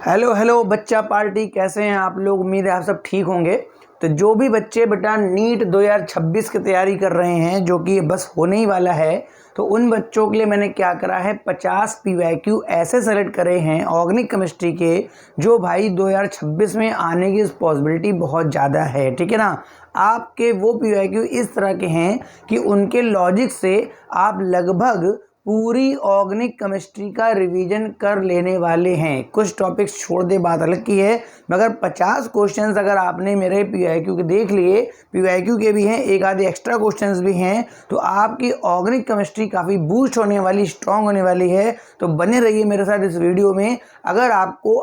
Hello hello बच्चा party, कैसे हैं आप लोग। उम्मीद है आप सब ठीक होंगे। तो जो भी बच्चे बेटा नीट 2026 की तैयारी कर रहे हैं, जो कि बस होने ही वाला है, तो उन बच्चों के लिए मैंने क्या करा है, 50 पीवाईक्यू ऐसे सेलेक्ट करे हैं ऑर्गेनिक केमिस्ट्री के, जो भाई 2026 में आने की पॉसिबिलिटी बहुत ज़्यादा है। ठीक है ना। आपके वो पीवाईक्यू इस तरह के हैं कि उनके लॉजिक से आप लगभग पूरी ऑर्गेनिक केमिस्ट्री का रिवीजन कर लेने वाले हैं। कुछ टॉपिक्स छोड़ दे, बात अलग की है, मगर 50 क्वेश्चंस अगर आपने मेरे पीवाईक्यू के देख लिए, पीवाईक्यू के भी हैं, एक आधे एक्स्ट्रा क्वेश्चंस भी हैं, तो आपकी ऑर्गेनिक केमिस्ट्री काफ़ी बूस्ट होने वाली, स्ट्रांग होने वाली है। तो बने रहिए मेरे साथ इस वीडियो में। अगर आपको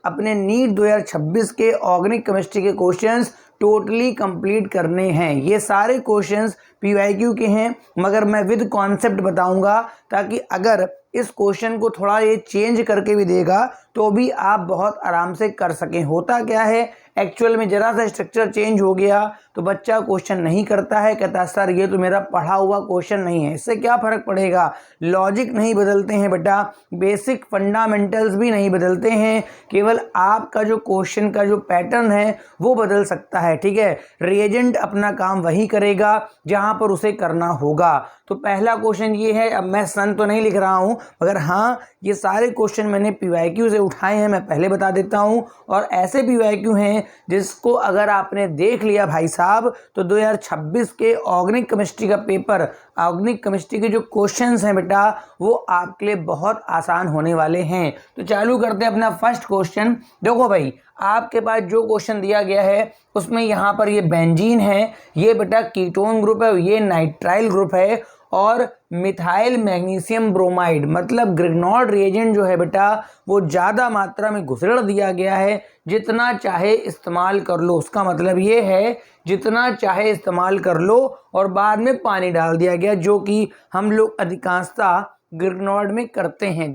अपने नीट 2026 के ऑर्गेनिक केमिस्ट्री के क्वेश्चंस टोटली कंप्लीट करने हैं, ये सारे क्वेश्चंस पीवाईक्यू के हैं, मगर मैं विद कॉन्सेप्ट बताऊंगा, ताकि अगर इस क्वेश्चन को थोड़ा ये चेंज करके भी देगा तो भी आप बहुत आराम से कर सकें। होता क्या है, एक्चुअल में जरा सा स्ट्रक्चर चेंज हो गया तो बच्चा क्वेश्चन नहीं करता है, कहता सर ये तो मेरा पढ़ा हुआ क्वेश्चन नहीं है। इससे क्या फ़र्क पड़ेगा, लॉजिक नहीं बदलते हैं बेटा, बेसिक फंडामेंटल्स भी नहीं बदलते हैं, केवल आपका जो क्वेश्चन का जो पैटर्न है वो बदल सकता है। ठीक है, रिएजेंट अपना काम वही करेगा जहाँ पर उसे करना होगा। तो पहला क्वेश्चन ये है, अब मैं सन तो नहीं लिख रहा हूँ, मगर हाँ ये सारे क्वेश्चन मैंने पीवाईक्यू से उठाए हैं, मैं पहले बता देता हूँ। और ऐसे पीवाईक्यू हैं जिसको अगर आपने देख लिया भाई साहब, तो 2026 के ऑर्गेनिक केमिस्ट्री का पेपर, ऑर्गेनिक केमिस्ट्री के जो क्वेश्चंस हैं बेटा, वो आपके लिए बहुत आसान होने वाले हैं। तो चालू करते हैं अपना फर्स्ट क्वेश्चन। देखो भाई, आपके पास जो क्वेश्चन दिया गया है उसमें यहाँ पर ये बेंजीन है, ये बेटा कीटोन ग्रुप है, ये नाइट्राइल ग्रुप है, और मिथाइल मैग्नीशियम ब्रोमाइड, मतलब ग्रिग्नॉर्ड रिएजेंट जो है बेटा वो ज़्यादा मात्रा में घुसड़ दिया गया है, जितना चाहे इस्तेमाल कर लो। उसका मतलब ये है जितना चाहे इस्तेमाल कर लो, और बाद में पानी डाल दिया गया, जो कि हम लोग अधिकांशतः ग्रिग्नॉर्ड में करते हैं,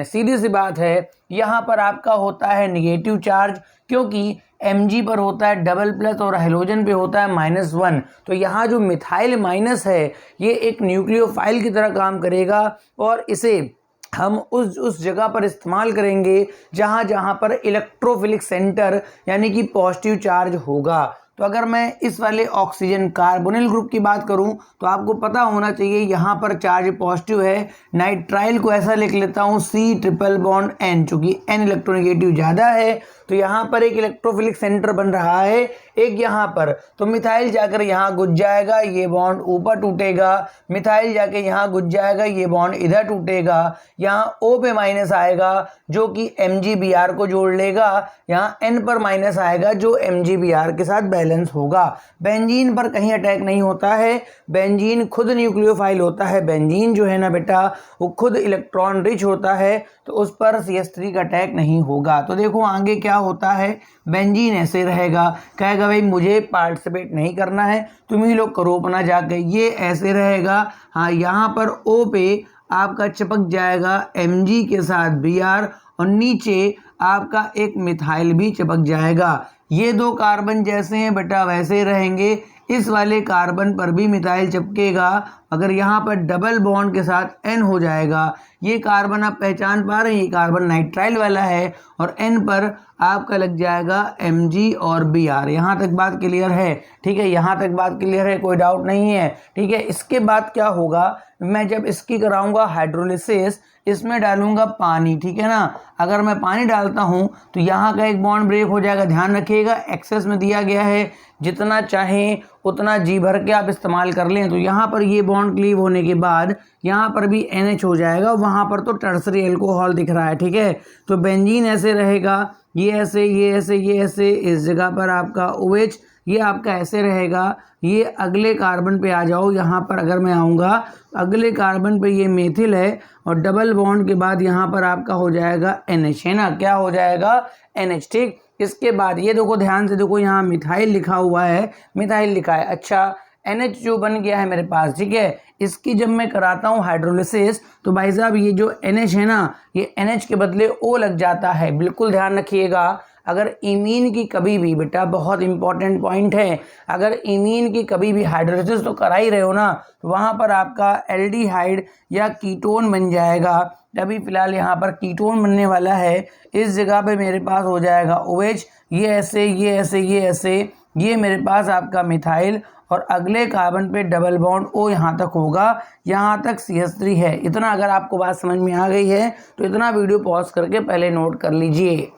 सीधी सी बात है। यहाँ पर आपका होता है निगेटिव चार्ज, क्योंकि Mg पर होता है डबल प्लस और हेलोजन पे होता है -1। तो यहाँ जो मिथाइल माइनस है ये एक न्यूक्लियोफाइल की तरह काम करेगा, और इसे हम उस जगह पर इस्तेमाल करेंगे जहाँ पर इलेक्ट्रोफिलिक सेंटर यानी कि पॉजिटिव चार्ज होगा। तो अगर मैं इस वाले ऑक्सीजन कार्बोनिल ग्रुप की बात करूं तो आपको पता होना चाहिए यहाँ पर चार्ज पॉजिटिव है। नाइट्राइल को ऐसा लिख लेता हूँ C∧N, चूंकि N इलेक्ट्रोनेगेटिव ज़्यादा है तो यहाँ पर एक इलेक्ट्रोफिलिक सेंटर बन रहा है, एक यहाँ पर। तो मिथाइल जाकर यहाँ गुज जाएगा, ये बॉन्ड ऊपर टूटेगा, मिथाइल जाके यहाँ गुज जाएगा, ये बॉन्ड इधर टूटेगा, यहाँ O पे माइनस आएगा जो कि MgBr को जोड़ लेगा, यहाँ N पर माइनस आएगा जो MgBr के साथ बैलेंस होगा। बेंजीन पर कहीं अटैक नहीं होता है, बेंजीन खुद न्यूक्लियोफाइल होता है। बेंजीन जो है ना बेटा वो खुद इलेक्ट्रॉन रिच होता है, तो उस पर CH3 का अटैक नहीं होगा। तो देखो आगे क्या होता है, बेंजीन ऐसे रहेगा, कहेगा भाई मुझे पार्टिसिपेट नहीं करना है, तुम ही लोग करो अपना जाके। ये ऐसे रहेगा, हाँ यहाँ पर O पे आपका चिपक जाएगा Mg के साथ Br, और नीचे आपका एक मिथाइल भी चिपक जाएगा। ये दो कार्बन जैसे हैं बेटा वैसे रहेंगे, इस वाले कार्बन पर भी मिथाइल चिपकेगा, अगर यहाँ पर डबल बॉन्ड के साथ N हो जाएगा। ये कार्बन आप पहचान पा रहे हैं, ये कार्बन नाइट्राइल वाला है, और N पर आपका लग जाएगा Mg और Br। यहाँ तक बात क्लियर है? ठीक है, यहाँ तक बात क्लियर है, कोई डाउट नहीं है। ठीक है, इसके बाद क्या होगा, मैं जब इसकी कराऊंगा हाइड्रोलिसिस, इसमें डालूंगा पानी। ठीक है ना, अगर मैं पानी डालता हूं तो यहाँ का एक बॉन्ड ब्रेक हो जाएगा। ध्यान रखिएगा एक्सेस में दिया गया है, जितना चाहें उतना जी भर के आप इस्तेमाल कर लें। तो यहाँ पर ये बॉन्ड क्लीव होने के बाद यहाँ पर भी NH हो जाएगा, वहाँ पर तो टर्सरी अल्कोहल दिख रहा है। ठीक है, तो बेंजीन ऐसे रहेगा, ये ऐसे, ये ऐसे, ये ऐसे, इस जगह पर आपका OH, ये आपका ऐसे रहेगा। ये अगले कार्बन पे आ जाओ, यहाँ पर अगर मैं आऊँगा अगले कार्बन पे ये मेथिल है, और डबल बॉन्ड के बाद यहाँ पर आपका हो जाएगा NH, है ना, क्या हो जाएगा NH। ठीक, इसके बाद ये देखो ध्यान से देखो, यहाँ मिथाइल लिखा हुआ है, मिथाइल लिखा है, अच्छा NH जो बन गया है मेरे पास। ठीक है, इसकी जब मैं कराता हूँ हाइड्रोलिसिस तो भाई साहब ये जो NH है ना, ये NH के बदले O लग जाता है। बिल्कुल ध्यान रखिएगा, अगर इमीन की कभी भी बेटा, बहुत इंपॉर्टेंट पॉइंट है, अगर इमीन की कभी भी हाइड्रोलिसिस तो करा ही रहे हो ना, तो वहाँ पर आपका एल्डिहाइड या कीटोन बन जाएगा, अभी फिलहाल यहाँ पर कीटोन बनने वाला है, इस जगह पे मेरे पास हो जाएगा OH, ये ऐसे ये ऐसे ये ऐसे, ये मेरे पास आपका मिथाइल, और अगले कार्बन पे डबल बॉन्ड O यहाँ तक होगा, यहाँ तक CH3 है। इतना अगर आपको बात समझ में आ गई है तो इतना वीडियो पॉज करके पहले नोट कर लीजिए।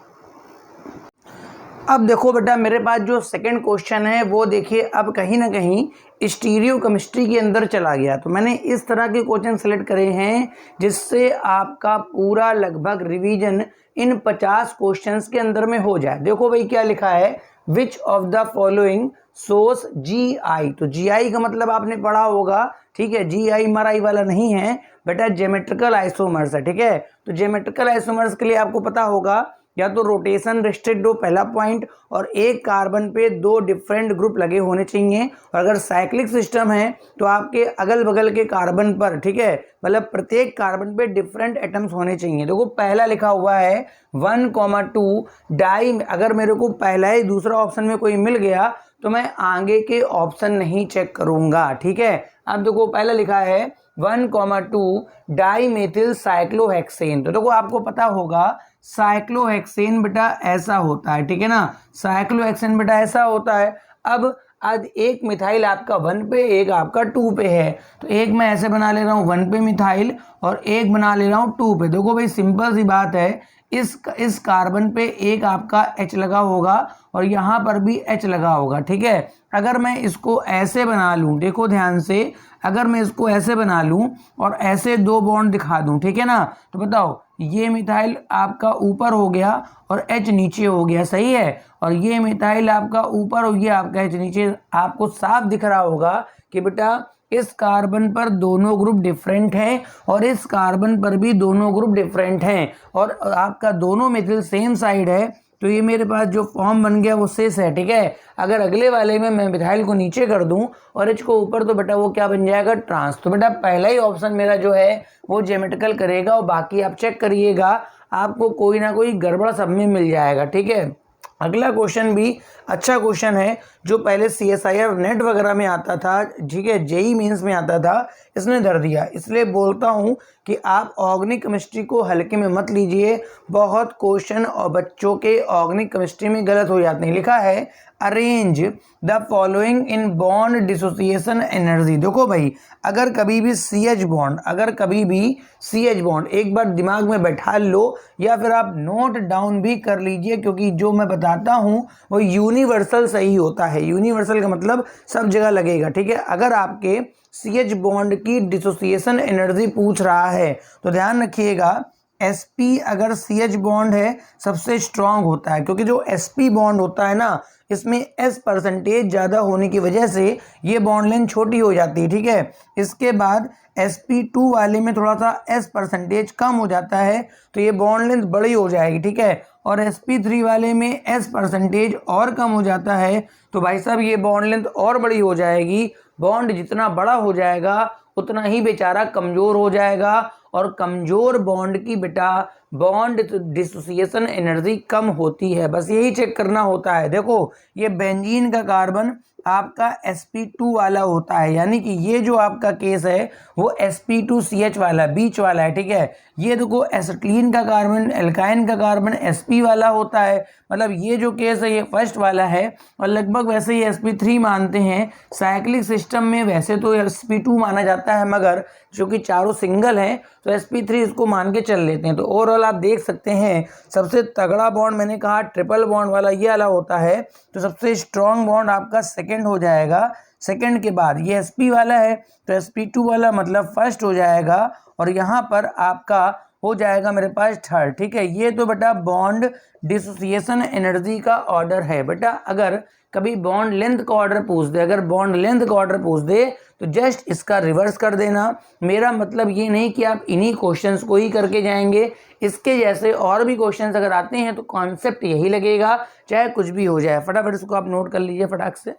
अब देखो बेटा, मेरे पास जो सेकंड क्वेश्चन है वो देखिए अब कहीं ना कहीं स्टीरियो केमिस्ट्री के अंदर चला गया। तो मैंने इस तरह के क्वेश्चन सेलेक्ट करे हैं जिससे आपका पूरा लगभग रिवीजन इन 50 क्वेश्चंस के अंदर में हो जाए। देखो भाई क्या लिखा है, which of the following source GI। तो GI का मतलब आपने पढ़ा होगा, ठीक है, GI MRI वाला नहीं है बेटा, ज्योमेट्रिकल आइसोमर्स है, ठीक है। तो ज्योमेट्रिकल आइसोमर्स के लिए आपको पता होगा या तो रोटेशन रेस्ट्रिक्ट हो पहला पॉइंट, और एक कार्बन पे 2 डिफरेंट ग्रुप लगे होने चाहिए, और अगर साइक्लिक सिस्टम है तो आपके अगल बगल के कार्बन पर, ठीक है, मतलब प्रत्येक कार्बन पे डिफरेंट एटम्स होने चाहिए। देखो पहला लिखा हुआ है 1,2 डाई, अगर मेरे को पहला ही दूसरा ऑप्शन में कोई मिल गया तो मैं आगे के ऑप्शन नहीं चेक करूंगा, ठीक है। अब देखो पहला लिखा है 1,2 डाई मेथिल साइक्लोहेक्सेन। तो देखो आपको पता होगा साइक्लोहेक्सेन बेटा ऐसा होता है, ठीक है ना, साइक्लोहेक्सेन बेटा ऐसा होता है। अब आज एक मिथाइल आपका 1 पे, एक आपका 2 पे है, तो एक मैं ऐसे बना ले रहा हूँ 1 पे मिथाइल और एक बना ले रहा हूँ 2 पे। देखो भाई सिंपल सी बात है, इस कार्बन पे एक आपका H लगा होगा और यहाँ पर भी H लगा होगा, ठीक है। अगर मैं इसको ऐसे बना लूँ, देखो ध्यान से, अगर मैं इसको ऐसे बना लूँ और ऐसे 2 बॉन्ड दिखा दूँ, ठीक है ना, तो बताओ ये मिथाइल आपका ऊपर हो गया और H नीचे हो गया, सही है, और ये मिथाइल आपका ऊपर हो गया, आपका H नीचे। आपको साफ दिख रहा होगा कि बेटा इस कार्बन पर दोनों ग्रुप डिफरेंट हैं और इस कार्बन पर भी दोनों ग्रुप डिफरेंट हैं, और आपका दोनों मिथाइल सेम साइड है, तो ये मेरे पास जो फॉर्म बन गया वो शेष है, ठीक है। अगर अगले वाले में मैं मिथाइल को नीचे कर दूं और H को ऊपर, तो बेटा वो क्या बन जाएगा, ट्रांस। तो बेटा पहला ही ऑप्शन मेरा जो है वो ज्योमेट्रिकल करेगा, और बाकी आप चेक करिएगा, आपको कोई ना कोई गड़बड़ सब में मिल जाएगा, ठीक है। अगला क्वेश्चन भी अच्छा क्वेश्चन है, जो पहले CSIR नेट वगैरह में आता था, ठीक है, JEE मेंस में आता था, इसने धर दिया। इसलिए बोलता हूँ कि आप ऑर्गेनिक केमिस्ट्री को हल्के में मत लीजिए, बहुत क्वेश्चन और बच्चों के ऑर्गेनिक केमिस्ट्री में गलत हो जाते हैं। लिखा है arrange the following in bond dissociation energy. देखो भाई अगर कभी भी CH बॉन्ड एक बार दिमाग में बैठा लो, या फिर आप नोट डाउन भी कर लीजिए, क्योंकि जो मैं बताता हूँ वो यूनिवर्सल सही होता है। यूनिवर्सल का मतलब सब जगह लगेगा, ठीक है। अगर आपके CH बॉन्ड की डिसोसिएशन एनर्जी पूछ रहा है तो ध्यान रखिएगा, sp अगर CH बॉन्ड है सबसे स्ट्रांग होता है, क्योंकि जो sp बॉन्ड होता है ना, इसमें s परसेंटेज ज़्यादा होने की वजह से ये बॉन्ड लेंथ छोटी हो जाती है, ठीक है। इसके बाद sp2 वाले में थोड़ा सा s परसेंटेज कम हो जाता है, तो ये बॉन्ड लेंथ बड़ी हो जाएगी, ठीक है। और sp3 वाले में s परसेंटेज और कम हो जाता है, तो भाई साहब ये बॉन्ड लेंथ और बड़ी हो जाएगी। बॉन्ड जितना बड़ा हो जाएगा उतना ही बेचारा कमज़ोर हो जाएगा, और कमज़ोर बॉन्ड की बेटा बॉन्ड डिसोसिएशन एनर्जी कम होती है, बस यही चेक करना होता है। देखो ये बेंजीन का कार्बन आपका sp2 वाला होता है, यानी कि ये जो आपका केस है वो sp2CH वाला बीच वाला है, ठीक है। ये देखो एसिटिलीन का कार्बन, एल्काइन का कार्बन sp वाला होता है, मतलब ये जो केस है ये फर्स्ट वाला है, और लगभग वैसे ही sp3 मानते हैं। साइक्लिक सिस्टम में वैसे तो sp2 माना जाता है, मगर जो कि चारों सिंगल हैं तो sp3 इसको मान के चल लेते हैं। तो ओवरऑल आप देख सकते हैं सबसे तगड़ा बॉन्ड मैंने कहा ट्रिपल बॉन्ड वाला ये वाला होता है, तो सबसे स्ट्रॉन्ग बॉन्ड आपका सेकंड हो जाएगा। सेकंड के बाद ये sp वाला है तो sp2 वाला मतलब फर्स्ट हो जाएगा, और यहाँ पर आपका हो जाएगा मेरे पास थर्ड, ठीक है। ये तो बेटा बॉन्ड डिसोसिएशन एनर्जी का ऑर्डर है। बेटा अगर कभी बॉन्ड लेंथ का ऑर्डर पूछ दे, अगर बॉन्ड लेंथ का ऑर्डर पूछ दे तो जस्ट इसका रिवर्स कर देना। मेरा मतलब ये नहीं कि आप इन्हीं क्वेश्चंस को ही करके जाएंगे, इसके जैसे और भी क्वेश्चंस अगर आते हैं तो कॉन्सेप्ट यही लगेगा, चाहे कुछ भी हो जाए। फटाफट इसको आप नोट कर लीजिए फटाक से।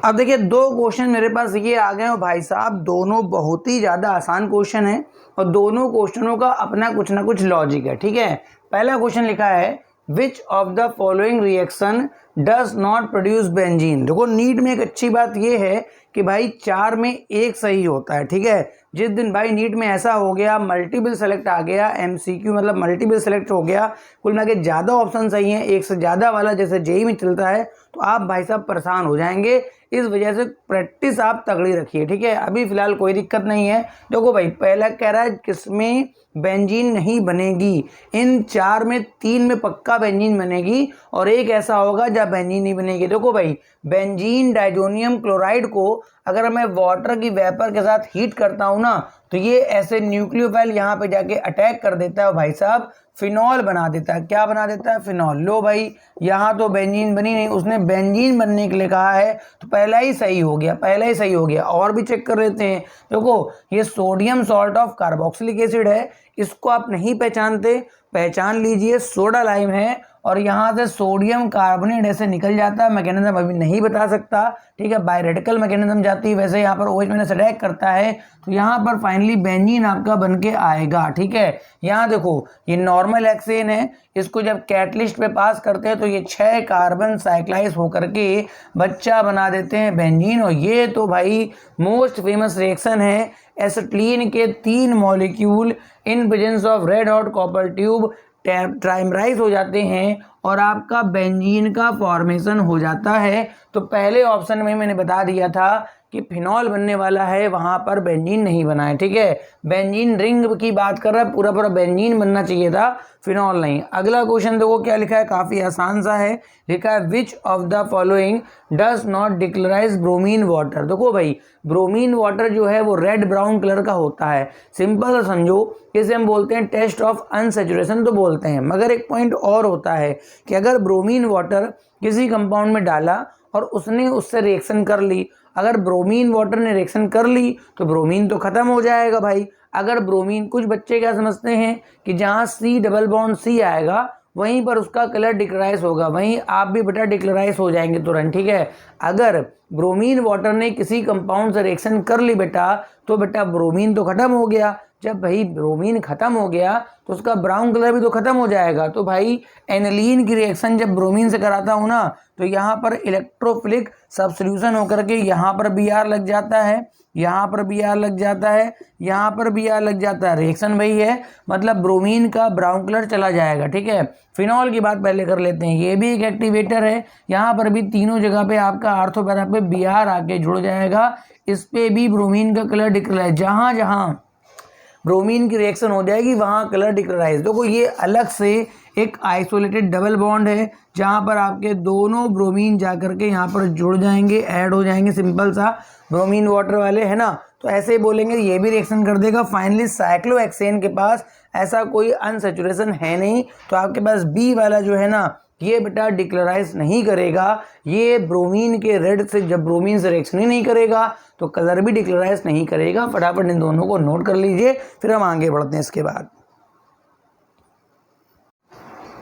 अब देखिए 2 क्वेश्चन मेरे पास ये आ गए, और भाई साहब दोनों बहुत ही ज़्यादा आसान क्वेश्चन है, और दोनों क्वेश्चनों का अपना कुछ ना कुछ लॉजिक है, ठीक है। पहला क्वेश्चन लिखा है which of the following reaction does not produce benzene. देखो नीट में एक अच्छी बात ये है कि भाई 4 में 1 सही होता है, ठीक है। जिस दिन भाई नीट में ऐसा हो गया मल्टीपल सेलेक्ट आ गया, एमसीक्यू मतलब मल्टीपल सेलेक्ट हो गया, कुल मिला के ज़्यादा ऑप्शन सही हैं, एक से ज़्यादा वाला जैसे जेई में चलता है, तो आप भाई साहब परेशान हो जाएंगे। इस वजह से प्रैक्टिस आप तगड़ी रखिए, ठीक है। अभी फिलहाल कोई दिक्कत नहीं है। देखो भाई पहला कह रहा है किसमें बेंजीन नहीं बनेगी, इन 4 में 3 में पक्का बेंजीन बनेगी और एक ऐसा होगा जहाँ बेंजीन नहीं बनेगी। देखो भाई बेंजीन डाइजोनियम क्लोराइड को अगर मैं वाटर की वेपर के साथ हीट करता हूँ ना, तो ये ऐसे न्यूक्लियोफाइल यहाँ पे जाके अटैक कर देता है भाई साहब, फिनॉल बना देता है। क्या बना देता है? फिनॉल। लो भाई यहाँ तो बेंजीन बनी नहीं, उसने बेंजीन बनने के लिए कहा है, तो पहला ही सही हो गया, पहला ही सही हो गया। और भी चेक कर लेते हैं। देखो ये sodium salt of carboxylic acid है, इसको आप नहीं पहचानते, पहचान लीजिए, सोडा लाइम है और यहाँ से सोडियम कार्बोनेट ऐसे निकल जाता है। मैकेनिज्म अभी नहीं बता सकता, ठीक है, बाय रेडिकल मैकेनिज्म जाती है, वैसे यहाँ पर OH माइनस अटैक करता है, तो यहाँ पर फाइनली बेंजीन आपका बन के आएगा, ठीक है। यहाँ देखो ये नॉर्मल हेक्सेन है, इसको जब कैटलिस्ट पे पास करते हैं तो ये 6 कार्बन साइक्लाइज होकर के बच्चा बना देते हैं बेंजीन। और ये तो भाई मोस्ट फेमस रिएक्शन है, एसिटिलीन के 3 molecule in presence of red hot copper tube trimerise हो जाते हैं और आपका बेंजीन का फॉर्मेशन हो जाता है। तो पहले ऑप्शन में मैंने बता दिया था कि फिनॉल बनने वाला है, वहाँ पर बेंजीन नहीं बना है, ठीक है। बेंजीन रिंग की बात कर रहा है, पूरा पूरा बेंजीन बनना चाहिए था, फिनॉल नहीं। अगला क्वेश्चन देखो क्या लिखा है, काफ़ी आसान सा है। लिखा है which of the following does not decolorise bromine water. देखो भाई ब्रोमीन वाटर जो है वो रेड ब्राउन कलर का होता है, सिंपल सा समझो, इसे हम बोलते हैं टेस्ट ऑफ अनसैचुरेशन तो बोलते हैं। मगर एक पॉइंट और होता है कि अगर ब्रोमीन वाटर किसी कंपाउंड में डाला और उसने उससे रिएक्शन कर ली, अगर ब्रोमीन वाटर ने रिएक्शन कर ली तो ब्रोमीन तो खत्म हो जाएगा भाई। अगर ब्रोमीन, कुछ बच्चे क्या समझते हैं कि जहाँ C डबल बॉन्ड C आएगा वहीं पर उसका कलर डिक्लोराइज होगा, वहीं आप भी बेटा डिक्लोराइज हो जाएंगे तुरंत, ठीक है। अगर ब्रोमीन वाटर ने किसी कंपाउंड से रिएक्शन कर ली बेटा, तो बेटा ब्रोमीन तो खत्म हो गया। जब भाई ब्रोमीन खत्म हो गया तो उसका ब्राउन कलर भी तो खत्म हो जाएगा। तो भाई एनिलीन की रिएक्शन जब ब्रोमीन से कराता हूँ ना, तो यहाँ पर इलेक्ट्रोफिलिक सब्स्टिट्यूशन होकर के यहाँ पर Br लग जाता है, यहाँ पर Br लग जाता है, यहाँ पर Br लग जाता है, रिएक्शन वही है, मतलब ब्रोमीन का ब्राउन कलर चला जाएगा, ठीक है। फिनॉल की बात पहले कर लेते हैं, ये भी एक एक्टिवेटर है, यहाँ पर भी तीनों जगह पे आपका आर्थो पैरा पे Br आके जुड़ जाएगा, इस पे भी ब्रोमीन का कलर डिक्लोराइज, जहाँ जहाँ ब्रोमीन की रिएक्शन हो जाएगी वहाँ कलर डिक्लोराइज। देखो ये अलग से एक आइसोलेटेड डबल बॉन्ड है, जहाँ पर आपके दोनों ब्रोमीन जाकर के यहाँ पर जुड़ जाएंगे, ऐड हो जाएंगे, सिंपल सा ब्रोमीन वाटर वाले है ना। तो ऐसे ही बोलेंगे ये भी रिएक्शन कर देगा। फाइनली साइक्लोहेक्सेन के पास ऐसा कोई अनसैचुरेशन है नहीं, तो आपके पास बी वाला जो है ना, ये बेटा डिक्लोराइज नहीं करेगा। ये ब्रोमीन के रेड से, जब ब्रोमीन से रिएक्शन ही नहीं करेगा तो कलर भी डिक्लोराइज नहीं करेगा। फटाफट इन दोनों को नोट कर लीजिए, फिर हम आगे बढ़ते हैं इसके बाद।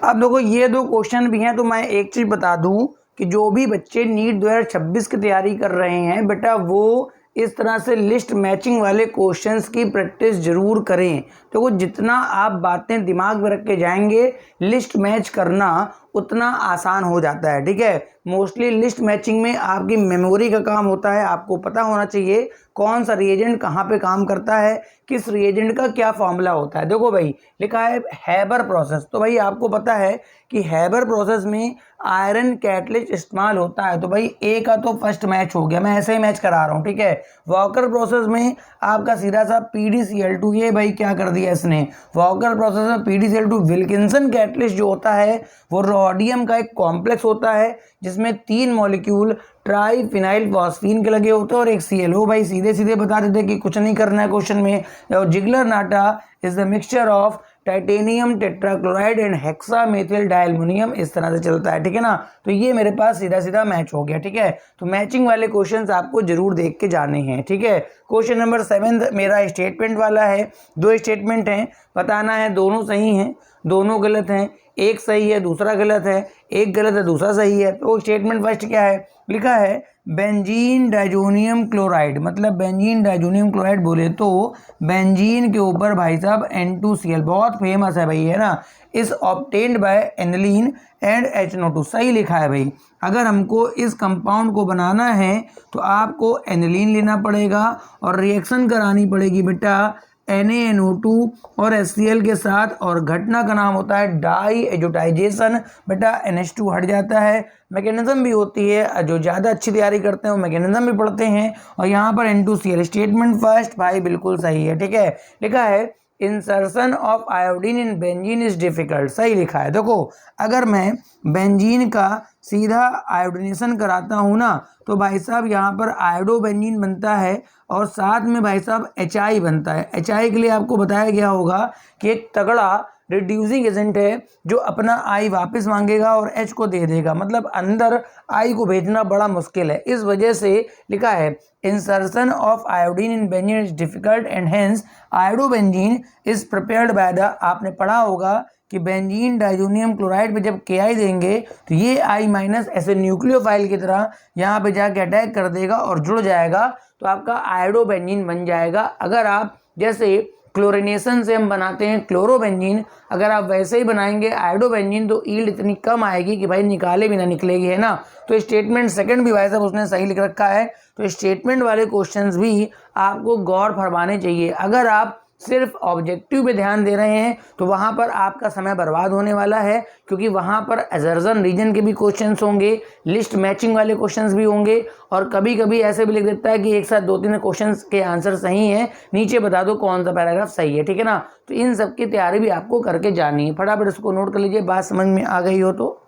अब देखो ये 2 क्वेश्चन भी हैं, तो मैं एक चीज़ बता दूं कि जो भी बच्चे नीट 2026 की तैयारी कर रहे हैं बेटा, वो इस तरह से लिस्ट मैचिंग वाले क्वेश्चंस की प्रैक्टिस जरूर करें। तो वो जितना आप बातें दिमाग में रख के जाएंगे, लिस्ट मैच करना उतना आसान हो जाता है, ठीक है। मोस्टली लिस्ट मैचिंग में आपकी मेमोरी का काम होता है, आपको पता होना चाहिए कौन सा रिएजेंट कहाँ पे काम करता है, किस रिएजेंट का क्या फॉर्मूला होता है। देखो भाई लिखा है हैबर प्रोसेस, तो भाई आपको पता है कि हैबर प्रोसेस में आयरन कैटलिस्ट इस्तेमाल होता है। तो भाई ए का तो फर्स्ट मैच हो गया, मैं ऐसे ही मैच करा रहा हूँ, ठीक है। वॉकर प्रोसेस में आपका सीधा सा PdCl2, ये भाई क्या कर दिया इसने, वॉकर प्रोसेस में PdCl2। विल्किंसन कैटलिस्ट जो होता है वो रोडियम का एक कॉम्प्लेक्स होता है, जिसमें 3 मॉलिक्यूल ट्राईफिनाइल फॉस्फीन के लगे होते हैं और एक ClO। भाई सीधे सीधे बता देते कि कुछ नहीं करना है क्वेश्चन में। Ziegler Natta is the mixture of titanium tetrachloride and hexamethyl dialuminium, इस तरह से चलता है, ठीक है ना। तो ये मेरे पास सीधा सीधा मैच हो गया, ठीक है। तो मैचिंग वाले क्वेश्चंस आपको जरूर देख के जाने हैं, ठीक है। क्वेश्चन नंबर 7 मेरा स्टेटमेंट वाला है, 2 स्टेटमेंट हैं, बताना है दोनों सही हैं। दोनों गलत हैं, एक सही है दूसरा गलत है, एक गलत है दूसरा सही है। तो स्टेटमेंट फर्स्ट क्या है, लिखा है बेंजीन डाइजोनियम क्लोराइड, मतलब बेंजीन डाइजोनियम क्लोराइड बोले तो बेंजीन के ऊपर भाई साहब N2Cl, बहुत फेमस है भाई, है ना, इस obtained by aniline and HNO2, सही लिखा है भाई। अगर हमको इस कंपाउंड को बनाना है तो आपको एनिलीन लेना पड़ेगा और रिएक्शन करानी पड़ेगी बेटा NaNO2 और HCl के साथ, और घटना का नाम होता है डाई एजोटाइजेशन। बेटा NH2 हट जाता है, मैकेनिज्म भी होती है, जो ज़्यादा अच्छी तैयारी करते हैं वो मैकेनिज्म भी पढ़ते हैं। और यहाँ पर N2Cl, स्टेटमेंट फर्स्ट भाई बिल्कुल सही है, ठीक है। लिखा है insertion of iodine in benzene is difficult, सही लिखा है। देखो अगर मैं बेंजीन का सीधा आयोडीनेशन कराता हूँ ना तो भाई साहब यहाँ पर आयोडो बेंजीन बनता है और साथ में भाई साहब HI बनता है। HI के लिए आपको बताया गया होगा कि एक तगड़ा रिड्यूसिंग एजेंट है जो अपना I वापस मांगेगा और H को दे देगा, मतलब अंदर I को भेजना बड़ा मुश्किल है। इस वजह से लिखा है insertion of iodine in benzene is difficult and hence iodobenzene is prepared by the, आपने पढ़ा होगा कि बेंजीन डाइजोनियम क्लोराइड पे जब Ki देंगे तो ये I- ऐसे न्यूक्लियोफाइल की तरह यहाँ पे जाके अटैक कर देगा और जुड़ जाएगा, तो आपका आयोडोबेंजीन बन जाएगा। अगर आप जैसे क्लोरिनेशन से हम बनाते हैं क्लोरोबेंजीन, अगर आप वैसे ही बनाएंगे आयोडोबेंजीन तो ईल्ड इतनी कम आएगी कि भाई निकाले भी ना निकलेगी, है ना। तो स्टेटमेंट सेकंड भी भाई साहब उसने सही लिख रखा है। तो स्टेटमेंट वाले क्वेश्चंस भी आपको गौर फरमाने चाहिए। अगर आप सिर्फ ऑब्जेक्टिव पे ध्यान दे रहे हैं तो वहाँ पर आपका समय बर्बाद होने वाला है, क्योंकि वहाँ पर एजर्जन रीजन के भी क्वेश्चंस होंगे, लिस्ट मैचिंग वाले क्वेश्चंस भी होंगे, और कभी कभी ऐसे भी लिख देता है कि एक साथ 2-3 क्वेश्चंस के आंसर सही हैं, नीचे बता दो कौन सा पैराग्राफ सही है, ठीक है ना। तो इन सब की तैयारी भी आपको करके जानी है, फटाफट इसको नोट कर लीजिए, बात समझ में आ गई हो तो।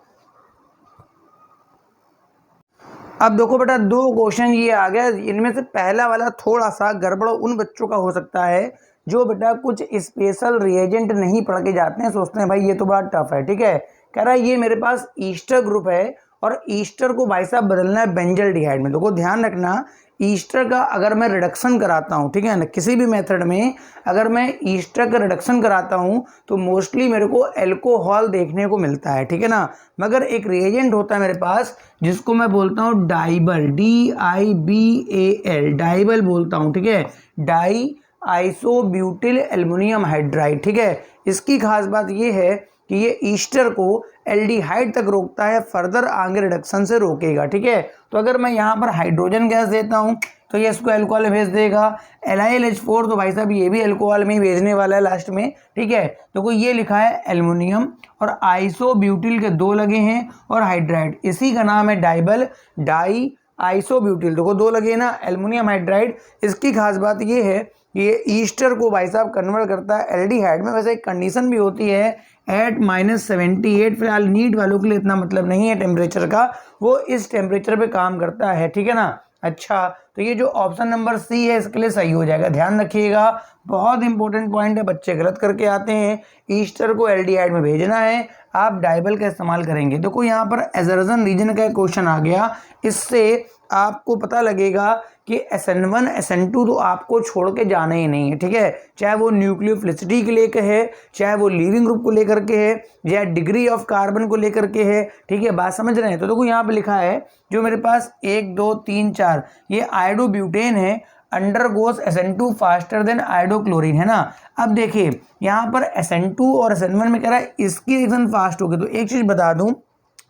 अब देखो बेटा 2 क्वेश्चन ये आ गया, इनमें से पहला वाला थोड़ा सा गड़बड़ उन बच्चों का हो सकता है जो बेटा कुछ स्पेशल रिएजेंट नहीं पढ़ के जाते हैं, सोचते हैं भाई ये तो बड़ा टफ है, ठीक है। कह रहा है ये मेरे पास ईस्टर ग्रुप है और ईस्टर को भाई साहब बदलना है बेंजल्डिहाइड में। देखो ध्यान रखना, ईस्टर का अगर मैं रिडक्शन कराता हूँ, ठीक है ना, किसी भी मेथड में अगर मैं ईस्टर का रिडक्शन कराता हूँ तो मोस्टली मेरे को एल्कोहल देखने को मिलता है, ठीक है ना। मगर एक रिएजेंट होता है मेरे पास जिसको मैं बोलता हूँ डाइबल, DIBAL, डाइबल बोलता हूँ, ठीक है, डाई आइसोब्यूटिल एल्युमिनियम हाइड्राइड, ठीक है। इसकी खास बात ये है कि ये ईस्टर को एल्डिहाइड तक रोकता है, फर्दर आगे रिडक्शन से रोकेगा, ठीक है। तो अगर मैं यहाँ पर हाइड्रोजन गैस देता हूँ तो ये इसको अल्कोहल में भेज देगा, LiLH4 तो भाई साहब ये भी अल्कोहल में ही भेजने वाला है लास्ट में, ठीक है। तो कोई ये लिखा है एल्युमिनियम और आइसोब्यूटिल के 2 लगे हैं और हाइड्राइड, इसी का नाम है डाइबल, डाई आइसोब्यूटिल, देखो 2 लगे ना, एल्युमिनियम हाइड्राइड। इसकी खास बात ये है कि ये ईस्टर को भाई साहब कन्वर्ट करता है एल्डिहाइड में। वैसे एक कंडीशन भी होती है एट -78, फिलहाल नीट वालों के लिए इतना मतलब नहीं है टेम्परेचर का, वो इस टेम्परेचर पे काम करता है, ठीक है ना। अच्छा, तो ये जो ऑप्शन नंबर सी है इसके लिए सही हो जाएगा, ध्यान रखिएगा, बहुत इंपॉर्टेंट पॉइंट है, बच्चे गलत करके आते हैं। ईस्टर को एल्डिहाइड में भेजना है, आप डाइबल का इस्तेमाल करेंगे। देखो यहाँ पर एजर्जन रीजन का क्वेश्चन आ गया, इससे आपको पता लगेगा कि SN1 SN2 तो आपको छोड़ के जाना ही नहीं है, ठीक है, चाहे वो न्यूक्लियोफिलिसिटी के लेकर है, चाहे वो लीविंग ग्रुप को लेकर के है, या डिग्री ऑफ कार्बन को लेकर के है, ठीक है, बात समझ रहे हैं। तो देखो यहाँ पे लिखा है जो मेरे पास 1 2 3 4 ये आयोडोब्यूटेन है, अंडरगोस SN2 फास्टर देन आयोडोक्लोरीन, है ना। अब देखिए यहाँ पर SN2 और SN1 में कह रहा है इसकी रिएक्शन फास्ट होगी, तो एक चीज बता दूं,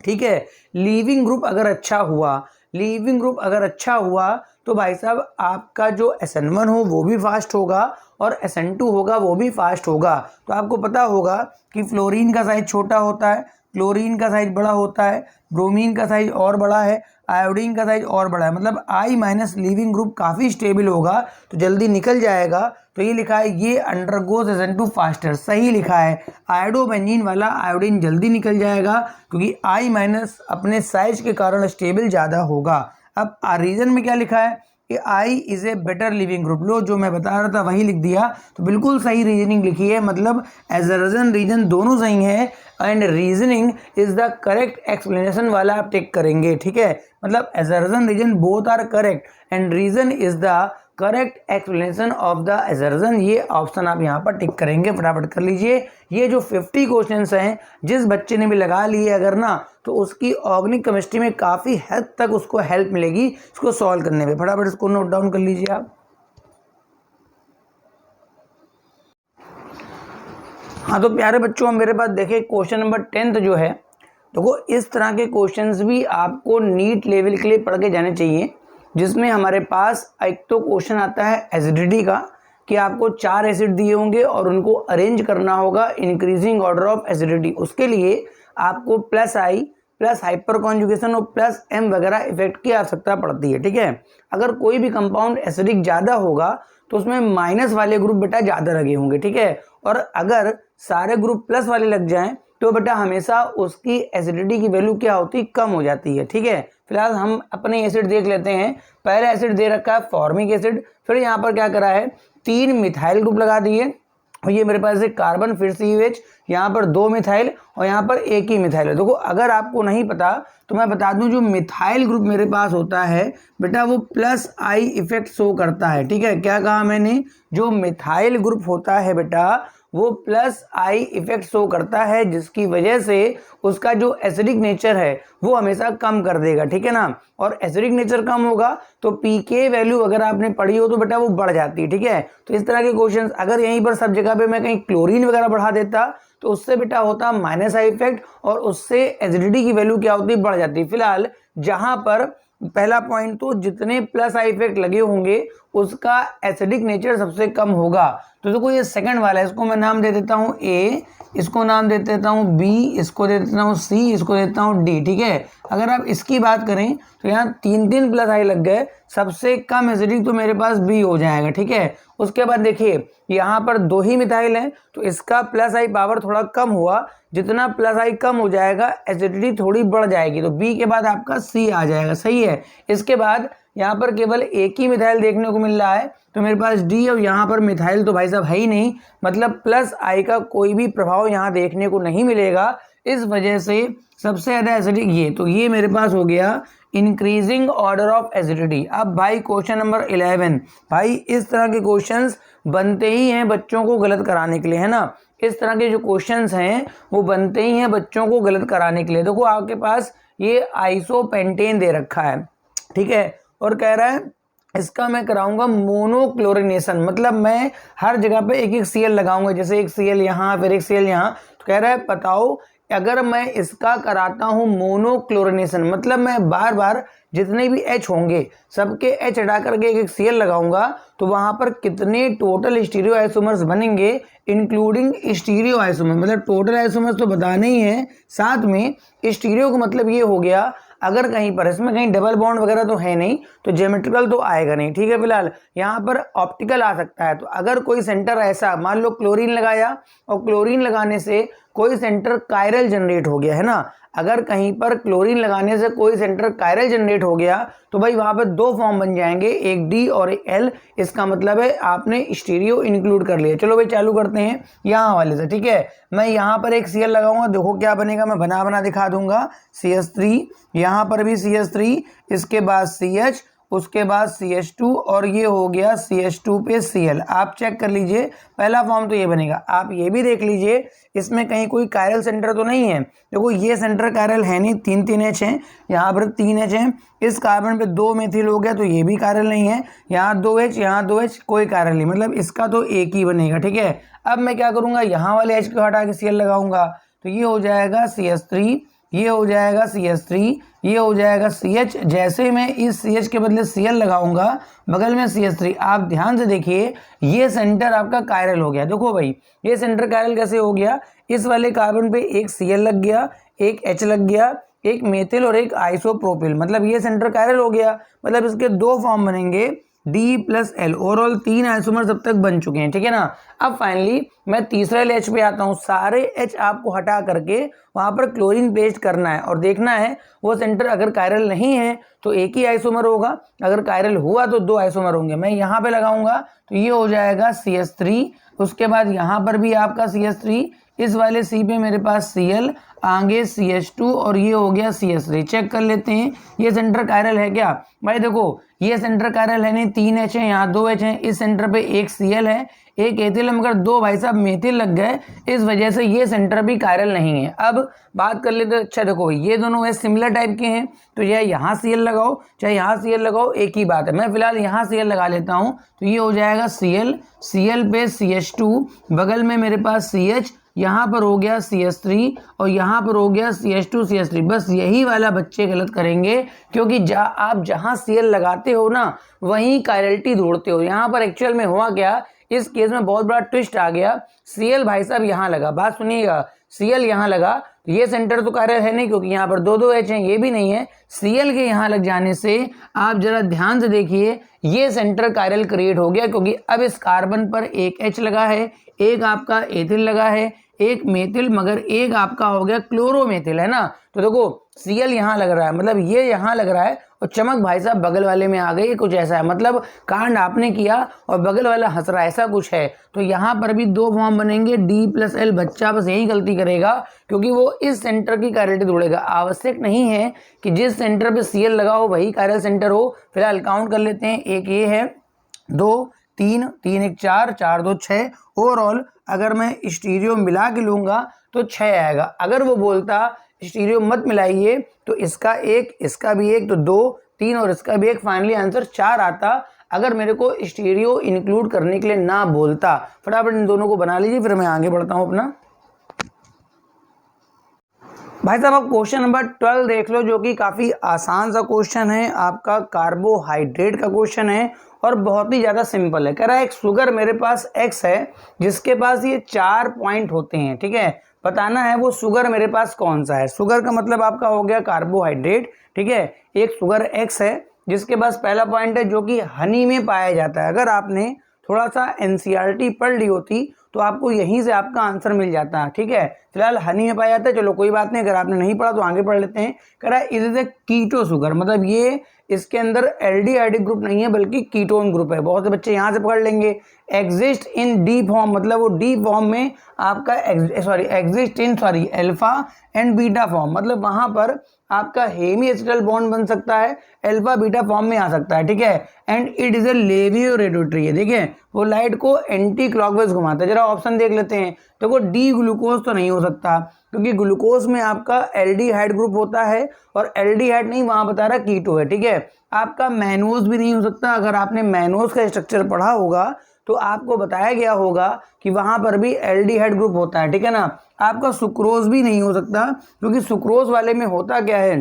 ठीक है, लीविंग ग्रुप अगर अच्छा हुआ, लीविंग ग्रुप अगर अच्छा हुआ तो भाई साहब आपका जो SN1 हो वो भी फास्ट होगा और SN2 होगा वो भी फास्ट होगा। तो आपको पता होगा कि फ्लोरीन का साइज छोटा होता है, क्लोरीन का साइज बड़ा होता है, ब्रोमीन का साइज और बड़ा है, आयोडीन का साइज और बड़ा है, मतलब I- लीविंग ग्रुप काफ़ी स्टेबल होगा तो जल्दी निकल जाएगा। तो ये लिखा है ये अंडरगोज SN2 फास्टर, सही लिखा है। आयोडोबेंजीन वाला आयोडीन जल्दी निकल जाएगा क्योंकि I- अपने साइज के कारण स्टेबल ज़्यादा होगा। अब रीजन में क्या लिखा है कि I is a better leaving group, लो जो मैं बता रहा था वही लिख दिया, तो बिल्कुल सही रीजनिंग लिखी है, मतलब एजर्जन रीजन दोनों सही है and reasoning is the correct explanation वाला आप टेक करेंगे, ठीक है, मतलब assertion reason both are correct and reason is the correct explanation of the assertion, ये ऑप्शन आप यहाँ पर टिक करेंगे, फटाफट कर लीजिए। ये जो 50 क्वेश्चंस हैं, जिस बच्चे ने भी लगा लिए अगर ना, तो उसकी ऑर्गेनिक केमिस्ट्री में काफ़ी हद तक उसको हेल्प मिलेगी इसको सॉल्व करने में। फटाफट इसको नोट डाउन कर लीजिए आप। हाँ तो प्यारे बच्चों, हम मेरे पास देखे क्वेश्चन नंबर 10 जो है, देखो इस तरह के क्वेश्चंस भी आपको नीट लेवल के लिए पढ़ के जाने चाहिए, जिसमें हमारे पास एक तो क्वेश्चन आता है एसिडिटी का, कि आपको 4 एसिड दिए होंगे और उनको अरेंज करना होगा इंक्रीजिंग ऑर्डर ऑफ एसिडिटी। उसके लिए आपको +I प्लस हाइपर कॉन्जुगेशन और +M वगैरह इफेक्ट की आवश्यकता पड़ती है। ठीक है, अगर कोई भी कंपाउंड एसिडिक ज़्यादा होगा तो उसमें माइनस वाले ग्रुप बेटा ज़्यादा लगे होंगे। ठीक है, और अगर सारे ग्रुप प्लस वाले लग जाएं तो बेटा हमेशा उसकी एसिडिटी की वैल्यू क्या होती है, कम हो जाती है। ठीक है, फिलहाल हम अपने एसिड देख लेते हैं। पहले एसिड दे रखा है फॉर्मिक एसिड, फिर यहाँ पर क्या करा है 3 मिथाइल ग्रुप लगा दिए, और ये मेरे पास एक कार्बन, फिर CH, यहाँ पर 2 मिथाइल और यहाँ पर एक ही मिथाइल है। देखो अगर आपको नहीं पता तो मैं बता दूं, जो मिथाइल ग्रुप मेरे पास होता है बेटा वो +I इफेक्ट शो करता है। ठीक है, क्या कहा मैंने, जो मिथाइल ग्रुप होता है बेटा वो +I इफेक्ट शो करता है, जिसकी वजह से उसका जो एसिडिक नेचर है वो हमेशा कम कर देगा। ठीक है ना, और एसिडिक नेचर कम होगा तो pK वैल्यू अगर आपने पढ़ी हो तो बेटा वो बढ़ जाती है। ठीक है, तो इस तरह के क्वेश्चंस, अगर यहीं पर सब जगह पे मैं कहीं क्लोरीन वगैरह बढ़ा देता तो उससे बेटा होता -I इफेक्ट, और उससे एसिडिटी की वैल्यू क्या होती, बढ़ जाती। फिलहाल जहां पर पहला पॉइंट, तो जितने +I इफेक्ट लगे होंगे उसका एसिडिक नेचर सबसे कम होगा। तो देखो ये सेकंड वाला है, इसको मैं नाम दे देता हूँ A, इसको नाम दे देता हूँ B, इसको दे देता हूँ C, इसको देता हूँ D। ठीक है, अगर आप इसकी बात करें तो यहाँ 3 +I लग गए, सबसे कम एसिडिक तो मेरे पास B हो जाएगा। ठीक है, उसके बाद देखिए यहाँ पर 2 ही मिथाइल हैं तो इसका +I पावर थोड़ा कम हुआ, जितना +I कम हो जाएगा एसिडिटी थोड़ी बढ़ जाएगी, तो B के बाद आपका C आ जाएगा। सही है, इसके बाद यहाँ पर केवल एक ही मिथाइल देखने को मिल रहा है तो मेरे पास D, और यहाँ पर मिथाइल तो भाई साहब है ही नहीं, मतलब +I का कोई भी प्रभाव यहाँ देखने को नहीं मिलेगा। इस वजह से सबसे ज़्यादा एसिडिक ये, तो ये मेरे पास हो गया इंक्रीजिंग ऑर्डर ऑफ एसिडिटी। अब भाई क्वेश्चन नंबर 11, भाई इस तरह के क्वेश्चंस बनते ही हैं बच्चों को गलत कराने के लिए, है ना। इस तरह के जो क्वेश्चंस हैं वो बनते ही हैं बच्चों को गलत कराने के लिए। देखो आपके पास ये आइसोपेंटेन दे रखा है, ठीक है, और कह रहा है इसका मैं कराऊंगा मोनोक्लोरिनेशन, मतलब मैं हर जगह पे एक एक Cl लगाऊंगा, जैसे एक Cl यहाँ फिर एक Cl यहाँ। तो कह रहा है बताओ अगर मैं इसका कराता हूँ मोनोक्लोरिनेशन, मतलब मैं बार बार जितने भी H होंगे सबके H हटा करके एक एक Cl लगाऊंगा, तो वहां पर कितने टोटल स्टीरियो आइसोमर्स बनेंगे, इंक्लूडिंग स्टीरियो आइसोमर, मतलब टोटल आइसोमर्स तो बताने ही है, साथ में स्टीरियो का मतलब ये हो गया अगर कहीं पर इसमें कहीं डबल बॉन्ड वगैरह तो है नहीं तो ज्योमेट्रिकल तो आएगा नहीं। ठीक है, फिलहाल यहाँ पर ऑप्टिकल आ सकता है। तो अगर कोई सेंटर ऐसा, मान लो क्लोरीन लगाया और क्लोरीन लगाने से कोई सेंटर कायरल जनरेट हो गया, है ना, अगर कहीं पर क्लोरीन लगाने से कोई सेंटर कायरल जनरेट हो गया तो भाई वहां पर 2 फॉर्म बन जाएंगे, एक D और एक L। इसका मतलब है आपने स्टीरियो इंक्लूड कर लिया। चलो भाई चालू करते हैं यहाँ वाले से। ठीक है, मैं यहाँ पर एक Cl लगाऊंगा, देखो क्या बनेगा, मैं बना बना दिखा दूंगा। CH3, यहाँ पर भी CH3, इसके बाद CH, उसके बाद CH2, और ये हो गया CH2 पे Cl। आप चेक कर लीजिए, पहला फॉर्म तो ये बनेगा। आप ये भी देख लीजिए इसमें कहीं कोई कायरल सेंटर तो नहीं है। देखो ये सेंटर कायरल है नहीं, 3 H हैं, यहाँ पर 3 H हैं, इस कार्बन पे 2 मेथिल हो गया तो ये भी कायरल नहीं है, यहाँ 2 H, यहाँ 2 H, कोई कायरल नहीं, मतलब इसका तो एक ही बनेगा। ठीक है, अब मैं क्या करूँगा, यहाँ वाले H को हटा के Cl लगाऊंगा, तो ये हो जाएगा CH3, ये हो जाएगा CH3, ये हो जाएगा CH। जैसे मैं इस CH के बदले Cl लगाऊंगा, बगल में CH3, आप ध्यान से देखिए ये सेंटर आपका कायरल हो गया। देखो भाई ये सेंटर कायरल कैसे हो गया, इस वाले कार्बन पे एक Cl लग गया, एक H लग गया, एक मेथिल और एक आइसोप्रोपिल, मतलब ये सेंटर कायरल हो गया, मतलब इसके 2 फॉर्म बनेंगे D + L। ओवरऑल 3 आइसोमर्स अब तक बन चुके हैं। ठीक है ना, अब फाइनली मैं तीसरे H पे आता हूँ। सारे H आपको हटा करके वहां पर क्लोरीन पेस्ट करना है और देखना है वो सेंटर अगर कायरल नहीं है तो एक ही आइसोमर होगा, अगर कायरल हुआ तो 2 आइसोमर होंगे। मैं यहाँ पे लगाऊंगा तो ये हो जाएगा CH3, उसके बाद यहाँ पर भी आपका CH3, इस वाले C पे मेरे पास Cl, आगे CH2 और ये हो गया CH3। चेक कर लेते हैं ये सेंटर कायरल है क्या। भाई देखो ये सेंटर कायरल है नहीं, 3 H है, यहाँ 2 H है, इस सेंटर पे एक Cl है, एक एथिल है, मगर 2 भाई साहब मेथिल लग गए, इस वजह से ये सेंटर भी कायरल नहीं है। अब बात कर लेते हैं, अच्छा देखो ये दोनों है सिमिलर टाइप के हैं, तो यह यहाँ Cl लगाओ चाहे यहाँ Cl लगाओ एक ही बात है। मैं फिलहाल यहाँ Cl लगा लेता हूँ, तो ये हो जाएगा Cl, Cl पे CH2, बगल में मेरे पास CH, यहाँ पर हो गया CH3 और यहाँ पर हो गया CH2 CH3। बस यही वाला बच्चे गलत करेंगे, क्योंकि आप जहाँ Cl लगाते हो ना वहीं कायरलिटी ढूंढते हो। यहाँ पर एक्चुअल में हुआ क्या, इस केस में बहुत बड़ा ट्विस्ट आ गया। Cl भाई साहब यहाँ लगा, बात सुनिएगा, Cl यहाँ लगा तो ये सेंटर तो कायरल है नहीं, क्योंकि यहाँ पर 2 H हैं, ये भी नहीं है। Cl के यहाँ लग जाने से आप जरा ध्यान से देखिए ये सेंटर कायरल क्रिएट हो गया, क्योंकि अब इस कार्बन पर एक H लगा है, एक आपका एथिल लगा है, एक मेथिल, मगर एक आपका हो गया क्लोरोमेथिल, है ना। तो देखो Cl यहाँ लग रहा है, मतलब ये यहाँ लग रहा है और चमक भाई साहब बगल वाले में आ गई, कुछ ऐसा है, मतलब कांड आपने किया और बगल वाला हंस रहा है, ऐसा कुछ है। तो यहाँ पर भी 2 फॉर्म बनेंगे, D+L। बच्चा बस यही गलती करेगा, क्योंकि वो इस सेंटर की कायरलिटी ढूंढेगा। आवश्यक नहीं है कि जिस सेंटर पे Cl लगा हो वही कायरल सेंटर हो। फिलहाल काउंट कर लेते हैं, एक ये है, 2 3 3 1 4 4 2 6, ओवरऑल अगर मैं स्टीरियो मिला के लूँगा तो 6 आएगा। अगर वो बोलता स्टीरियो मत मिलाइए तो इसका एक, इसका भी एक, तो 2 3 और इसका भी एक, फाइनली आंसर 4 आता। अगर मेरे को स्टीरियो इंक्लूड करने के लिए ना बोलता। फटाफट इन दोनों को बना लीजिए, फिर मैं आगे बढ़ता हूँ अपना। भाई साहब आप क्वेश्चन नंबर 12 देख लो, जो कि काफ़ी आसान सा क्वेश्चन है, आपका कार्बोहाइड्रेट का क्वेश्चन है और बहुत ही ज़्यादा सिंपल है। कह रहा है एक शुगर मेरे पास X है जिसके पास ये 4 पॉइंट होते हैं, ठीक है। बताना है वो शुगर मेरे पास कौन सा है। शुगर का मतलब आपका हो गया कार्बोहाइड्रेट, ठीक है। एक शुगर X है जिसके पास पहला पॉइंट है जो कि हनी में पाया जाता है। अगर आपने थोड़ा सा NCERT पढ़ ली होती तो आपको यहीं से आपका आंसर मिल जाता है, ठीक है। फिलहाल हनी में पाया जाता है, चलो कोई बात नहीं, अगर आपने नहीं पढ़ा तो आगे पढ़ लेते हैं। कह रहा है it is a keto sugar, मतलब ये इसके अंदर एल्डिहाइडिक ग्रुप नहीं है बल्कि कीटोन ग्रुप है। बहुत से बच्चे यहाँ से पकड़ लेंगे। एग्जिस्ट इन डी फॉर्म, मतलब वो डी फॉर्म में आपका exist in alpha and beta form, मतलब वहां पर आपका हेमी एसिटल बॉन्ड बन सकता है, अल्फा बीटा फॉर्म में आ सकता है, ठीक है। एंड इट इज ए लेवियोरेडोट्री है, देखिए वो लाइट को एंटी क्लॉकवाइज घुमाता है। जरा ऑप्शन देख लेते हैं। देखो डी ग्लूकोज तो नहीं हो सकता, क्योंकि ग्लूकोज में आपका एल्डिहाइड ग्रुप होता है और एल्डिहाइड नहीं वहां बता रहा कीटो है, ठीक है। आपका मैनोज भी नहीं हो सकता। अगर आपने मैनोज का स्ट्रक्चर पढ़ा होगा तो आपको बताया गया होगा कि वहां पर भी एल्डिहाइड ग्रुप होता है, ठीक है ना। आपका सुक्रोज भी नहीं हो सकता, क्योंकि सुक्रोज वाले में होता क्या है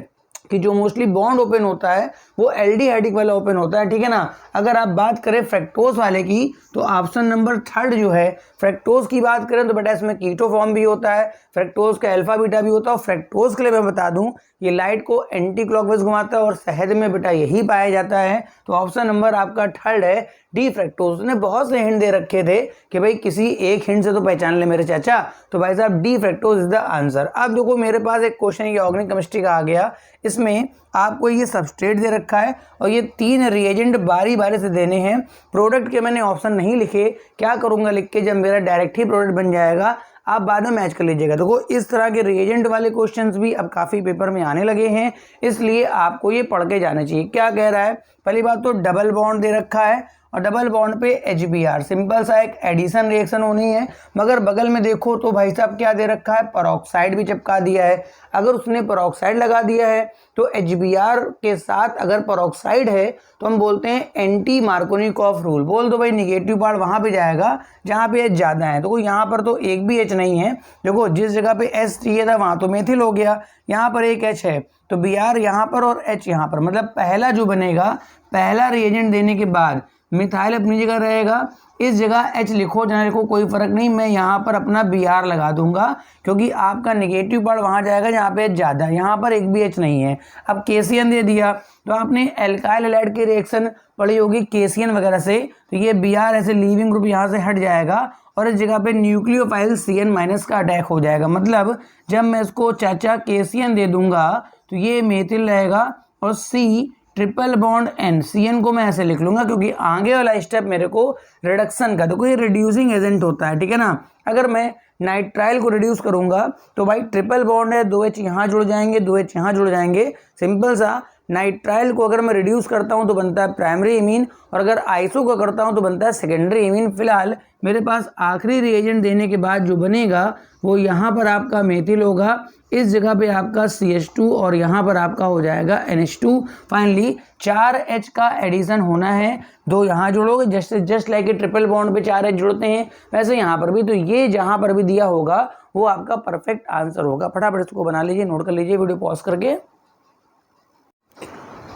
कि जो मोस्टली बॉन्ड ओपन होता है वो एल्डिहाइडिक वाला ओपन होता है, ठीक है ना। अगर आप बात करें फ्रैक्टोज वाले की तो ऑप्शन नंबर 3 जो है फ्रैक्टोज की बात करें तो बेटा इसमें कीटो फॉर्म भी होता है, फ्रैक्टोज का अल्फा बीटा भी होता है। और फ्रैक्टोज के लिए मैं बता दूं ये लाइट को एंटी क्लॉकवाइज घुमाता है और शहद में बेटा यही पाया जाता है। तो ऑप्शन नंबर आपका 3 है, डी फ्रैक्टोज। ने बहुत से हिंट दे रखे थे कि भाई किसी एक हिंट से तो पहचान ले मेरे चाचा, तो भाई साहब D fructose is the answer. अब देखो मेरे पास एक क्वेश्चन ये ऑर्गेनिक केमिस्ट्री का आ गया। इसमें आपको ये सबस्ट्रेट दे रखा है और ये 3 रिएजेंट बारी बारी से देने हैं। प्रोडक्ट के मैंने ऑप्शन नहीं लिखे, क्या करूंगा लिख के, जब मेरा डायरेक्ट ही प्रोडक्ट बन जाएगा आप बाद में मैच कर लीजिएगा। देखो इस तरह के रिएजेंट वाले क्वेश्चंस भी अब काफ़ी पेपर में आने लगे हैं, इसलिए आपको ये पढ़ के जाना चाहिए। क्या कह रहा है, पहली बात तो डबल बॉन्ड दे रखा है और डबल बॉन्ड पे HBr, सिंपल सा एक एडिशन रिएक्शन होनी है। मगर बगल में देखो तो भाई साहब क्या दे रखा है, पेरोक्साइड भी चिपका दिया है। अगर उसने पेरोक्साइड लगा दिया है तो HBr के साथ अगर पेरोक्साइड है तो हम बोलते हैं एंटी मार्कोनिकॉफ रूल। बोल दो भाई निगेटिव पार्ट वहां पे जाएगा जहां पे H ज्यादा है। तो यहाँ पर तो एक भी H नहीं है, देखो जिस जगह पे S चाहिए था वहां तो मेथिल हो गया, यहाँ पर एक H है तो Br यहाँ पर और H यहाँ पर, मतलब पहला जो बनेगा, पहला रिएजेंट देने के बाद मिथाइल अपनी जगह रहेगा, इस जगह H लिखो जहाँ लिखो कोई फर्क नहीं, मैं यहाँ पर अपना Br लगा दूंगा, क्योंकि आपका नेगेटिव पार्ट वहाँ जाएगा जहाँ पे H ज़्यादा है, यहाँ पर एक भी H नहीं है। अब केसियन दे दिया तो आपने एल्काइल हैलाइड की रिएक्शन पढ़ी होगी केसियन वगैरह से, तो ये Br ऐसे लीविंग ग्रुप यहाँ से हट जाएगा और इस जगह पे न्यूक्लियोफाइल Cn- का अटैक हो जाएगा। मतलब जब मैं इसको चाचा केसियन दे दूंगा तो ये मेथिल रहेगा और C triple bond N, CN को मैं ऐसे लिख लूंगा क्योंकि आगे वाला स्टेप मेरे को रिडक्शन का, देखो ये रिड्यूसिंग एजेंट होता है, ठीक है ना। अगर मैं नाइट्राइल को रिड्यूस करूंगा तो भाई ट्रिपल बॉन्ड है, 2H यहाँ जुड़ जाएंगे, 2H यहाँ जुड़ जाएंगे, सिंपल सा। नाइट्राइल को अगर मैं रिड्यूस करता हूं तो बनता है प्राइमरी इमीन, और अगर आइसो को करता हूं तो बनता है सेकेंडरी इमीन। फिलहाल मेरे पास आखिरी रिएजेंट देने के बाद जो बनेगा वो यहाँ पर आपका मेथिल होगा, इस जगह पे आपका CH2 और यहाँ पर आपका हो जाएगा NH2। फाइनली 4H का एडिशन होना है, 2 यहाँ जोड़ोगे, जस्ट लाइक ट्रिपल बॉन्ड पे 4H जुड़ते हैं वैसे यहाँ पर भी। तो ये जहाँ पर भी दिया होगा वो आपका परफेक्ट आंसर होगा। फटाफट इसको बना लीजिए, नोट कर लीजिए वीडियो पॉज करके।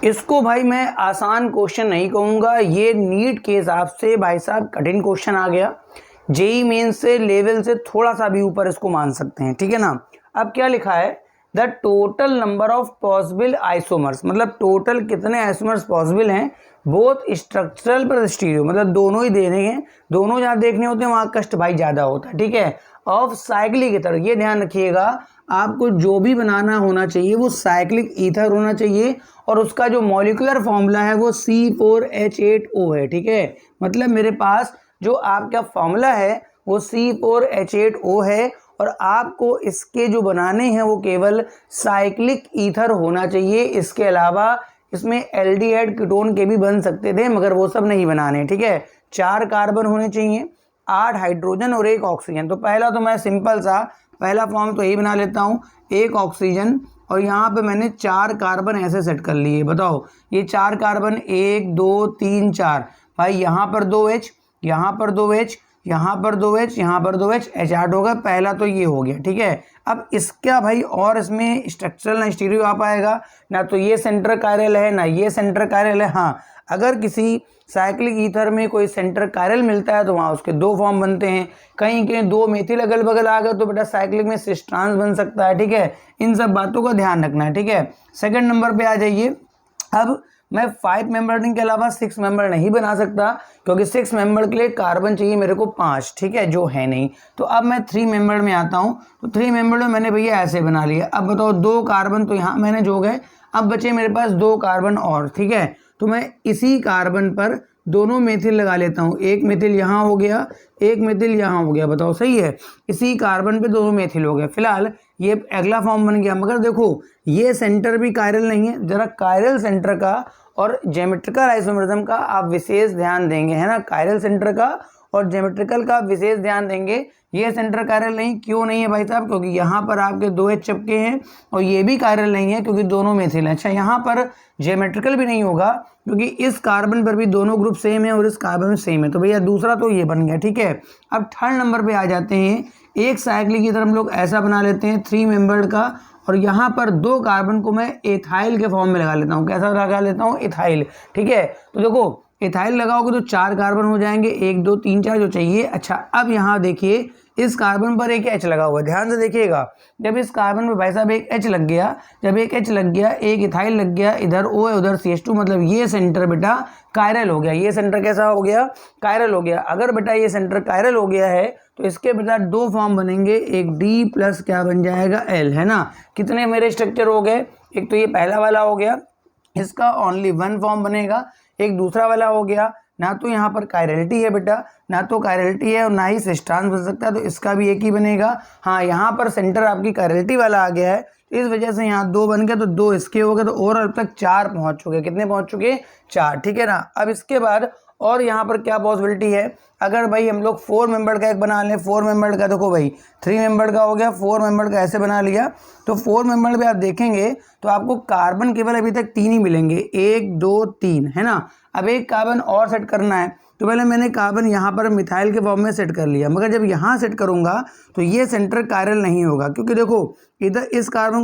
इसको भाई मैं आसान क्वेश्चन नहीं कहूँगा, ये नीट के हिसाब से भाई साहब कठिन क्वेश्चन आ गया। जेई मेन से लेवल से थोड़ा सा भी ऊपर इसको मान सकते हैं, ठीक है ना। अब क्या लिखा है, the total number of possible isomers, मतलब टोटल कितने आइसोमर्स पॉसिबल हैं, बोथ स्ट्रक्चरल पर स्टीरियो, मतलब दोनों ही देने हैं, दोनों जहाँ देखने होते हैं वहाँ कष्ट भाई ज़्यादा होता है, ठीक है। ऑफ साइक्लिक ईथर, ये ध्यान रखिएगा आपको जो भी बनाना होना चाहिए वो साइक्लिक ईथर होना चाहिए, और उसका जो मॉलिक्यूलर फॉर्मूला है वो C4H8O है, ठीक है। मतलब मेरे पास जो आपका फॉर्मूला है वो C4H8O है, और आपको इसके जो बनाने हैं वो केवल साइक्लिक ईथर होना चाहिए। इसके अलावा इसमें एल्डिहाइड कीटोन के भी बन सकते थे मगर वो सब नहीं बनाने, ठीक है। 4 कार्बन होने चाहिए, 8 हाइड्रोजन और 1 ऑक्सीजन। तो पहला तो मैं सिंपल सा पहला फॉर्म तो यही बना लेता हूँ, 1 ऑक्सीजन और यहाँ पे मैंने 4 कार्बन ऐसे सेट कर लिए। बताओ ये 4 कार्बन 1 2 3 4, भाई यहाँ पर 2H, यहाँ पर 2H, यहाँ पर 2H, यहाँ पर 2H, H8 होगा। पहला तो ये हो गया, ठीक है। अब इसका भाई और इसमें स्ट्रक्चरल ना स्टीरियो आ पाएगा, ना तो ये सेंटर कायरल है ना ये सेंटर कायरल है। हाँ, अगर किसी साइक्लिक ईथर में कोई सेंटर कायरल मिलता है तो वहाँ उसके 2 फॉर्म बनते हैं। कहीं कहीं 2 मेथिल अगल बगल आ गए तो बेटा साइक्लिक में सिस ट्रांस बन सकता है, ठीक है। इन सब बातों का ध्यान रखना है, ठीक है। सेकंड नंबर पे आ जाइए। अब मैं 5 मेंबरिंग के अलावा 6 मेंबर नहीं बना सकता क्योंकि 6 मेंबर के लिए कार्बन चाहिए मेरे को 5, ठीक है, जो है नहीं। तो अब मैं 3 मेंबर में आता हूँ। तो 3 मेंबर में मैंने भैया ऐसे बना लिया। अब बताओ 2 कार्बन तो यहाँ मैंने जो गए, अब बचे मेरे पास 2 कार्बन और, ठीक है। तो मैं इसी कार्बन पर दोनों मेथिल लगा लेता हूँ, एक मेथिल यहाँ हो गया, एक मेथिल यहाँ हो गया। बताओ सही है, इसी कार्बन पे दोनों मेथिल हो गए। फिलहाल ये अगला फॉर्म बन गया, मगर देखो ये सेंटर भी कायरल नहीं है। जरा कायरल सेंटर का और ज्योमेट्रिकल आइसोमरिज्म का आप विशेष ध्यान देंगे, है ना। कायरल सेंटर का और ज्योमेट्रिकल का विशेष ध्यान देंगे। ये सेंटर कायरल नहीं, क्यों नहीं है भाई साहब, क्योंकि यहाँ पर आपके 2H चपके हैं, और ये भी कायरल नहीं है क्योंकि दोनों मेथिल हैं। अच्छा, यहाँ पर ज्योमेट्रिकल भी नहीं होगा क्योंकि इस कार्बन पर भी दोनों ग्रुप सेम है और इस कार्बन में सेम है। तो भैया दूसरा तो ये बन गया, ठीक है। अब थर्ड नंबर पे आ जाते हैं। एक साइक्लिक की तरह हम लोग ऐसा बना लेते हैं 3 मेंबर्ड का, और यहाँ पर 2 कार्बन को मैं एथाइल के फॉर्म में लगा लेता हूँ। कैसा लगा लेता हूँ, एथाइल, ठीक है। तो देखो एथाइल लगाओगे तो 4 कार्बन हो जाएंगे, 1 2 3 4 जो चाहिए। अच्छा, अब यहाँ देखिए इस कार्बन पर एक H लगा हुआ है, ध्यान से देखिएगा। जब इस कार्बन पर भाई साहब एक H लग गया, जब एक H लग गया, एक इथाइल लग गया, इधर O है उधर CH2, मतलब ये सेंटर बेटा कायरल हो गया। ये सेंटर कैसा हो गया, कायरल हो गया। अगर बेटा ये सेंटर कायरल हो गया है तो इसके बेटा 2 फॉर्म बनेंगे, एक D प्लस क्या बन जाएगा L, है ना। कितने मेरे स्ट्रक्चर हो गए, एक तो ये पहला वाला हो गया, इसका ओनली 1 फॉर्म बनेगा। एक दूसरा वाला हो गया, ना तो यहाँ पर कायरलिटी है बेटा, ना तो कायरलिटी है और ना ही सिस ट्रांस बन सकता है, तो इसका भी एक ही बनेगा। हाँ, यहाँ पर सेंटर आपकी कायरलिटी वाला आ गया है, तो इस वजह से यहाँ 2 बन गया, तो 2 इसके हो गए, तो ओवरऑल अब तक 4 पहुँच चुके। कितने पहुँच चुके, 4, ठीक है ना। अब इसके बाद और यहाँ पर क्या पॉसिबिलिटी है, अगर भाई हम लोग 4 मेंबर का एक बना लें, 4 मेंबर का, देखो भाई 3 मेंबर का हो गया, 4 मेंबर का ऐसे बना लिया। तो 4 मेंबर पे आप देखेंगे तो आपको कार्बन केवल अभी तक 3 ही मिलेंगे, 1 2 3, है ना। अब एक कार्बन और सेट करना है, तो पहले मैंने कार्बन यहाँ पर मिथाइल के फॉर्म में सेट कर लिया, मगर जब यहाँ सेट करूँगा तो ये सेंटर कायरल नहीं होगा, क्योंकि देखो इधर इस कार्बन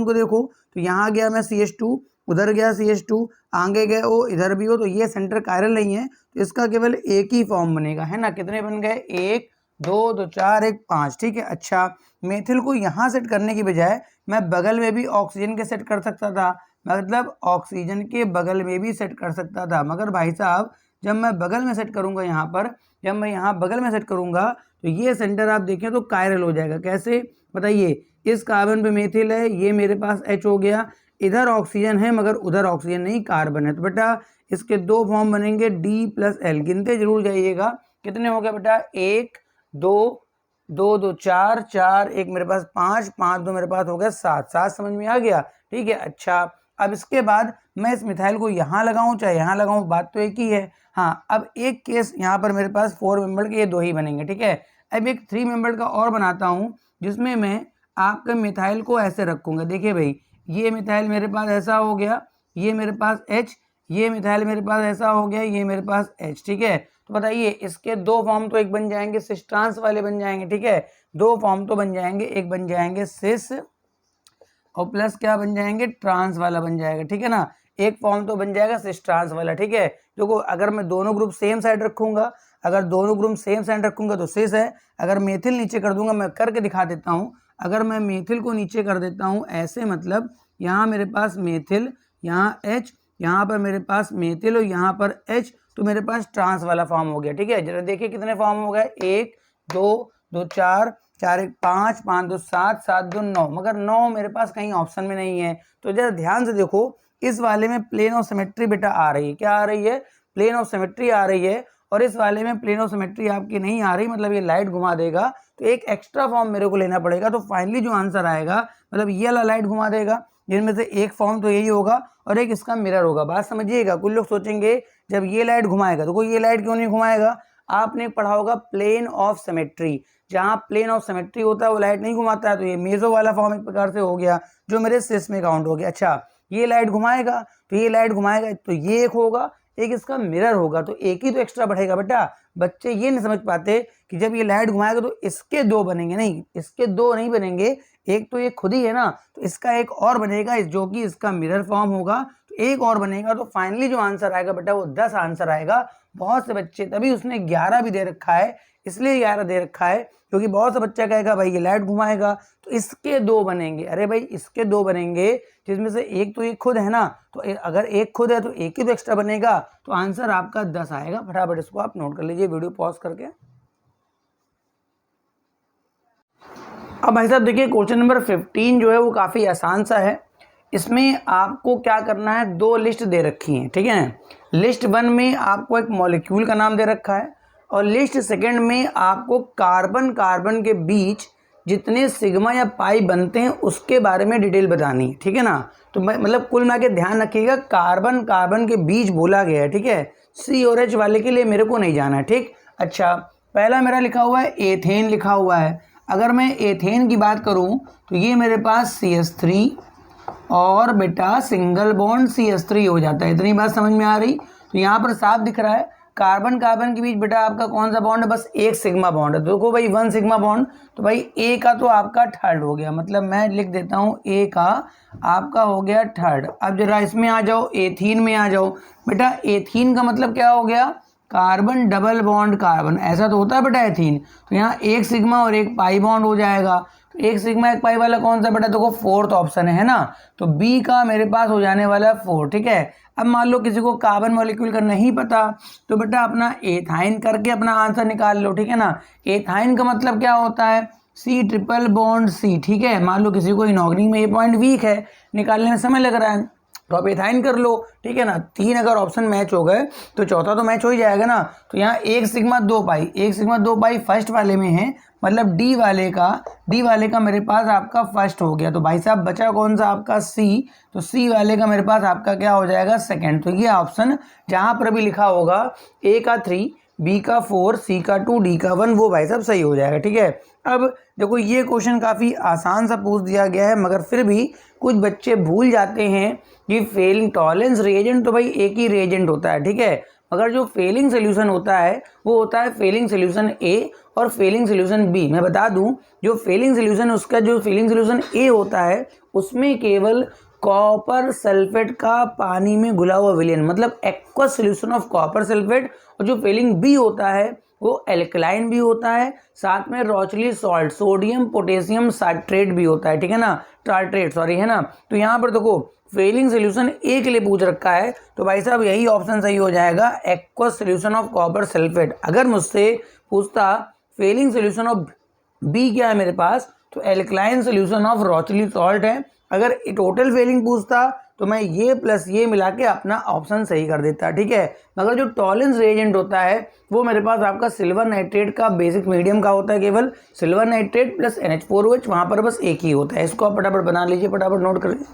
को देखो, तो यहाँ गया मैं CH2, उधर गया CH2, आगे गए O, इधर भी हो, तो ये सेंटर कायरल नहीं है, तो इसका केवल एक ही फॉर्म बनेगा, है ना। कितने बन गए, 1 2 2 4 1 5, ठीक है। अच्छा, मेथिल को यहाँ सेट करने की बजाय मैं बगल में भी ऑक्सीजन के सेट कर सकता था, मतलब ऑक्सीजन के बगल में भी सेट कर सकता था, मगर भाई साहब जब मैं बगल में सेट करूँगा यहाँ पर, जब मैं यहाँ बगल में सेट करूँगा तो ये सेंटर आप देखें तो कायरल हो जाएगा। कैसे बताइए, इस कार्बन पे मेथिल है, ये मेरे पास H हो गया, इधर ऑक्सीजन है मगर उधर ऑक्सीजन नहीं, कार्बन है। तो बेटा इसके दो फॉर्म बनेंगे D+L। गिनते जरूर जाइएगा, कितने हो गए बेटा, 1 2 2 2 4 4, एक मेरे पास 5 5 2 मेरे पास हो गया 7 7। समझ में आ गया, ठीक है। अच्छा, अब इसके बाद मैं इस मिथाइल को यहाँ लगाऊं चाहे यहाँ लगाऊं, बात तो एक ही है। हाँ, अब एक केस यहाँ पर मेरे पास 4 मेंबर के ये दो ही बनेंगे, ठीक है। अब एक 3 मेंबर का और बनाता हूँ जिसमें मैं आपके मिथाइल को ऐसे रखूंगा। देखिए भाई, ये मिथाइल मेरे पास ऐसा हो गया, ये मेरे पास H, ये मिथाइल मेरे पास ऐसा हो गया, ये मेरे पास H, ठीक है। तो बताइए इसके दो फॉर्म तो एक बन जाएंगे सिस ट्रांस वाले बन जाएंगे, ठीक है। दो फॉर्म तो बन जाएंगे, एक बन जाएंगे सिस और प्लस क्या बन जाएंगे, ट्रांस वाला बन जाएगा, ठीक है ना। एक फॉर्म तो बन जाएगा सिस ट्रांस वाला, ठीक है। देखो अगर मैं दोनों ग्रुप सेम साइड रखूंगा, अगर दोनों ग्रुप सेम साइड रखूंगा तो सिस है। अगर मेथिल नीचे कर दूंगा, मैं करके दिखा देता हूँ, अगर मैं मेथिल को नीचे कर देता हूँ ऐसे, मतलब यहाँ मेरे पास मेथिल, यहाँ H, यहाँ पर मेरे पास मेथिल और यहाँ पर H, तो मेरे पास ट्रांस वाला फॉर्म हो गया, ठीक है। जरा देखिए कितने फॉर्म हो गए, 1 2 2 4 4 1 5 5 2 7 7 2 9, मगर 9 मेरे पास कहीं ऑप्शन में नहीं है। तो जरा ध्यान से देखो, इस वाले में प्लेन ऑफ सिमेट्री बेटा आ रही है, क्या आ रही है, प्लेन ऑफ सिमेट्री आ रही है। और इस वाले में प्लेन ऑफ सिमेट्री आपकी नहीं आ रही, मतलब ये लाइट घुमा देगा, तो एक एक्स्ट्रा फॉर्म मेरे को लेना पड़ेगा। तो फाइनली जो आंसर आएगा, मतलब ये वाला लाइट घुमा देगा, जिनमें से एक फॉर्म तो यही होगा और एक इसका मिरर होगा। बात समझिएगा, कुछ लोग सोचेंगे जब ये लाइट घुमाएगा तो कोई ये लाइट क्यों नहीं घुमाएगा, आपने पढ़ा होगा प्लेन ऑफ सिमेट्री, जहां प्लेन ऑफ सिमेट्री होता है वो लाइट नहीं घुमाता है। तो ये मेजो वाला फॉर्म एक प्रकार से हो गया जो मेरे सिस में काउंट हो गया। अच्छा, ये लाइट घुमाएगा तो ये लाइट घुमाएगा, तो ये एक होगा, एक इसका मिरर होगा, तो एक ही तो एक्स्ट्रा बढ़ेगा बेटा। बच्चे ये नहीं समझ पाते कि जब ये लाइट घुमाएगा तो इसके दो बनेंगे, नहीं इसके दो नहीं बनेंगे, एक तो ये खुद ही है ना, तो इसका एक और बनेगा जो कि इसका मिरर फॉर्म होगा, तो एक और बनेगा। तो फाइनली जो आंसर आएगा बेटा वो 10 आंसर आएगा। बहुत से बच्चे, तभी उसने 11 भी दे रखा है, इसलिए 11 दे रखा है क्योंकि बहुत से बच्चा कहेगा भाई ये लाइट घुमाएगा तो इसके दो बनेंगे। अरे भाई इसके दो बनेंगे जिसमें से एक तो ये खुद है ना, तो अगर एक खुद है तो एक ही तो एक्स्ट्रा बनेगा, तो आंसर आपका 10 आएगा। फटाफट इसको आप नोट कर लीजिए वीडियो पॉज करके। अब भाई साहब देखिए, क्वेश्चन नंबर 15 जो है वो काफ़ी आसान सा है। इसमें आपको क्या करना है, दो लिस्ट दे रखी हैं, ठीक है। लिस्ट 1 में आपको एक मॉलिक्यूल का नाम दे रखा है और लिस्ट 2 में आपको कार्बन कार्बन के बीच जितने सिग्मा या पाई बनते हैं उसके बारे में डिटेल बतानी है, ठीक है ना। तो मतलब कुल मिला के ध्यान रखिएगा, कार्बन कार्बन के बीच बोला गया है, ठीक है। C और H वाले के लिए मेरे को नहीं जाना है, ठीक। अच्छा, पहला मेरा लिखा हुआ है एथेन लिखा हुआ है। अगर मैं एथेन की बात करूं तो ये मेरे पास CH3 और बेटा सिंगल बॉन्ड CH3 हो जाता है। इतनी बात समझ में आ रही। तो यहाँ पर साफ दिख रहा है कार्बन कार्बन के बीच बेटा आपका कौन सा बॉन्ड है, बस एक सिग्मा बॉन्ड है। देखो भाई 1 सिग्मा बॉन्ड, तो भाई A का तो आपका थर्ड हो गया, मतलब मैं लिख देता हूँ A का आपका हो गया थर्ड। अब जरा इसमें आ जाओ, एथीन में आ जाओ। बेटा एथीन का मतलब क्या हो गया, कार्बन डबल बॉन्ड कार्बन, ऐसा तो होता है बेटा एथीन। तो यहाँ एक सिग्मा और एक पाई बॉन्ड हो जाएगा। तो एक सिग्मा एक पाई वाला कौन सा बेटा, देखो फोर्थ ऑप्शन है ना, तो बी का मेरे पास हो जाने वाला है 4, ठीक है। अब मान लो किसी को कार्बन मॉलिक्यूल का नहीं पता तो बेटा अपना एथाइन करके अपना आंसर निकाल लो, ठीक है ना। एथाइन का मतलब क्या होता है, C ट्रिपल बॉन्ड C, ठीक है। मान लो किसी को इनऑर्गेनिक में ये पॉइंट वीक है, निकालने में समय लग रहा है, तो आप एथाइन कर लो, ठीक है ना। 3 अगर ऑप्शन मैच हो गए तो चौथा तो मैच हो ही जाएगा ना। तो यहाँ एक सिग्मा 2 पाई, एक सिग्मा 2 पाई फर्स्ट वाले में है, मतलब डी वाले का मेरे पास आपका फर्स्ट हो गया। तो भाई साहब बचा कौन सा आपका C, तो C वाले का मेरे पास आपका क्या हो जाएगा, सेकंड। तो ये ऑप्शन जहाँ पर भी लिखा होगा A का 3, B का 4, C का 2, D का 1, वो भाई साहब सही हो जाएगा, ठीक है। अब देखो ये क्वेश्चन काफ़ी आसान सा पूछ दिया गया है, मगर फिर भी कुछ बच्चे भूल जाते हैं कि फेलिंग टॉलरेंस रिएजेंट तो भाई एक ही रिएजेंट होता है, ठीक है। मगर जो फेलिंग सोल्यूशन होता है वो होता है फेलिंग सोल्यूशन A और फेलिंग सोल्यूशन B। मैं बता दूं, जो फेलिंग सोल्यूशन, उसका जो फेलिंग सोल्यूशन A होता है उसमें केवल कॉपर सल्फेट का पानी में घुला हुआ विलयन, मतलब aqueous solution of copper sulphate. और जो फेलिंग B होता है वो एल्कलाइन भी होता है, साथ में रॉचली सॉल्ट, सोडियम पोटेशियम साइट्रेट भी होता है, ठीक है ना, टार्ट्रेट सॉरी, है ना। तो यहाँ पर देखो फेलिंग सोल्यूशन A के लिए पूछ रखा है, तो भाई साहब यही ऑप्शन सही हो जाएगा, aqueous solution of copper sulphate. अगर मुझसे पूछता फेलिंग सोल्यूशन ऑफ B क्या है मेरे पास, तो एल्कलाइन सोल्यूशन ऑफ रॉचली सॉल्ट है, अगर टोटल फेलिंग पूछता तो मैं ये प्लस ये मिला के अपना ऑप्शन सही कर देता, ठीक है। मगर जो टॉलेंस रिएजेंट होता है वो मेरे पास आपका सिल्वर नाइट्रेट का बेसिक मीडियम का होता है, केवल सिल्वर नाइट्रेट प्लस NH4OH, वहाँ पर बस एक ही होता है। इसको आप फटाफट बना लीजिए, फटाफट नोट कर लीजिए।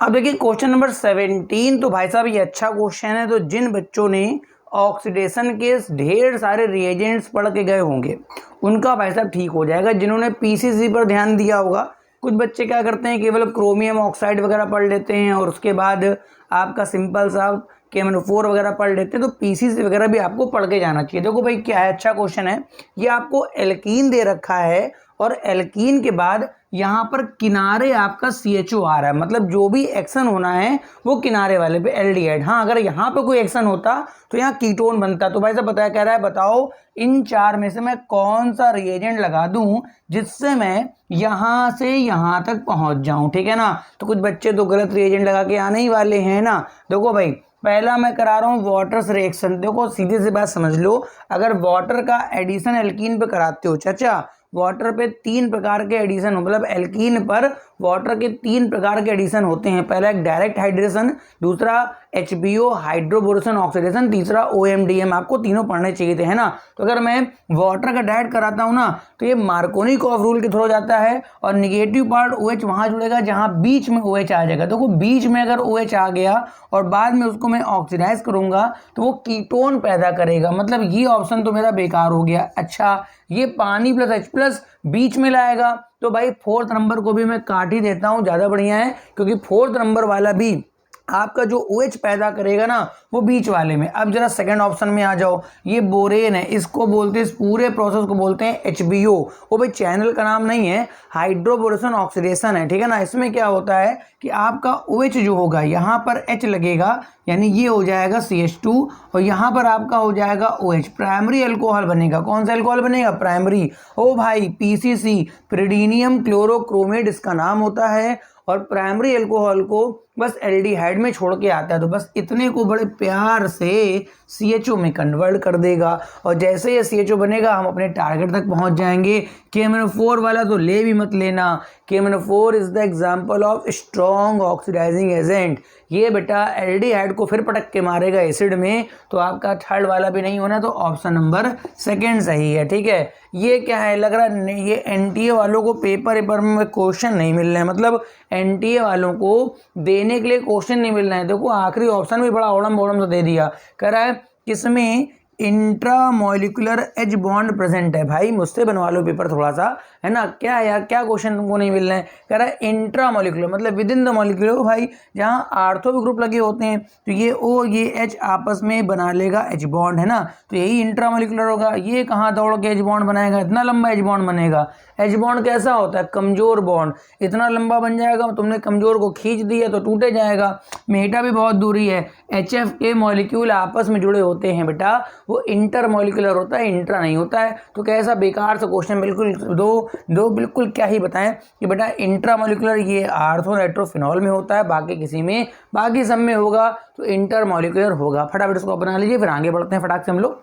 अब देखिए क्वेश्चन नंबर 17, तो भाई साहब ये अच्छा क्वेश्चन है। तो जिन बच्चों ने ऑक्सीडेशन के ढेर सारे रिएजेंट्स पढ़ के गए होंगे उनका भाई साहब ठीक हो जाएगा। जिन्होंने पीसीसी पर ध्यान दिया होगा, कुछ बच्चे क्या करते हैं केवल क्रोमियम ऑक्साइड वगैरह पढ़ लेते हैं और उसके बाद आपका सिंपल सा KMnO4 वगैरह पढ़ लेते हैं। तो पीसीसी वगैरह भी आपको पढ़ के जाना चाहिए। देखो भाई क्या है, अच्छा क्वेश्चन है। ये आपको एल्कीन दे रखा है और एल्कीन के बाद यहाँ पर किनारे आपका CHO आ रहा है, मतलब जो भी एक्शन होना है वो किनारे वाले पे एल्डिहाइड। हाँ, अगर यहाँ पे कोई एक्शन होता तो यहाँ कीटोन बनता। तो भाई साहब बताया कह रहा है बताओ इन चार में से मैं कौन सा रिएजेंट लगा दूं जिससे मैं यहाँ से यहाँ तक पहुँच जाऊँ, ठीक है ना। तो कुछ बच्चे तो गलत रिएजेंट लगा के आने ही वाले हैं ना। देखो भाई पहला मैं करा रहा हूँ वाटर से रिएक्शन। देखो सीधी सी बात समझ लो, अगर वाटर का एडिशन एल्कीन पे कराते हो चाचा, वाटर पे 3 प्रकार के एडिशन, मतलब एल्कीन पर वाटर के 3 प्रकार के एडिशन होते हैं। पहला एक डायरेक्ट हाइड्रेशन, दूसरा HBO हाइड्रोबोरेशन ऑक्सीडेशन, तीसरा OMDM। आपको तीनों पढ़ने चाहिए थे, है ना। तो अगर मैं वाटर का डायरेक्ट कराता हूँ ना तो ये मार्कोनिकॉफ रूल के थ्रू जाता है और निगेटिव पार्ट OH वहाँ जुड़ेगा जहाँ बीच में OH आ जाएगा। देखो बीच में अगर OH आ गया और बाद में उसको मैं ऑक्सीडाइज करूँगा तो वो कीटोन पैदा करेगा, मतलब ये ऑप्शन तो मेरा बेकार हो गया। अच्छा, ये पानी प्लस H प्लस बीच में लाएगा, तो भाई 4th नंबर को भी मैं काट ही देता हूँ, ज़्यादा बढ़िया है, क्योंकि 4th नंबर वाला भी आपका जो OH पैदा करेगा ना वो बीच वाले में। अब जरा सेकंड ऑप्शन में आ जाओ, ये बोरेन है, इसको बोलते हैं, इस पूरे प्रोसेस को बोलते हैं HBO। वो भाई चैनल का नाम नहीं है, हाइड्रोबोरेशन ऑक्सीडेशन है, ठीक है ना। इसमें क्या होता है कि आपका OH जो होगा यहाँ पर H लगेगा, यानी ये हो जाएगा CH2 और यहाँ पर आपका हो जाएगा OH, प्राइमरी अल्कोहल बनेगा। कौन सा अल्कोहल बनेगा? प्राइमरी। ओ भाई PCC, प्रिडीनियम क्लोरोक्रोमेट इसका नाम होता है और प्राइमरी अल्कोहल को बस एल्डिहाइड में छोड़ के आता है। तो बस इतने को बड़े प्यार से CHO में कन्वर्ट कर देगा और जैसे ये CHO बनेगा हम अपने टारगेट तक पहुंच जाएंगे। KMnO4 वाला तो ले भी मत लेना, KMnO4 is the example of strong oxidising agent. ये बेटा एल्डिहाइड को फिर पटक के मारेगा एसिड में, तो आपका थर्ड वाला भी नहीं होना, तो ऑप्शन नंबर 2 सही है, ठीक है। ये क्या है लग रहा है, ये NTA वालों को पेपर में क्वेश्चन नहीं मिल रहे हैं, मतलब NTA वालों को देने के लिए क्वेश्चन नहीं मिल रहे हैं। देखो आखिरी ऑप्शन भी बड़ा ओड़म बोड़म से दे दिया, कह रहा है किसमें इंट्रामोलिकुलर एज बॉन्ड प्रेजेंट है। भाई मुझसे बनवा लो पेपर थोड़ा सा, है ना। क्या यार क्या क्वेश्चन तुमको नहीं मिल रहे हैं? कह रहा है इंट्रामोलिकुलर मतलब विद इन द मॉलिक्यूल। भाई जहाँ आर्थो ग्रुप लगे होते हैं तो ये O ये H आपस में बना लेगा एच बॉन्ड, है ना। तो यही इंट्रामोलिकुलर होगा। ये कहाँ दौड़ के एच बॉन्ड बनाएगा? इतना लंबा एच बॉन्ड बनेगा। एच बॉन्ड कैसा होता है? कमजोर बॉन्ड। इतना लंबा बन जाएगा, तुमने कमजोर को खींच दिया तो टूटे जाएगा। मेटा भी बहुत दूरी है। HF के मॉलिक्यूल आपस में जुड़े होते हैं बेटा, वो इंटर मॉलिक्यूलर होता है, इंट्रा नहीं होता है। तो कैसा बेकार सा क्वेश्चन, बिल्कुल दो बिल्कुल क्या ही बताएं कि बेटा इंट्रा मॉलिक्यूलर ये आर्थो नाइट्रोफिनॉल में होता है, बाकी किसी में, बाकी सब में होगा तो इंटर मॉलिक्यूलर होगा। फटाफट इसको बना लीजिए, फिर आगे बढ़ते हैं फटाक से हम लोग।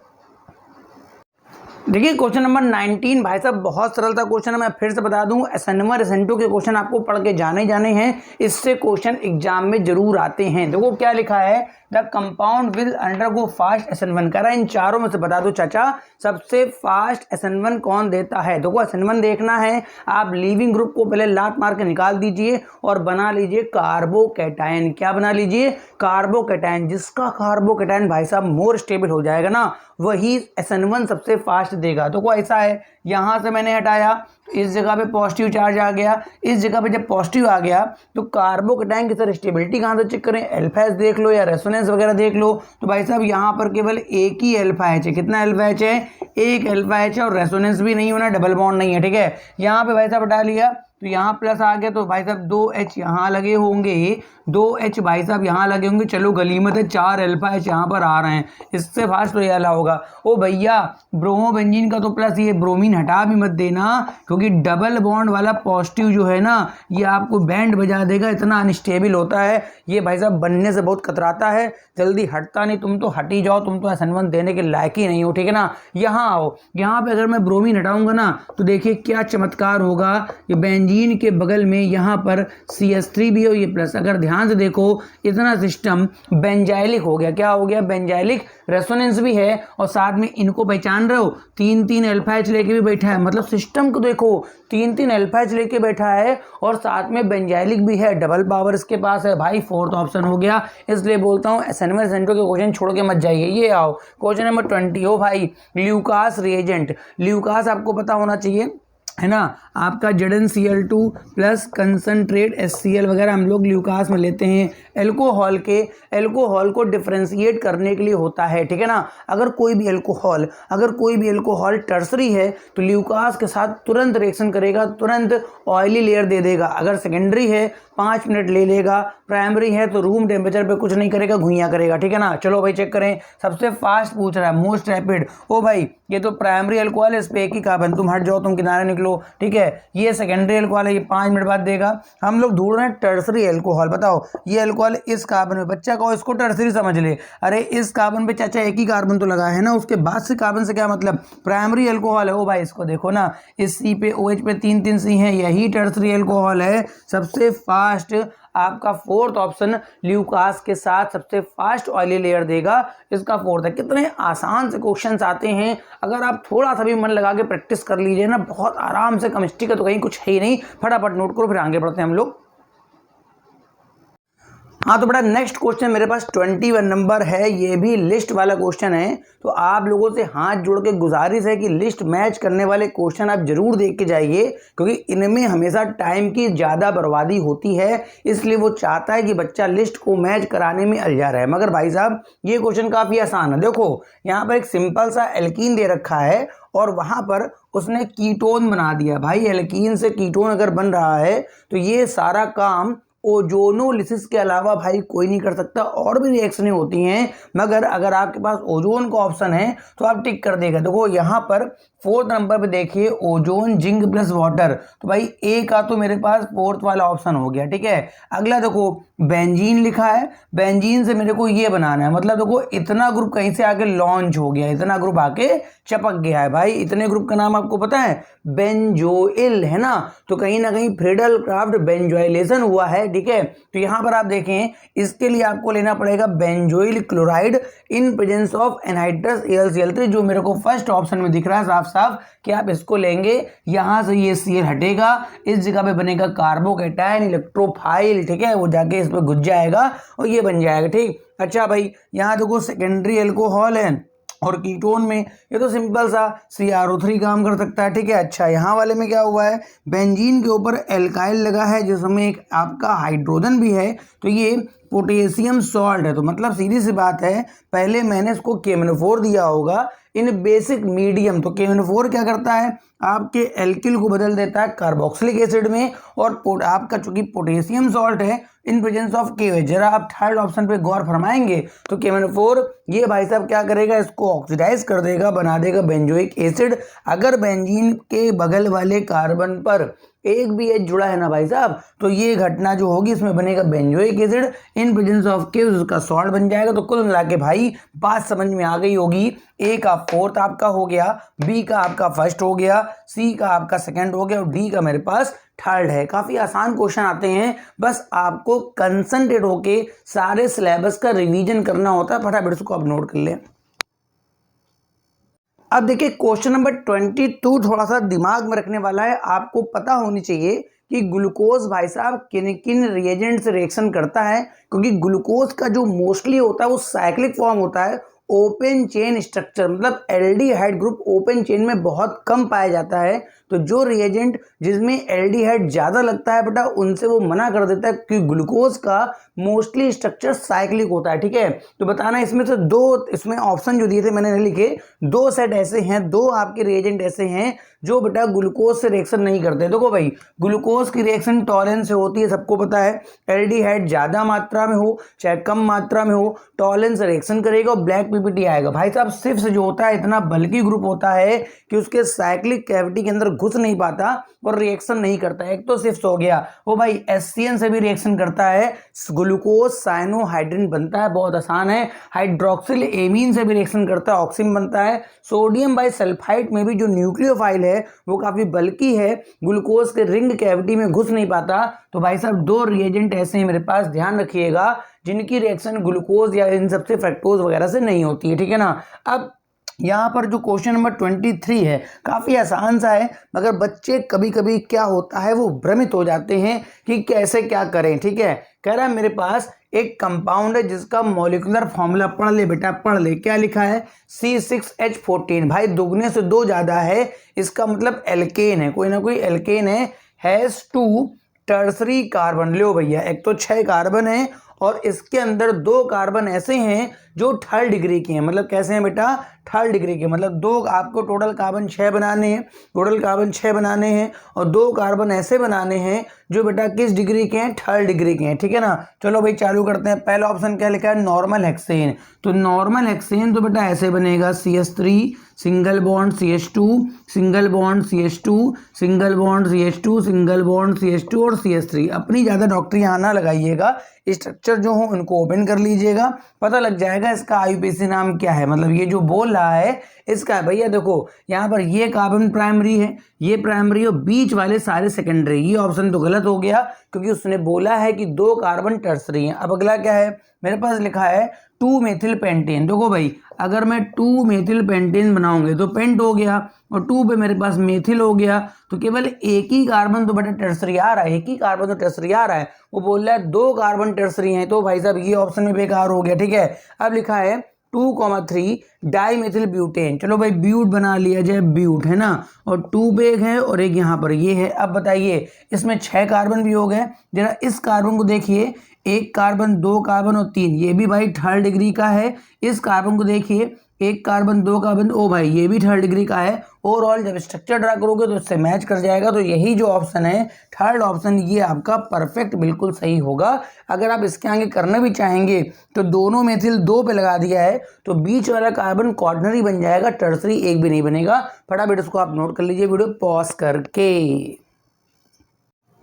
देखिए क्वेश्चन नंबर 19 भाई साहब बहुत सरल सा क्वेश्चन है, मैं फिर से बता दूं SN1 SN2 के क्वेश्चन आपको पढ़ के जाने हैं, इससे क्वेश्चन एग्जाम में जरूर आते हैं। देखो क्या लिखा है, the compound will undergo fast SN1। कह रहा है इन चारों में से बता दो चाचा सबसे फास्ट SN1 कौन देता है। देखो SN1 देखना है, आप लीविंग ग्रुप को पहले लात मार के निकाल दीजिए और बना लीजिए कार्बोकैटायन। क्या बना लीजिए? कार्बोकैटायन। जिसका कार्बोकैटायन भाई साहब मोर स्टेबल हो जाएगा ना वही SN1 सबसे फास्ट देगा। तो को ऐसा है, यहाँ से मैंने हटाया तो इस जगह पे पॉजिटिव चार्ज आ गया, इस जगह पे जब पॉजिटिव आ गया तो कार्बोकैटायन की सर स्टेबिलिटी कहाँ से चेक करें? अल्फा एच देख लो या रेजोनेंस वगैरह देख लो। तो भाई साहब यहाँ पर केवल एक ही अल्फा एच है। कितना अल्फा एच है? एक अल्फा एच है और रेजोनेंस भी नहीं होना, डबल बॉन्ड नहीं है, ठीक है। यहाँ पे भाई साहब हटा लिया, तो यहाँ प्लस आ गया, तो भाई साहब 2H यहाँ लगे होंगे, 2H भाई साहब यहाँ लगे होंगे। चलो गलीमत है, 4 अल्फा H यहाँ पर आ रहे हैं, इससे फास्ट तो ये वाला होगा। ओ भैया ब्रोमो बेंजीन का तो प्लस, ये ब्रोमीन हटा भी मत देना, क्योंकि डबल बॉन्ड वाला पॉजिटिव जो है ना, ये आपको बैंड बजा देगा, इतना अनस्टेबल होता है ये भाई साहब, बनने से बहुत कतराता है, जल्दी हटता नहीं। तुम तो हट ही जाओ, तुम तो SN1 देने के लायक ही नहीं हो, ठीक है ना। यहाँ आओ, यहाँ पे अगर मैं ब्रोमीन हटाऊंगा ना, तो देखिए क्या चमत्कार होगा। ये बेंजीन के बगल में यहाँ पर CH3 भी हो, ये प्लस। अगर ध्यान से देखो इतना सिस्टम बेंजाइलिक हो गया। क्या हो गया? बेंजाइलिक रेजोनेंस भी है, और साथ में इनको पहचान रहे हो, 3 अल्फा H लेके भी बैठा है। मतलब सिस्टम को देखो, 3 अल्फा H लेके बैठा है, और साथ में बेंजाइलिक भी है, डबल पावर इसके पास है भाई। फोर्थ ऑप्शन हो गया। इसलिए बोलता हूँ SN1 SN2 के क्वेश्चन छोड़ के मत जाइए। ये आओ क्वेश्चन नंबर 20 हो भाई, ल्यूकास रिएजेंट। ल्यूकास आपको पता होना चाहिए, है ना, आपका ZnCl2 प्लस कंसनट्रेट HCl वगैरह हम लोग ल्यूकास में लेते हैं। एल्कोहल को डिफ्रेंशिएट करने के लिए होता है, ठीक है ना। अगर कोई भी एल्कोहल टर्सरी है तो ल्यूकास के साथ तुरंत रिएक्शन करेगा, तुरंत ऑयली लेयर दे देगा। अगर सेकेंडरी है 5 मिनट ले लेगा, प्राइमरी है तो रूम टेम्परेचर पे कुछ नहीं करेगा, घुइयाँ करेगा, ठीक है ना। चलो भाई चेक करें, सबसे फास्ट पूछ रहा है, मोस्ट रैपिड। ओ भाई ये तो प्राइमरी एल्कोहल है, इस पे एक ही कार्बन, तुम हट जाओ, तुम किनारे निकलो, ठीक है। ये सेकेंडरी एल्कोहल है, ये 5 मिनट बाद देगा। हम लोग ढूंढ रहे हैं टर्सरी एल्कोहल। बताओ ये एल्कोहल इस कार्बन में, बच्चा कहो इसको टर्सरी समझ ले। अरे इस कार्बन पे चाचा एक ही कार्बन तो लगा है ना, उसके बाद से कार्बन से क्या मतलब, प्राइमरी एल्कोहल है। ओ भाई इसको देखो ना, इस C पे OH पे 3 C है, यही टर्सरी एल्कोहल है। सबसे फास्ट आपका फोर्थ ऑप्शन ल्यूकास के साथ सबसे फास्ट ऑयली लेयर देगा, इसका फोर्थ है। कितने आसान से क्वेश्चंस आते हैं, अगर आप थोड़ा सा भी मन लगा के प्रैक्टिस कर लीजिए ना, बहुत आराम से। केमिस्ट्री का तो कहीं कुछ है ही नहीं, फटाफट नोट करो, फिर आगे बढ़ते हैं हम लोग। हाँ तो बेटा नेक्स्ट क्वेश्चन मेरे पास 21 नंबर है, ये भी लिस्ट वाला क्वेश्चन है। तो आप लोगों से हाथ जोड़ के गुजारिश है कि लिस्ट मैच करने वाले क्वेश्चन आप जरूर देख के जाइए, क्योंकि इनमें हमेशा टाइम की ज़्यादा बर्बादी होती है, इसलिए वो चाहता है कि बच्चा लिस्ट को मैच कराने में अलझा रहे। मगर भाई साहब ये क्वेश्चन काफ़ी आसान है। देखो यहाँ पर एक सिंपल सा एल्कीन दे रखा है, और वहाँ पर उसने कीटोन बना दिया। भाई एल्कीन से कीटोन अगर बन रहा है तो ये सारा काम ओजोनोलिसिस के अलावा भाई कोई नहीं कर सकता। और भी रिएक्शनें होती हैं, मगर अगर आपके पास ओजोन का ऑप्शन है तो आप टिक कर देगा। देखो यहाँ पर 4th नंबर पे देखिए, ओजोन जिंक प्लस वाटर, तो भाई ए का तो मेरे पास 4th वाला ऑप्शन हो गया, ठीक है। अगला देखो बेंजीन लिखा है, बेंजीन से मेरे को ये बनाना है, मतलब देखो इतना ग्रुप कहीं से आके लॉन्च हो गया, इतना ग्रुप आके चपक गया है। भाई इतने ग्रुप का नाम आपको पता है, बेंजोइल, है ना। तो कहीं ना कहीं फ्रीडल क्राफ्ट बेंजोइलेशन हुआ है, ठीक है। तो यहाँ पर आप देखें, इसके लिए आपको लेना पड़ेगा benzoyl chloride in presence of anhydrous AlCl3, जो मेरे को फर्स्ट ऑप्शन में दिख रहा है साफ साफ कि आप इसको लेंगे। यहाँ से ये Cl हटेगा, इस जगह पे बनेगा कार्बोकैटायन इलेक्ट्रोफाइल, ठीक है, वो जाके इस पर घुस जाएगा और ये बन जाएगा, ठीक। अच्छा भाई यहाँ देखो सेकेंडरी एल्कोहल है, और कीटोन में ये तो सिंपल सा CrO3 काम कर सकता है, ठीक है। अच्छा यहाँ वाले में क्या हुआ है, बेंजीन के ऊपर एल्काइल लगा है जिसमें एक आपका हाइड्रोजन भी है, तो ये पोटेशियम सॉल्ट है। तो मतलब सीधी सी बात है, पहले मैंने इसको KMnO4 दिया होगा इन बेसिक मीडियम। तो KMnO4 क्या करता है, आपके एल्किल को बदल देता है कार्बोक्सिलिक एसिड में, और आपका चूंकि पोटेशियम सॉल्ट है इन प्रेजेंस ऑफ KOH। जरा आप थर्ड ऑप्शन पे गौर फरमाएंगे तो KMnO4 ये भाई साहब क्या करेगा, इसको ऑक्सीडाइज कर देगा, बना देगा बेंजोइक एसिड। अगर बेंजीन के बगल वाले कार्बन पर एक भी H जुड़ा है ना भाई साहब, तो ये घटना जो होगी इसमें बनेगा benzoic acid in presence of K, उसका सॉल्ट बन जाएगा। तो कुल मिला के भाई बात समझ में आ गई होगी, ए का 4th आपका हो गया, बी का आपका फर्स्ट हो गया, सी का आपका सेकंड हो गया, और डी का मेरे पास थर्ड है। काफी आसान क्वेश्चन आते हैं, बस आपको कंसंट्रेट होके सारे सिलेबस का रिवीजन करना होता है। फटाफट इसको आप नोट कर लें। अब देखिए क्वेश्चन नंबर 22 थोड़ा सा दिमाग में रखने वाला है। आपको पता होनी चाहिए कि ग्लूकोज भाई साहब किन किन रिएजेंट से रिएक्शन करता है, क्योंकि ग्लूकोज का जो मोस्टली होता है वो साइक्लिक फॉर्म होता है, ओपन चेन स्ट्रक्चर, मतलब एल्डिहाइड ग्रुप ओपन चेन में बहुत कम पाया जाता है। तो जो रिएजेंट जिसमें एल्डिहाइड ज़्यादा लगता है बेटा उनसे वो मना कर देता है, क्योंकि ग्लूकोज का मोस्टली स्ट्रक्चर साइक्लिक होता है। ठीक है, तो बताना इसमें से दो, इसमें ऑप्शन जो दिए थे मैंने नहीं लिखे, दो सेट ऐसे हैं, दो आपके रिएजेंट ऐसे हैं जो बेटा ग्लूकोज से रिएक्शन नहीं करते। देखो भाई, ग्लूकोज की रिएक्शन टॉलेंस से होती है, सबको पता है। एल्डिहाइड ज़्यादा मात्रा में हो चाहे कम मात्रा में हो, टॉलेंस रिएक्शन करेगा और ब्लैक पीपीटी आएगा। भाई साहब सिर्फ जो होता है इतना बल्कि ग्रुप होता है कि उसके साइक्लिक कैविटी के अंदर घुस नहीं पाता और रिएक्शन नहीं करता है। एक तो सिर्फ हो गया वो भाई, HCN से भी रिएक्शन करता है, ग्लूकोज साइनोहाइड्रिन बनता है, बहुत आसान है। हाइड्रोक्सिल एमीन से भी रिएक्शन करता है, ऑक्सिन बनता है। सोडियम बाइसल्फाइड में भी जो न्यूक्लियोफाइल है वो काफी बल्कि है, ग्लूकोज के रिंग कैविटी में घुस नहीं पाता। तो भाई साहब दो रिएजेंट ऐसे हैं मेरे पास, ध्यान रखिएगा, जिनकी रिएक्शन ग्लूकोज या इन सबसे फ्रक्टोज वगैरह से नहीं होती है। ठीक है ना। अब यहाँ पर जो क्वेश्चन नंबर 23 है काफ़ी आसान सा है, मगर बच्चे कभी कभी क्या होता है वो भ्रमित हो जाते हैं कि कैसे क्या करें। ठीक है, कह रहा है मेरे पास एक कंपाउंड है जिसका मॉलिक्यूलर फॉर्मूला पढ़ ले बेटा, पढ़ ले। क्या लिखा है? C6H14। भाई दुगने से दो ज़्यादा है, इसका मतलब एल्केन है, कोई ना कोई एल्केन है। Has 2 tertiary carbon. लो भैया, एक तो 6 कार्बन है और इसके अंदर 2 कार्बन ऐसे हैं जो 3rd डिग्री के हैं। मतलब कैसे हैं बेटा? 3rd डिग्री के, मतलब दो आपको टोटल कार्बन 6 बनाने हैं, टोटल कार्बन 6 बनाने हैं और 2 कार्बन ऐसे बनाने हैं जो बेटा किस डिग्री के हैं? 3rd डिग्री के हैं। ठीक है ना। चलो भाई चालू करते हैं। पहला ऑप्शन क्या लिखा है? Normal hexane. तो नॉर्मल हेक्सेन तो बेटा ऐसे बनेगा, CH3 single bond CH2 single bond CH2 single bond CH2 single bond CH2 और CH3। अपनी ज़्यादा डॉक्टरी यहाँ ना लगाइएगा, स्ट्रक्चर जो हो उनको ओपन कर लीजिएगा, पता लग जाएगा इसका IUPAC नाम क्या है। मतलब ये जो बोल रहा है इसका, भैया देखो यहाँ पर ये कार्बन प्राइमरी है, ये प्राइमरी और बीच वाले सारे सेकेंडरी। ये ऑप्शन तो गलत हो गया क्योंकि उसने बोला है कि 2 कार्बन टर्सरी हैं। अब अगला क्या है मेरे पास? लिखा है 2 मेथिल पेंटेन। देखो भाई, अगर मैं 2 मेथिल पेंटेन बनाऊंगे तो पेंट हो गया और 2 पे मेरे पास मेथिल हो गया, तो केवल एक ही कार्बन तो बेटा टर्सरी आ रहा है, एक ही कार्बन तो टर्सरी आ रहा है। वो बोल रहा है 2 कार्बन टर्सरी हैं, तो भाई साहब ये ऑप्शन में बेकार हो गया। ठीक है, अब लिखा है 2,3 डाईमेथिल ब्यूटेन। चलो भाई ब्यूट बना लिया जाए, ब्यूट है ना, और 2 पे एक है और एक यहाँ पर ये है। अब बताइए इसमें 6 कार्बन भी हो गए। जरा इस कार्बन को देखिए, 1 कार्बन 2 कार्बन और 3, ये भी भाई 3rd डिग्री का है। इस कार्बन को देखिए, 1 कार्बन 2 कार्बन, ओ भाई ये भी 3rd डिग्री का है। ओवरऑल जब स्ट्रक्चर ड्रा करोगे तो इससे मैच कर जाएगा। तो यही जो ऑप्शन है 3rd ऑप्शन, ये आपका परफेक्ट बिल्कुल सही होगा। अगर आप इसके आगे करना भी चाहेंगे तो दोनों मेथिल 2 पे लगा दिया है तो बीच वाला कार्बन क्वार्टनरी बन जाएगा, टर्सरी एक भी नहीं बनेगा। फटाफट इसको आप नोट कर लीजिए वीडियो पॉज करके।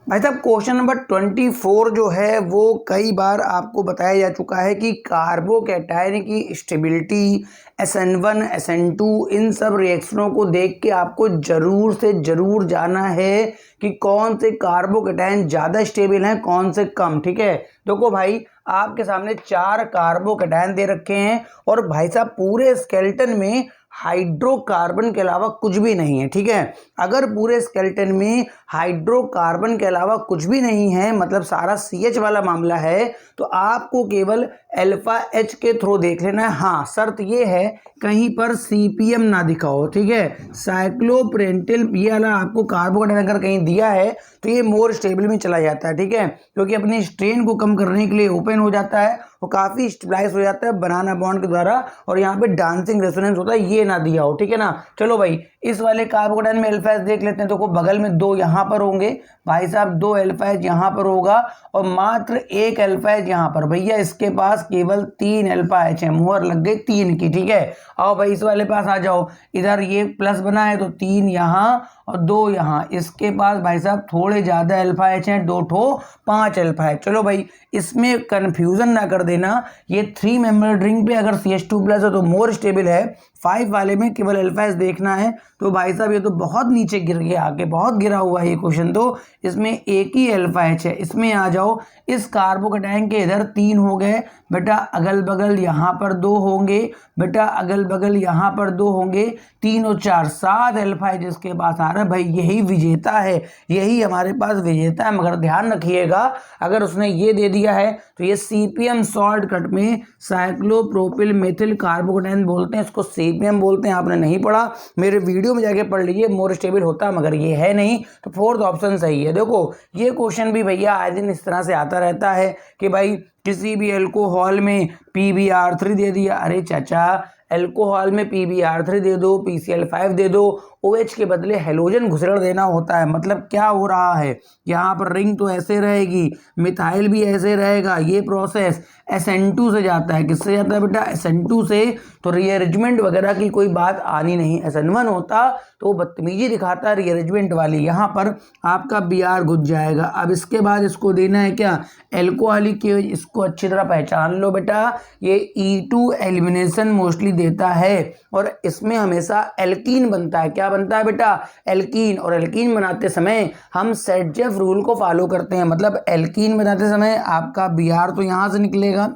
भाई साहब क्वेश्चन नंबर 24 जो है वो कई बार आपको बताया जा चुका है कि कार्बोकैटायन की स्टेबिलिटी SN1 SN2 इन सब रिएक्शनों को देख के आपको जरूर से जरूर जाना है कि कौन से कार्बोकैटायन ज़्यादा स्टेबल हैं, कौन से कम। ठीक है, देखो भाई आपके सामने 4 कार्बोकैटायन दे रखे हैं और भाई साहब पूरे स्केलेटन में हाइड्रोकार्बन के अलावा कुछ भी नहीं है। ठीक है, अगर पूरे स्केलेटन में हाइड्रोकार्बन के अलावा कुछ भी नहीं है, मतलब सारा CH वाला मामला है, तो आपको केवल अल्फा H के थ्रू देख लेना है। हाँ, शर्त ये है कहीं पर CPM ना दिखाओ। ठीक है, साइक्लोपेंटेन ये वाला आपको कार्बोकैटायन अगर कहीं दिया है तो ये मोर स्टेबल में चला जाता है। ठीक है, क्योंकि अपनी स्ट्रेन को कम करने के लिए ओपन हो जाता है, वो काफ़ी स्टेबलाइज हो जाता है बनाना बॉन्ड के द्वारा, और यहाँ पे डांसिंग रेजोनेंस होता है, ये ना दिया हो। ठीक है ना। चलो भाई इस वाले कार्बोकैटायन में अल्फा H देख लेते हैं। तो बगल में 2 यहाँ पर होंगे भाई साहब, 2 अल्फा H यहाँ पर होगा और मात्र 1 अल्फा H यहाँ पर। भैया इसके पास केवल 3 अल्फा H है, मुहर लग गई 3 की। ठीक है, आओ भाई इस वाले पास आ जाओ, इधर ये प्लस बना है तो 3 यहाँ और 2 यहाँ। इसके पास भाई साहब थोड़े ज़्यादा अल्फा H हैं, 2 ठो 5 अल्फा H। चलो भाई इसमें कन्फ्यूज़न ना कर देना, ये 3 मेंबर रिंग पे अगर CH2+ है तो मोर स्टेबल है, 5 वाले में केवल अल्फा देखना है। तो भाई साहब ये तो बहुत नीचे गिर गया, आके बहुत गिरा हुआ है ये क्वेश्चन। तो इसमें एक ही अल्फा एच है। इसमें आ जाओ, इस कार्बोकेटाइन के इधर 3 हो गए बेटा, अगल बगल यहाँ पर 2 होंगे बेटा, अगल बगल यहाँ पर 2 होंगे, 3 और 4 7 अल्फा है जिसके पास आ रहा है। भाई यही विजेता है, यही हमारे पास विजेता है। मगर ध्यान रखिएगा, अगर उसने ये दे दिया है तो ये सीपीएम शॉर्टकट में साइक्लोप्रोपिल मेथिल कार्बोकेटाइन बोलते हैं, इसको सीपीएम बोलते हैं। आपने नहीं पढ़ा, मेरे वीडियो में जाके पढ़ लीजिए, मोर स्टेबल होता, मगर ये है नहीं। तो फोर्थ ऑप्शन सही है। देखो ये क्वेश्चन भी भैया आए दिन इस तरह से आता रहता है कि भाई किसी भी अल्कोहल में PbR3 दे दिया, अरे चाचा अल्कोहल में PbR3 दे दो, PCl5 दे दो, OH के बदले हेलोजन घुसड़ देना होता है। मतलब क्या हो रहा है, यहाँ पर रिंग तो ऐसे रहेगी, मिथाइल भी ऐसे रहेगा। ये प्रोसेस SN2 से जाता है, किससे जाता है बेटा, SN2 से। तो रीअरेंजमेंट वगैरह की कोई बात आनी नहीं। SN1 होता तो बदतमीजी दिखाता है रीअरेंजमेंट वाली। यहाँ पर आपका Br घुस जाएगा। अब इसके बाद इसको देना है क्या, एल्कोहलिक की। इसको अच्छी तरह पहचान लो बेटा, ये E2 एलिमिनेशन मोस्टली देता है और इसमें हमेशा एल्कीन बनता है। क्या बनता है बेटा, एल्कीन। और एल्कीन बनाते समय हम सेटजेफ रूल को फॉलो करते हैं। मतलब एल्कीन बनाते समय आपका Br तो यहाँ से निकलेगा,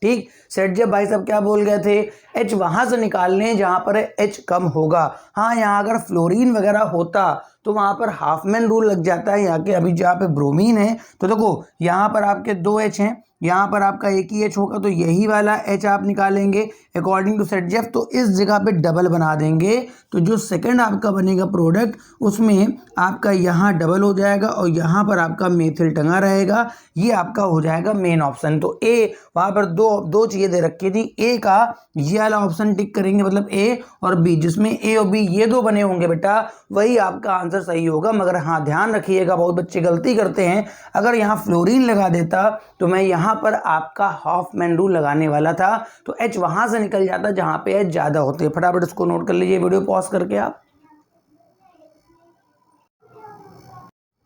ठीक। सेटजेफ भाई साहब क्या बोल गए थे, H वहां से निकालने जहां पर H कम होगा। हाँ, यहाँ अगर फ्लोरीन वगैरह होता तो वहां पर हाफमैन रूल लग जाता है। यहाँ के अभी जहाँ पे ब्रोमीन है तो देखो यहाँ पर आपके 2 H हैं, यहाँ पर आपका एक ही H होगा, तो यही वाला H आप निकालेंगे अकॉर्डिंग टू सेटजेफ। तो इस जगह पे डबल बना देंगे, तो जो सेकंड आपका बनेगा प्रोडक्ट उसमें आपका यहाँ डबल हो जाएगा और यहाँ पर आपका मेथिल टंगा रहेगा। ये आपका हो जाएगा मेन ऑप्शन। तो ए, वहाँ पर दो चीज़ें दे रखी थी, ए का ये वाला ऑप्शन टिक करेंगे, मतलब ए और बी, जिसमें ए और बी ये 2 बने होंगे बेटा, वही आपका आंसर सही होगा। मगर हाँ ध्यान रखिएगा, बहुत बच्चे गलती करते हैं, अगर यहाँ फ्लोरीन लगा देता तो मैं यहाँ पर आपका हाफमैन रूल लगाने वाला था, तो H वहां से निकल जाता जहां पे H ज्यादा होते हैं। फटाफट इसको नोट कर लीजिए वीडियो पॉज करके आप।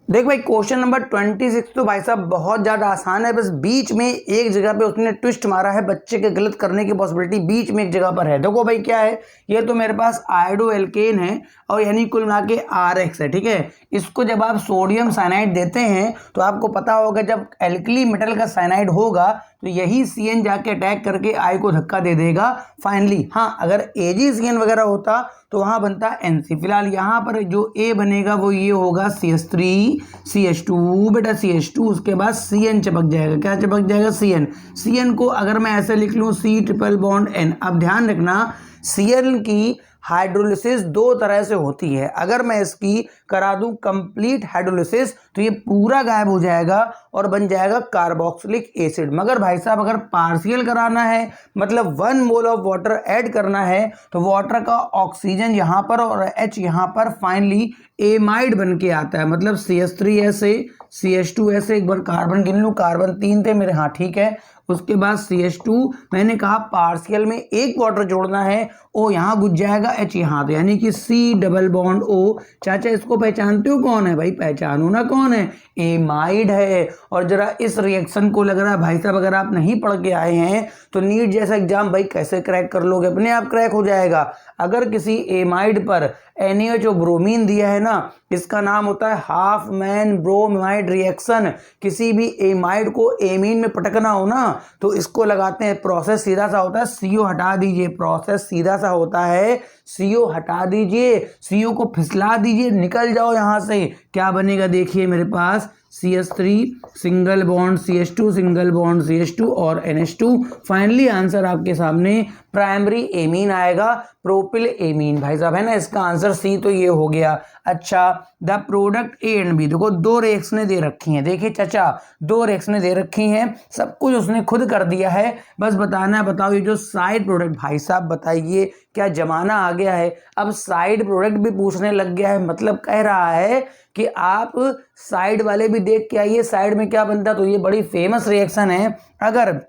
देख भाई क्वेश्चन नंबर 26 तो भाई साहब बहुत ज्यादा आसान है, बस बीच में एक जगह पे उसने ट्विस्ट मारा है, बच्चे के गलत करने की पॉसिबिलिटी बीच में एक जगह पर है। देखो भाई क्या है, ये तो मेरे पास आयोडो एल्केन है और यानी कुल मिला के RX है, ठीक है। इसको जब आप सोडियम साइनाइड देते हैं तो आपको पता होगा जब एल्कली मेटल का साइनाइड होगा तो यही CN जाके अटैक करके I को धक्का दे देगा फाइनली। हाँ, अगर AgCN वगैरह होता तो वहां बनता NC। फिलहाल यहाँ पर जो A बनेगा वो ये होगा CH3CH2 बेटा, CH2, उसके बाद CN चिपक जाएगा। क्या चिपक जाएगा, CN को अगर मैं ऐसे लिख लूँ C∧N। अब ध्यान रखना, CN की हाइड्रोलिसिस 2 तरह से होती है। अगर मैं इसकी करा दूं कंप्लीट हाइड्रोलिसिस तो ये पूरा गायब हो जाएगा और बन जाएगा कार्बोक्सिलिक एसिड। मगर भाई साहब अगर पार्शियल कराना है, मतलब 1 मोल ऑफ वाटर ऐड करना है, तो वाटर का ऑक्सीजन यहाँ पर और H यहाँ पर फाइनली एमाइड बन के आता है। मतलब CH3 ऐसे, CH2 ऐसे, एक बार कार्बन गिन लूँ, कार्बन 3 थे मेरे, हाँ ठीक है। उसके बाद CH2, मैंने कहा पार्शियल में एक वाटर जोड़ना है, O यहाँ घुस जाएगा, H यहाँ, तो यानी कि C∧O। चाचा इसको पहचानते हो कौन है भाई, पहचानो ना कौन है, एमाइड है। और जरा इस रिएक्शन को लग रहा है भाई साहब अगर आप नहीं पढ़ के आए हैं तो नीट जैसा एग्जाम भाई कैसे क्रैक कर लोगे, अपने आप क्रैक हो जाएगा। अगर किसी एमाइड पर NaOH ब्रोमीन दिया है ना, इसका नाम होता है हाफमैन ब्रोमाइड रिएक्शन। किसी भी एमाइड को एमीन में पटकना हो ना तो इसको लगाते हैं। प्रोसेस सीधा सा होता है, CO हटा दीजिए, प्रोसेस सीधा सा होता है, CO हटा दीजिए, CO को फिसला दीजिए, निकल जाओ यहां से। क्या बनेगा देखिए मेरे पास, CH3 single bond CH2 single bond CH2 और NH2। फाइनली आंसर आपके सामने प्राइमरी एमीन आएगा, प्रोपिल एमीन भाई साहब, है ना। इसका आंसर C तो ये हो गया। अच्छा, the product A and B, देखो 2 रिएक्शनें दे रखी हैं। देखिए चाचा 2 रिएक्शनें दे रखी हैं, सब कुछ उसने खुद कर दिया है, बस बताना है। बताओ ये जो साइड प्रोडक्ट, भाई साहब बताइए क्या जमाना आ गया है, अब साइड प्रोडक्ट भी पूछने लग गया है। मतलब कह रहा है कि आप साइड वाले भी देख के आइए, साइड में क्या बनता है। तो ये बड़ी फेमस रिएक्शन है। अगर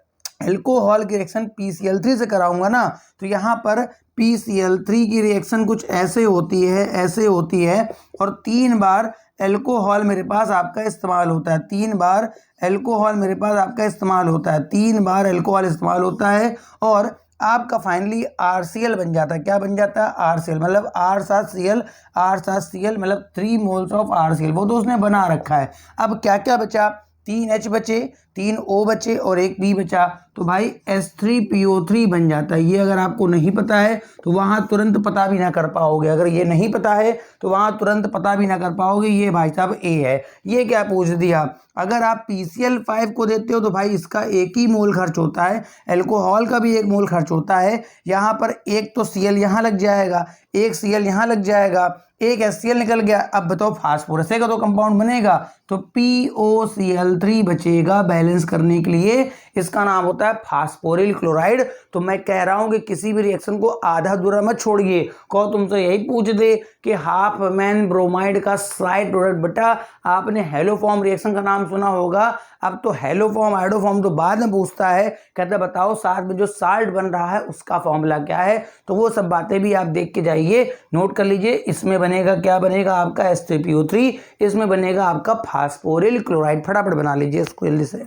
एल्कोहल की रिएक्शन PCl3 से कराऊंगा ना तो यहाँ पर PCl3 की रिएक्शन कुछ ऐसे होती है, ऐसे होती है, और 3 बार एल्कोहल मेरे पास आपका इस्तेमाल होता है। 3 बार एल्कोहल मेरे पास आपका इस्तेमाल होता है, 3 बार एल्कोहल इस्तेमाल होता है। और आपका फाइनली RCl बन जाता है। क्या बन जाता है? RCl, मतलब R साथ Cl, R साथ Cl, मतलब 3 मोल्स ऑफ RCl, वो तो उसने बना रखा है। अब क्या क्या बचा? 3 H बचे, 3 O बचे और 1 B बचा, तो भाई H3PO3 बन जाता है। ये अगर आपको नहीं पता है तो वहाँ तुरंत पता भी ना कर पाओगे। अगर ये नहीं पता है तो वहाँ तुरंत पता भी ना कर पाओगे। ये भाई साहब A है। ये क्या पूछ दिया? अगर आप PCl5 को देते हो तो भाई इसका 1 ही मोल खर्च होता है, एल्कोहल का भी 1 मोल खर्च होता है। यहाँ पर एक तो Cl यहाँ लग जाएगा, एक Cl यहाँ लग जाएगा, एक HCl निकल गया। अब बताओ फास्फोरस का तो कंपाउंड बनेगा, तो POCl3 बचेगा बैलेंस करने के लिए। इसका नाम होता है फास्फोरिल क्लोराइड। तो मैं कह रहा हूं कि किसी भी रिएक्शन को आधा अधूरा मत छोड़िए। कहो तुमसे यही पूछ दे कि हाफ मैन ब्रोमाइड का साइड प्रोडक्ट, बेटा आपने हेलोफॉर्म रिएक्शन का नाम सुना होगा। अब तो हेलोफॉर्म आयोडोफॉर्म तो बाद में पूछता है, कहता बताओ साथ में जो साल्ट बन रहा है उसका फॉर्मूला क्या है। तो वो सब बातें भी आप देख के जाइए, नोट कर लीजिए। इसमें बनेगा क्या? बनेगा आपका H3PO3, इसमें बनेगा आपका फास्फोरिल क्लोराइड। फटाफट बना लीजिए इसको जल्दी से।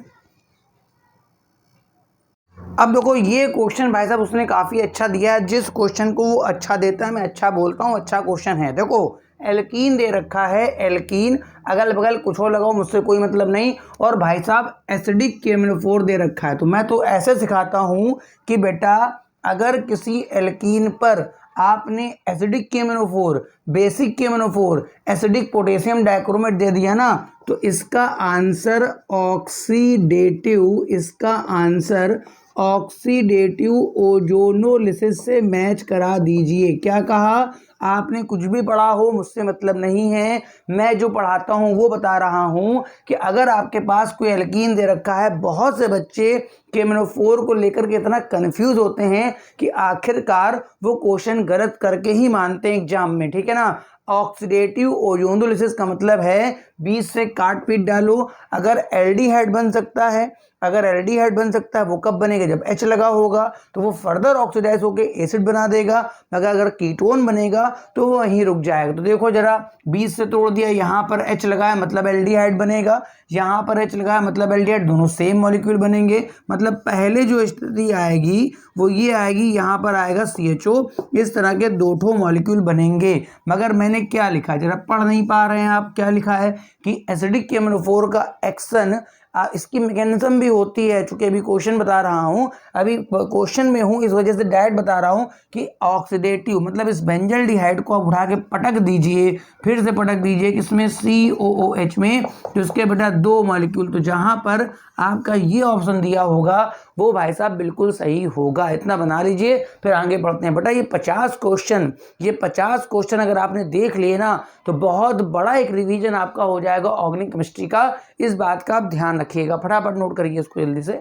अब देखो ये क्वेश्चन भाई साहब उसने काफ़ी अच्छा दिया है। जिस क्वेश्चन को वो अच्छा देता है मैं अच्छा बोलता हूँ, अच्छा क्वेश्चन है। देखो एल्कीन दे रखा है, एल्कीन, अगल बगल कुछ और लगाओ, मुझसे कोई मतलब नहीं। और भाई साहब एसिडिक KMnO4 दे रखा है। तो मैं तो ऐसे सिखाता हूँ कि बेटा अगर किसी एल्कीन पर आपने acidic KMnO4, basic KMnO4, acidic potassium dichromate दे दिया ना, तो इसका आंसर ऑक्सीडेटिव, इसका आंसर ऑक्सीडेटिव ओजोनोलिसिस से मैच करा दीजिए। क्या कहा? आपने कुछ भी पढ़ा हो मुझसे मतलब नहीं है, मैं जो पढ़ाता हूं वो बता रहा हूं कि अगर आपके पास कोई एल्कीन दे रखा है, बहुत से बच्चे KMnO4 को लेकर के इतना कंफ्यूज होते हैं कि आखिरकार वो क्वेश्चन गलत करके ही मानते हैं एग्जाम में, ठीक है ना। ऑक्सीडेटिव ओजोनोलिसिस का मतलब है 20 से काट पीट डालो। अगर एल्डिहाइड बन सकता है, अगर एल्डिहाइड बन सकता है वो कब बनेगा? जब H लगा होगा, तो वो फर्दर ऑक्सीडाइज होकर एसिड बना देगा। मगर अगर कीटोन बनेगा तो वो वहीं रुक जाएगा। तो देखो जरा 20 से तोड़ दिया, यहाँ पर H लगाया मतलब एल्डिहाइड बनेगा, यहाँ पर H लगाया मतलब एल्डिहाइड, दोनों सेम मॉलिक्यूल बनेंगे। मतलब पहले जो स्थिति आएगी वो ये आएगी, यहाँ पर आएगा CHO, इस तरह के 2 मॉलिक्यूल बनेंगे। मगर मैंने क्या लिखा है, जरा पढ़ नहीं पा रहे हैं आप? क्या लिखा है कि एसिडिक KMnO4 का एक्शन, इसकी मैकेनिज्म भी होती है। चूंकि अभी क्वेश्चन बता रहा हूं, अभी क्वेश्चन में हूं, इस वजह से डायरेक्ट बता रहा हूं कि ऑक्सीडेटिव मतलब इस बेंजल्डिहाइड को आप उठा के पटक दीजिए, फिर से पटक दीजिए किसमें? COOH में, तो इसके बेटा 2 मॉलिक्यूल। तो जहां पर आपका ये ऑप्शन दिया होगा वो भाई साहब बिल्कुल सही होगा। इतना बना लीजिए, फिर आगे बढ़ते हैं। बेटा ये 50 क्वेश्चन अगर आपने देख लिए ना तो बहुत बड़ा एक रिवीजन आपका हो जाएगा ऑर्गेनिक केमिस्ट्री का। इस बात का आप ध्यान रखिएगा, फटाफट नोट करिए इसको जल्दी से।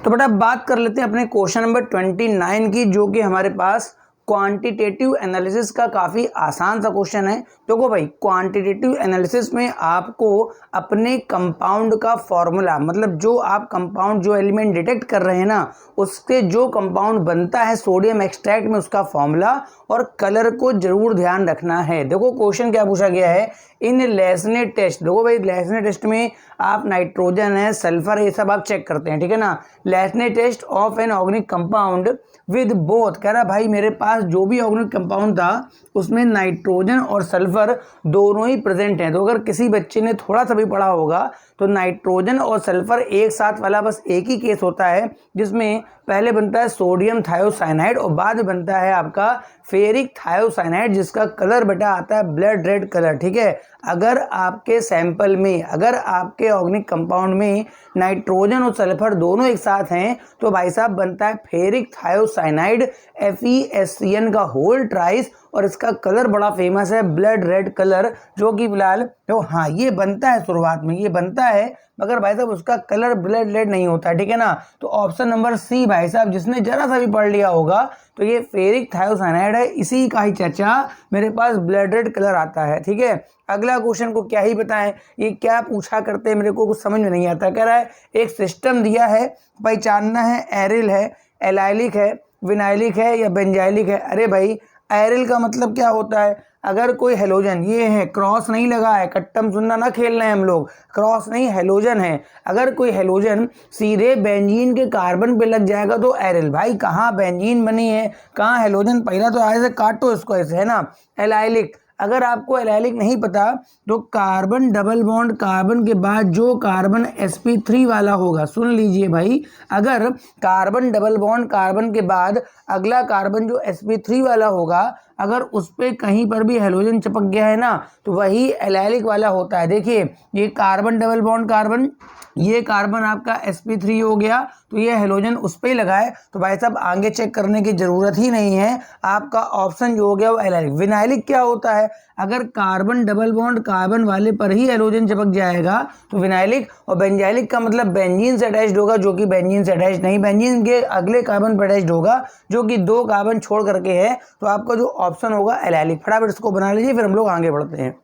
तो बेटा बात कर लेते हैं अपने क्वेश्चन नंबर 29 की, जो कि हमारे पास क्वांटिटेटिव एनालिसिस का काफ़ी आसान सा क्वेश्चन है। देखो भाई क्वांटिटेटिव एनालिसिस में आपको अपने कंपाउंड का फॉर्मूला, मतलब जो आप कंपाउंड, जो एलिमेंट डिटेक्ट कर रहे हैं ना, उसके जो कंपाउंड बनता है सोडियम एक्सट्रैक्ट में, उसका फॉर्मूला और कलर को जरूर ध्यान रखना है। देखो क्वेश्चन क्या पूछा गया है, इन लेसने टेस्ट। देखो भाई लेसने टेस्ट में आप नाइट्रोजन है, सल्फर, ये सब आप चेक करते हैं, ठीक है ना। Lassaigne's test of an organic compound with both, कह रहा भाई मेरे पास जो भी ऑर्गेनिक कंपाउंड था उसमें नाइट्रोजन और सल्फर दोनों ही प्रेजेंट हैं। तो अगर किसी बच्चे ने थोड़ा सा भी पढ़ा होगा तो नाइट्रोजन और सल्फर एक साथ वाला बस एक ही केस होता है, जिसमें पहले बनता है सोडियम थायोसाइनाइड और बाद में बनता है आपका फेरिक थायोसाइनाइड, जिसका कलर बेटा आता है ब्लड रेड कलर, ठीक है। अगर आपके सैंपल में, अगर आपके ऑर्गेनिक कंपाउंड में नाइट्रोजन और सल्फर दोनों एक साथ हैं तो भाई साहब बनता है फेरिक थायोसाइनाइड, FeSCN का होल ट्राइस, और इसका कलर बड़ा फेमस है ब्लड रेड कलर, जो कि फिलहाल तो हाँ ये बनता है, शुरुआत में ये बनता है, मगर भाई साहब उसका कलर ब्लड रेड नहीं होता, ठीक है ना। तो ऑप्शन नंबर सी भाई साहब, जिसने जरा सा भी पढ़ लिया होगा तो ये फेरिक थायोसाइनाइड है, इसी का ही चर्चा मेरे पास ब्लड रेड कलर आता है, ठीक है। अगला क्वेश्चन को क्या ही बताएं, ये क्या पूछा करते हैं मेरे को कुछ समझ में नहीं आता। कह रहा है एक सिस्टम दिया है, पहचानना है एरिल है, एलाइलिक है, विनाइलिक है या बेंजाइलिक है। अरे भाई एरिल का मतलब क्या होता है, अगर कोई हेलोजन, ये है क्रॉस नहीं लगा है, कट्टम सुनना ना खेल रहे हैं हम लोग, क्रॉस नहीं हेलोजन है, अगर कोई हेलोजन सीधे बेंजीन के कार्बन पे लग जाएगा तो एरिल। भाई कहाँ बेंजीन बनी है, कहाँ हेलोजन, पहला तो ऐसे काटो इसको, ऐसे है ना। एलाइलिक, अगर आपको एलाइलिक नहीं पता तो कार्बन डबल बॉन्ड कार्बन के बाद जो कार्बन sp3 वाला होगा, सुन लीजिए भाई, अगर कार्बन डबल बॉन्ड कार्बन के बाद अगला कार्बन जो sp3 वाला होगा, अगर उस पर कहीं पर भी हेलोजन चिपक गया है ना तो वही एलाइलिक वाला होता है। देखिए ये कार्बन डबल बॉन्ड कार्बन, ये कार्बन आपका sp3 हो गया, तो ये हेलोजन उस पर ही लगा है, तो भाई साहब आगे चेक करने की जरूरत ही नहीं है, आपका ऑप्शन जो हो गया वो एलाइलिक। विनाइलिक क्या होता है, अगर कार्बन डबल बॉन्ड कार्बन वाले पर ही हेलोजन चिपक जाएगा तो विनाइलिक। और बेंजाइलिक का मतलब बेंजीन से अटैच्ड होगा, जो कि बेंजीन से अटैच्ड नहीं, बेंजीन के अगले कार्बन पर अटैच्ड होगा जो कि 2 कार्बन छोड़ करके है, तो आपका जो ऑप्शन होगा एलाइलिक। फटाफट इसको बना लीजिए, फिर हम लोग आगे बढ़ते हैं।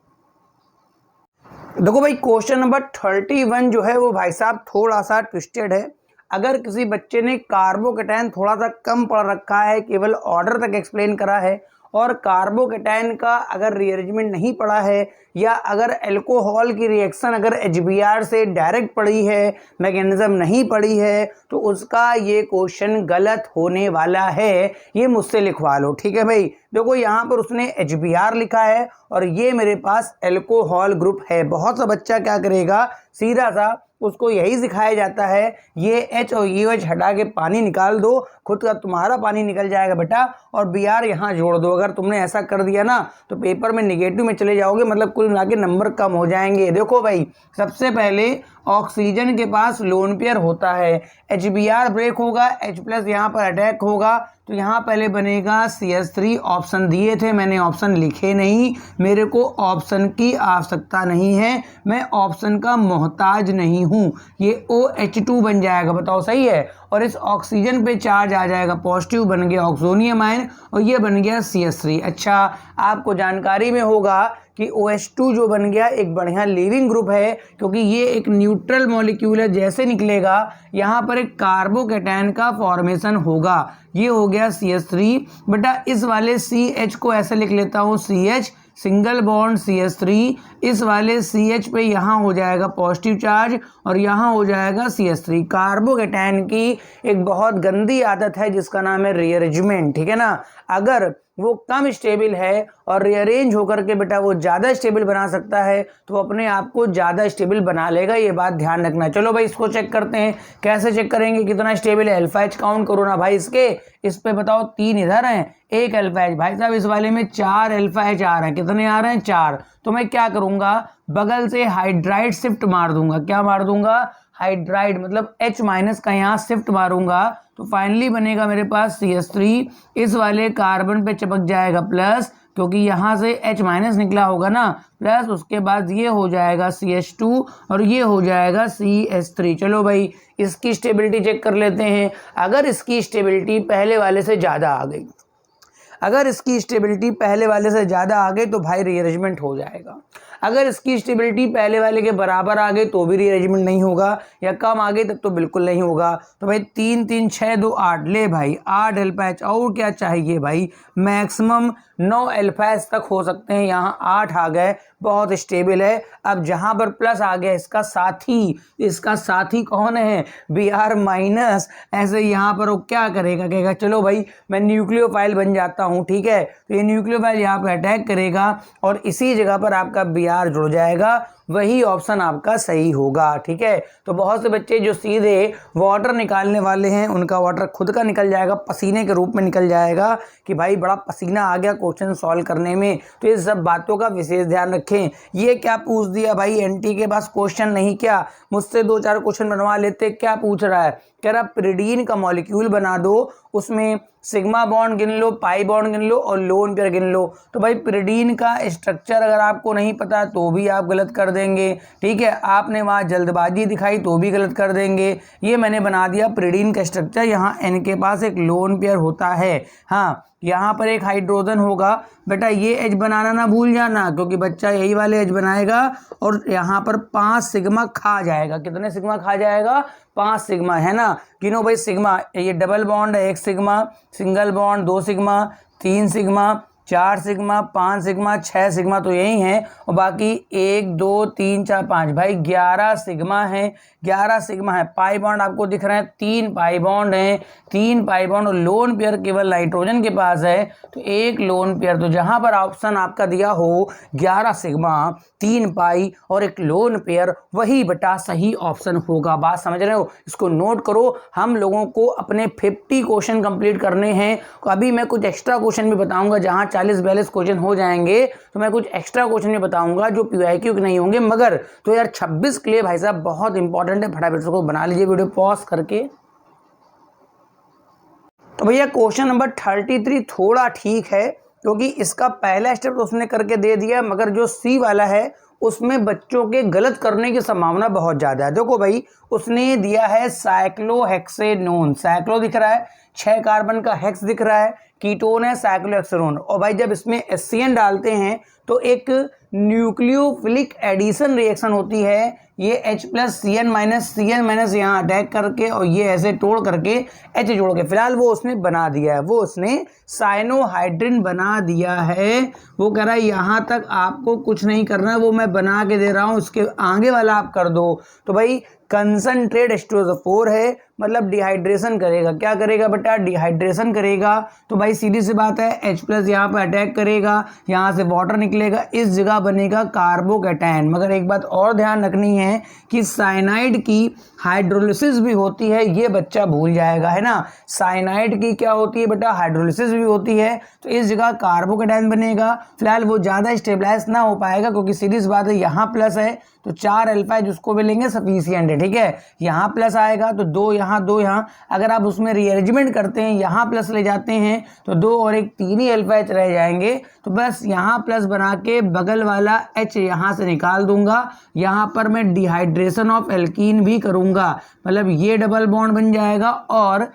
देखो भाई क्वेश्चन नंबर 31 जो है वो भाई साहब थोड़ा सा ट्विस्टेड है। अगर किसी बच्चे ने कार्बोकेटाइन थोड़ा सा कम पढ़ रखा है, केवल ऑर्डर तक एक्सप्लेन करा है, और कार्बोकेटाइन का अगर रीअरेंजमेंट नहीं पढ़ा है, या अगर अल्कोहल की रिएक्शन अगर HBr से डायरेक्ट पढ़ी है, मैकेनिज्म नहीं पढ़ी है, तो उसका ये क्वेश्चन गलत होने वाला है। ये मुझसे लिखवा लो, ठीक है भाई। देखो यहाँ पर उसने HBr लिखा है और ये मेरे पास अल्कोहल ग्रुप है। बहुत सा बच्चा क्या करेगा, सीधा सा उसको यही सिखाया जाता है, ये H और ये H हटा के पानी निकाल दो, खुद का तुम्हारा पानी निकल जाएगा बेटा, और Br यहाँ जोड़ दो। अगर तुमने ऐसा कर दिया ना तो पेपर में निगेटिव में चले जाओगे, मतलब कुल मिला के नंबर कम हो जाएंगे। देखो भाई सबसे पहले ऑक्सीजन के पास लोन पेयर होता है, HBr ब्रेक होगा, H+ यहाँ पर अटैक होगा, तो यहाँ पहले बनेगा CH3। ऑप्शन दिए थे, मैंने ऑप्शन लिखे नहीं, मेरे को ऑप्शन की आवश्यकता नहीं है, मैं ऑप्शन का मोहताज नहीं हूँ। ये OH2 बन जाएगा, बताओ सही है, और इस ऑक्सीजन पे चार्ज आ जाएगा पॉजिटिव, बन गया ऑक्सोनियम आयन, और ये बन गया CH3। अच्छा आपको जानकारी में होगा कि OH2 जो बन गया एक बढ़िया लीविंग ग्रुप है, क्योंकि ये एक न्यूट्रल मॉलिक्यूल है, जैसे निकलेगा यहाँ पर एक कार्बोकेटाइन का फॉर्मेशन होगा। ये हो गया CH3। बेटा इस वाले CH को ऐसे लिख लेता हूँ, CH सिंगल बॉन्ड CH3, इस वाले CH पे यहाँ हो जाएगा पॉजिटिव चार्ज और यहाँ हो जाएगा CH3। कार्बोकेटाइन की एक बहुत गंदी आदत है जिसका नाम है रीअरेंजमेंट, ठीक है ना। अगर वो कम स्टेबल है और रीअरेंज होकर के बेटा वो ज़्यादा स्टेबल बना सकता है, तो अपने आप को ज़्यादा स्टेबल बना लेगा, ये बात ध्यान रखना। चलो भाई इसको चेक करते हैं, कैसे चेक करेंगे कितना स्टेबल है। अल्फा H काउंट करो ना भाई इसके, इस पे बताओ 3 इधर हैं, 1 अल्फा H। भाई साहब इस वाले में 4 अल्फा H आ रहे हैं, कितने आ रहे हैं 4। तो मैं क्या करूँगा, बगल से हाइड्राइड शिफ्ट मार दूंगा। क्या मार दूंगा, हाइड्राइड, मतलब H- का यहाँ शिफ्ट मारूंगा, तो फाइनली बनेगा मेरे पास CH3। इस वाले कार्बन पे चिपक जाएगा प्लस, क्योंकि यहाँ से H- निकला होगा ना, प्लस उसके बाद ये हो जाएगा CH2 और ये हो जाएगा CH3। चलो भाई इसकी स्टेबिलिटी चेक कर लेते हैं। अगर इसकी स्टेबिलिटी पहले वाले से ज़्यादा आ गई, अगर इसकी स्टेबिलिटी पहले वाले से ज़्यादा आ गई तो भाई रीअरेंजमेंट हो जाएगा। अगर इसकी स्टेबिलिटी पहले वाले के बराबर आ गई तो भी रीअरेंजमेंट नहीं होगा, या कम आ गई तब तो बिल्कुल नहीं होगा। तो भाई 3 3 6 2 8, ले भाई 8 अल्फा H। और क्या चाहिए भाई, मैक्सिमम 9 अल्फा H तक हो सकते हैं, यहाँ 8 आ गए, बहुत स्टेबल है। अब जहाँ पर प्लस आ गया इसका साथी, इसका साथी कौन है, Br-। ऐसे यहाँ पर वो क्या करेगा, कहेगा चलो भाई मैं न्यूक्लियोफाइल बन जाता हूँ, ठीक है। तो ये न्यूक्लियोफाइल यहाँ पर अटैक करेगा और इसी जगह पर आपका Br जुड़ जाएगा, वही ऑप्शन आपका सही होगा, ठीक है। तो बहुत से बच्चे जो सीधे वाटर निकालने वाले हैं उनका वाटर खुद का निकल जाएगा, पसीने के रूप में निकल जाएगा कि भाई बड़ा पसीना आ गया क्वेश्चन सॉल्व करने में। तो ये सब बातों का विशेष ध्यान रखें। ये क्या पूछ दिया भाई, एनटी के पास क्वेश्चन नहीं, क्या मुझसे 2-4 क्वेश्चन बनवा लेते। क्या पूछ रहा है, कह रहा पिरिडीन का मॉलिक्यूल बना दो, उसमें सिग्मा बॉन्ड गिन लो, पाई बॉन्ड गिन लो और लोन पेयर गिन लो। तो भाई पिरिडीन का स्ट्रक्चर अगर आपको नहीं पता तो भी आप गलत कर देंगे, ठीक है। आपने वहाँ जल्दबाजी दिखाई तो भी गलत कर देंगे। ये मैंने बना दिया पिरिडीन का स्ट्रक्चर, यहाँ एन के पास एक लोन पेयर होता है, हाँ यहाँ पर एक हाइड्रोजन होगा। बेटा ये एच बनाना ना भूल जाना, क्योंकि बच्चा यही वाले एच बनाएगा और यहाँ पर 5 सिग्मा खा जाएगा। कितने सिग्मा खा जाएगा, 5 सिग्मा, है ना। गिनो भाई सिग्मा, ये डबल बॉन्ड है 1 sigma, single bond 2 sigma, 3 sigma, 4 sigma, 5 sigma, 6 sigma तो यही है, और बाकी 1 2 3 4 5 भाई 11 सिग्मा है, 11 सिग्मा है। पाई बॉन्ड आपको दिख रहे हैं, 3 पाई बॉन्ड हैं, 3 पाई बॉन्ड, और लोन पेयर केवल नाइट्रोजन के पास है, तो एक लोन पेयर। तो जहां पर ऑप्शन आपका दिया हो 11 सिग्मा, 3 पाई और एक लोन पेयर, वही बेटा सही ऑप्शन होगा। बात समझ रहे हो, इसको नोट करो। हम लोगों को अपने 50 क्वेश्चन कंप्लीट करने हैं। अभी मैं कुछ एक्स्ट्रा क्वेश्चन भी बताऊंगा, जहां 40-42 क्वेश्चन हो जाएंगे तो मैं कुछ एक्स्ट्रा क्वेश्चन भी बताऊंगा जो PYQ के नहीं होंगे, मगर 2026 के लिए भाई साहब बहुत इंपॉर्टेंट है। फटाफट इसको बना लीजिए वीडियो पॉज करके। तो भैया क्वेश्चन नंबर 33 थोड़ा ठीक है, क्योंकि इसका पहला स्टेप तो उसने करके दे दिया, मगर जो C वाला है उसमें बच्चों के गलत करने की संभावना बहुत ज़्यादा है। देखो भाई, उसने दिया है साइक्लोहेक्सेनोन, साइक्लो दिख रहा है, 6 कार्बन का हेक्स दिख रहा है, कीटोन है साइक्लोहेक्सेनोन, और भाई जब इसमें HCN डालते हैं तो एक न्यूक्लियोफिलिक एडिशन रिएक्शन होती है। ये H प्लस CN माइनस यहाँ अटैक करके और ये ऐसे तोड़ करके H जोड़ के, फिलहाल वो उसने बना दिया है, वो उसने साइनोहाइड्रिन बना दिया है। वो कह रहा है यहाँ तक आपको कुछ नहीं करना, वो मैं बना के दे रहा हूँ, उसके आगे वाला आप कर दो। तो भाई कंसंट्रेट H2SO4 है, मतलब डिहाइड्रेशन करेगा। क्या करेगा बेटा? डिहाइड्रेशन करेगा। तो भाई सीधी सी बात है, H प्लस यहाँ पर अटैक करेगा, यहाँ से वाटर निकलेगा, इस जगह बनेगा कार्बोकैटायन। मगर एक बात और ध्यान रखनी है कि साइनाइड की हाइड्रोलिसिस भी होती है, ये बच्चा भूल जाएगा, है ना। साइनाइड की क्या होती है बेटा? हाइड्रोलिसिस भी होती है, तो इस जगह कार्बोकैटायन बनेगा। फिलहाल वो ज़्यादा स्टेबलाइज ना हो पाएगा, क्योंकि सीरीज बात है यहाँ प्लस है, तो 4 अल्फा जिसको भी लेंगे सफिशिएंट है, ठीक है। यहाँ प्लस आएगा तो 2 यहाँ 2 यहाँ, अगर आप उसमें रीअरेंजमेंट करते हैं, यहाँ प्लस ले जाते हैं तो 2 और 1 3 ही अल्फा H रह जाएंगे। तो बस यहाँ प्लस बना के बगल वाला H यहाँ से निकाल दूंगा। यहाँ पर मैं डिहाइड्रेशन ऑफ एल्कीन भी करूंगा, मतलब ये डबल बॉन्ड बन जाएगा, और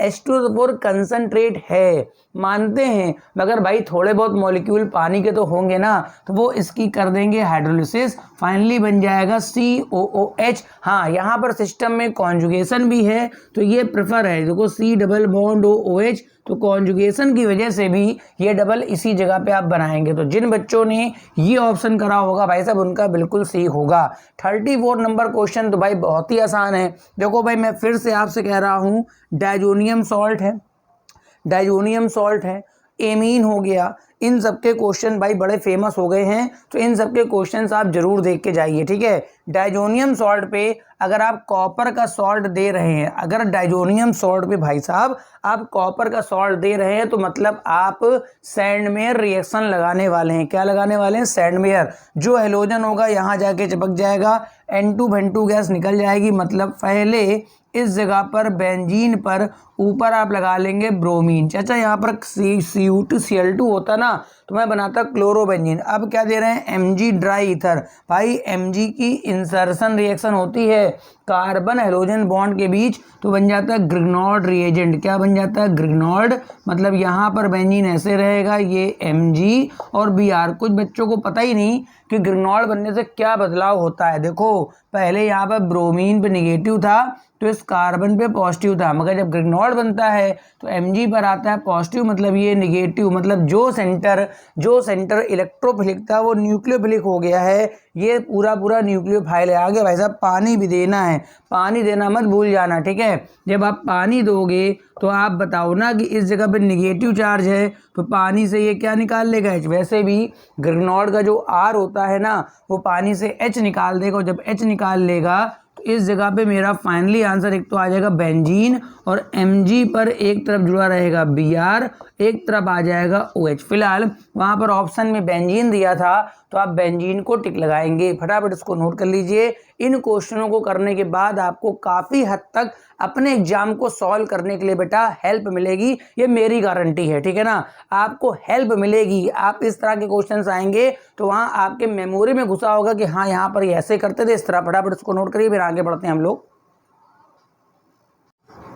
H2SO4 कंसंट्रेट है, मानते हैं, मगर भाई थोड़े बहुत मॉलिक्यूल पानी के तो होंगे ना, तो वो इसकी कर देंगे हाइड्रोलिसिस, फाइनली बन जाएगा COOH। हाँ, यहाँ पर सिस्टम में कॉन्जुगेशन भी है, तो ये प्रेफर है। देखो C डबल बॉन्ड OH, तो कॉन्जुगेशन की वजह से भी ये डबल इसी जगह पे आप बनाएंगे। तो जिन बच्चों ने ये ऑप्शन करा होगा भाई साहब, उनका बिल्कुल सही होगा। 34 नंबर क्वेश्चन तो भाई बहुत ही आसान है। देखो भाई, मैं फिर से आपसे कह रहा हूँ, डायजोनियम सॉल्ट है, डायजोनियम सॉल्ट है, एमीन हो गया, इन सब के क्वेश्चन भाई बड़े फेमस हो गए हैं, तो इन सब के क्वेश्चंस आप जरूर देख के जाइए, ठीक है। डायजोनियम सॉल्ट पे अगर आप कॉपर का सॉल्ट दे रहे हैं, अगर डायजोनियम सॉल्ट पे भाई साहब आप कॉपर का सॉल्ट दे रहे हैं, तो मतलब आप सैंडमेयर रिएक्शन लगाने वाले हैं। क्या लगाने वाले हैं? सैंडमेयर। जो हेलोजन होगा यहाँ जाके चिपक जाएगा, N2 गैस निकल जाएगी, मतलब पहले इस जगह पर बेंजीन पर ऊपर आप लगा लेंगे ब्रोमीन। चाचा यहाँ पर CU2Cl2 होता ना, तो मैं बनाता क्लोरोबेंजीन। अब क्या दे रहे हैं? Mg dry ether. भाई Mg की इंसर्शन रिएक्शन होती है कार्बन हेलोजन बॉन्ड के बीच, तो बन जाता है ग्रिग्नॉर्ड रिएजेंट। क्या बन जाता है? ग्रिग्नॉर्ड। मतलब यहाँ पर बेंजीन ऐसे रहेगा, ये Mg और Br। कुछ बच्चों को पता ही नहीं कि ग्रिग्नॉर्ड बनने से क्या बदलाव होता है। देखो, पहले यहाँ पर ब्रोमीन पे निगेटिव था, तो इस कार्बन पे पॉजिटिव था, मगर जब ग्रिग्नॉर्ड बनता है तो Mg पर आता है पॉजिटिव, मतलब ये निगेटिव। मतलब जो सेंटर इलेक्ट्रोफिलिक था वो न्यूक्लियोफिलिक हो गया है। ये पूरा न्यूक्लियोफाइल है। आगे भाई साहब पानी भी देना है, पानी देना मत भूल जाना, ठीक है। जब आप पानी दोगे तो आप बताओ ना कि इस जगह पे निगेटिव चार्ज है, तो पानी से ये क्या निकाल लेगा? H। वैसे भी ग्रिग्नॉर्ड का जो R होता है ना, वो पानी से H निकाल देगा, और जब H निकाल लेगा तो इस जगह पे मेरा फाइनली आंसर एक तो आ जाएगा बेंजीन, और Mg पर एक तरफ जुड़ा रहेगा Br, एक तरफ आ जाएगा OH। फिलहाल वहां पर ऑप्शन में बेंजीन दिया था, तो आप बेंजीन को टिक लगाएंगे। फटाफट इसको नोट कर लीजिए। इन क्वेश्चनों को करने के बाद आपको काफ़ी हद तक अपने एग्जाम को सॉल्व करने के लिए बेटा हेल्प मिलेगी, ये मेरी गारंटी है, ठीक है ना। आपको हेल्प मिलेगी। आप इस तरह के क्वेश्चंस आएंगे तो वहाँ आपके मेमोरी में घुसा होगा कि हाँ, यहाँ पर ये ऐसे करते थे, इस तरह। फटाफट इसको नोट करिए, फिर आगे बढ़ते हैं हम लोग।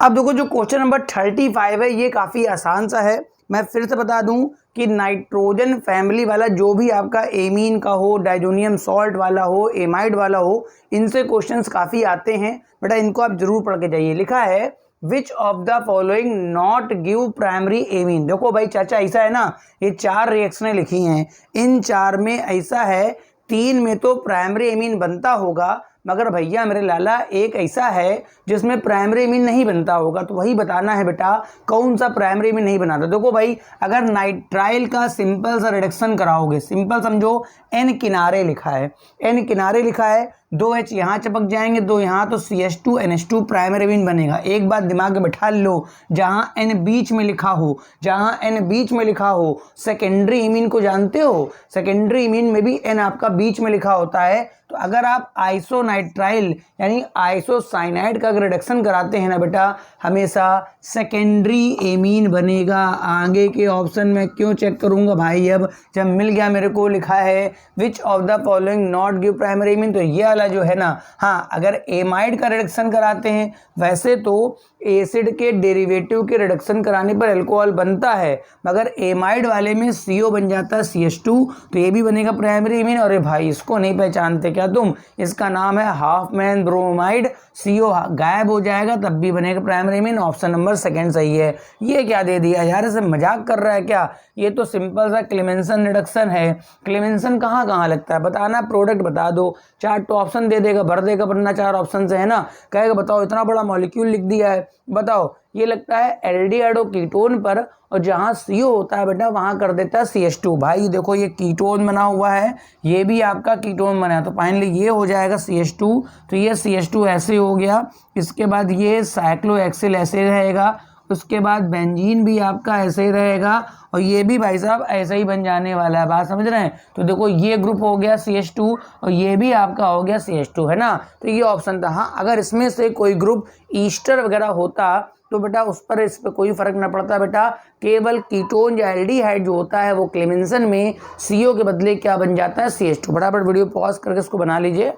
अब देखो, जो क्वेश्चन नंबर 35 है, ये काफ़ी आसान सा है। मैं फिर से बता दूं कि नाइट्रोजन फैमिली वाला जो भी आपका एमीन का हो, डायजोनियम सॉल्ट वाला हो, एमाइड वाला हो, इनसे क्वेश्चंस काफ़ी आते हैं बेटा, इनको आप जरूर पढ़ के जाइए। लिखा है which of the following not give primary amine. देखो भाई चाचा ऐसा है ना, ये 4 रिएक्शनें लिखी हैं, इन 4 में ऐसा है 3 में तो प्राइमरी एमीन बनता होगा, मगर भैया मेरे लाला एक ऐसा है जिसमें प्राइमरी एमीन नहीं बनता होगा। तो वही बताना है बेटा कौन सा प्राइमरी एमीन नहीं बनाता। देखो भाई अगर नाइट्राइल का सिंपल सा रिडक्शन कराओगे, सिंपल समझो, N किनारे लिखा है, N किनारे लिखा है, 2 H यहाँ चिपक जाएंगे, 2 यहाँ, तो CH2 NH2 प्राइमरी एमीन बनेगा। एक बात दिमाग में बैठा लो, जहाँ N बीच में लिखा हो, जहाँ N बीच में लिखा हो, सेकेंडरी एमीन को जानते हो, सेकेंडरी एमीन में भी N आपका बीच में लिखा होता है। तो अगर आप आइसोनाइट्राइल यानी आइसोसाइनाइड का रिडक्शन कराते हैं ना बेटा, हमेशा सेकेंडरी एमीन बनेगा। आगे के ऑप्शन में क्यों चेक करूंगा भाई, अब जब मिल गया मेरे को लिखा है which of the following not give primary amine, तो ये वाला जो है ना, हाँ अगर एमाइड का रिडक्शन कराते हैं, वैसे तो एसिड के डेरिवेटिव के रिडक्शन कराने पर अल्कोहल बनता है, मगर एमाइड वाले में CO बन जाता है CH2, तो ये भी बनेगा प्राइमरी एमीन। और भाई इसको नहीं पहचानते क्या तुम, इसका नाम है हाफमैन ब्रोमाइड, CO गायब हो जाएगा तब भी बनेगा प्राइमरी एमीन। ऑप्शन नंबर 2 सही है। ये क्या दे दिया यार, इसे मजाक कर रहा है क्या, ये तो सिंपल सा क्लेमेंसन रिडक्शन है। क्लेमेंसन कहाँ कहाँ लगता है बताना, प्रोडक्ट बता दो, 4 तो ऑप्शन दे देगा, भर देगा, वरना 4 ऑप्शन से है ना, कहेगा बताओ इतना बड़ा मॉलिक्यूल लिख दिया है, बताओ ये लगता है एल्डिहाइड कीटोन पर, और जहाँ CO होता है बेटा वहाँ कर देता है CH2। भाई देखो ये कीटोन बना हुआ है, ये भी आपका कीटोन बना है, तो फाइनली ये हो जाएगा CH2, तो ये CH2 ऐसे हो गया। इसके बाद ये साइक्लोहेक्सिल ऐसे रहेगा, उसके बाद बेंजीन भी आपका ऐसे ही रहेगा, और ये भी भाई साहब ऐसे ही बन जाने वाला है, बात समझ रहे हैं। तो देखो ये ग्रुप हो गया CH2 और ये भी आपका हो गया CH2, है ना, तो ये ऑप्शन था। हाँ अगर इसमें से कोई ग्रुप ईस्टर वगैरह होता तो बेटा इस पर कोई फर्क ना पड़ता बेटा, केवल कीटोन या एल्डिहाइड जो होता है वो क्लेमेंसन में CO के बदले क्या बन जाता है CH2। फटाफट वीडियो पॉज करके इसको बना लीजिए।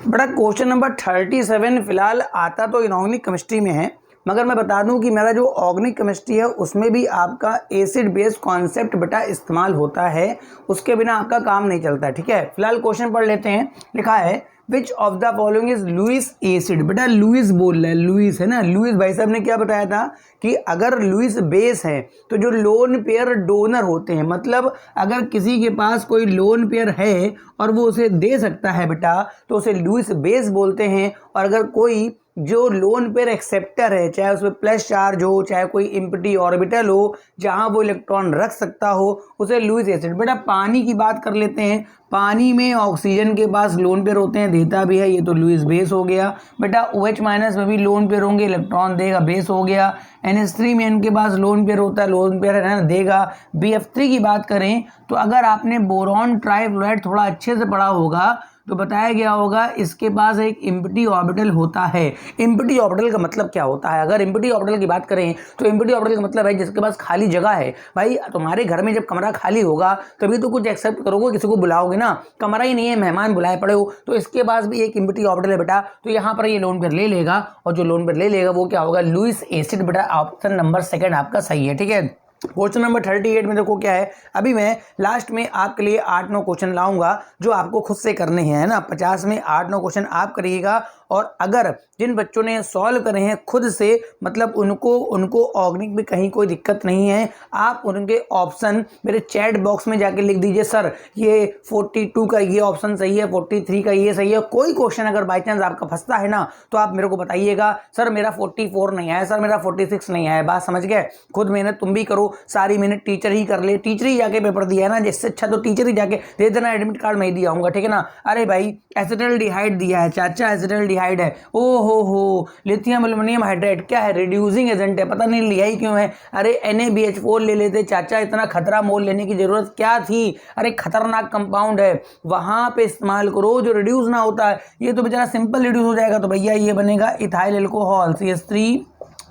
बड़ा क्वेश्चन नंबर 37 फिलहाल आता तो इनऑर्गेनिक केमिस्ट्री में है, मगर मैं बता दूं कि मेरा जो ऑर्गेनिक केमिस्ट्री है उसमें भी आपका एसिड बेस कॉन्सेप्ट बेटा इस्तेमाल होता है, उसके बिना आपका काम नहीं चलता है। ठीक है, फिलहाल क्वेश्चन पढ़ लेते हैं। लिखा है which of the following is Lewis acid. बेटा लुईस बोल रहा है, लुईस है ना, लुईस भाई साहब ने क्या बताया था कि अगर लुईस बेस है तो जो लोन पेयर डोनर होते हैं, मतलब अगर किसी के पास कोई लोन पेयर है और वो उसे दे सकता है बेटा, तो उसे लुईस बेस बोलते हैं। और अगर कोई जो लोन पेयर एक्सेप्टर है, चाहे उसमें प्लस चार्ज हो, चाहे कोई एम्प्टी ऑर्बिटल हो जहां वो इलेक्ट्रॉन रख सकता हो, उसे लुईस एसिड। बेटा पानी की बात कर लेते हैं, पानी में ऑक्सीजन के पास लोन पेयर होते हैं, देता भी है, ये तो लुईस बेस हो गया। बेटा OH माइनस में भी लोन पेयर होंगे, इलेक्ट्रॉन देगा, बेस हो गया। NH3 में इनके पास लोन पेयर होता है, लोन पेयर है ना, देगा। BF3 की बात करें तो अगर आपने बोरॉन ट्राइफ्लोराइड थोड़ा अच्छे से पढ़ा होगा तो बताया गया होगा इसके पास एक एम्प्टी ऑर्बिटल होता है। एम्प्टी ऑर्बिटल का मतलब क्या होता है, अगर एम्प्टी ऑर्बिटल की बात करें तो एम्प्टी ऑर्बिटल का मतलब है जिसके पास खाली जगह है। भाई तुम्हारे घर में जब कमरा खाली होगा तभी तो कुछ एक्सेप्ट करोगे, किसी को बुलाओगे ना, कमरा ही नहीं है, मेहमान बुलाए पड़े हो, तो इसके पास भी एक एम्प्टी ऑर्बिटल है बेटा, तो यहाँ पर ये लोन पेयर ले लेगा, और जो लोन पेयर ले लेगा वो क्या होगा, लुईस एसिड। बेटा ऑप्शन नंबर 2 आपका सही है। ठीक है, क्वेश्चन नंबर 38 में देखो क्या है, अभी मैं लास्ट में आपके लिए 8-9 क्वेश्चन लाऊंगा जो आपको खुद से करने हैं, है ना। 50 में 8-9 क्वेश्चन आप करिएगा, और अगर जिन बच्चों ने सॉल्व करे हैं खुद से, मतलब उनको ऑर्गेनिक में कहीं कोई दिक्कत नहीं है, आप उनके ऑप्शन मेरे चैट बॉक्स में जाके लिख दीजिए, सर ये 42 का ये ऑप्शन सही है, 43 का ये सही है। कोई क्वेश्चन अगर बाई चांस आपका फंसता है ना तो आप मेरे को बताइएगा, सर मेरा 44 नहीं आया, सर मेरा 46 नहीं आया। बात समझ गए, खुद मेहनत तुम भी करो, सारी मेहनत टीचर ही कर ले, टीचर ही जाके पेपर दिया है ना, जिससे अच्छा तो टीचर ही जाके दे देना, एडमिट कार्ड मैं ही दिया हूँ, ठीक है ना। अरे भाई एसिटाल्डिहाइड दिया है चाचा, एसिटाल्डिहाइड है, ओ हो लिथियम एल्युमिनियम हाइड्राइड क्या है, रिड्यूसिंग एजेंट है, पता नहीं लिया ही क्यों है। अरे NaBH4 ले लेते चाचा, इतना खतरा मोल लेने की जरूरत क्या थी, अरे खतरनाक कंपाउंड है, वहां पे इस्तेमाल करो जो रिड्यूस ना होता है, ये तो बेचारा सिंपल रिड्यूस हो जाएगा। तो भैया ये बनेगा इथाइल अल्कोहल CH3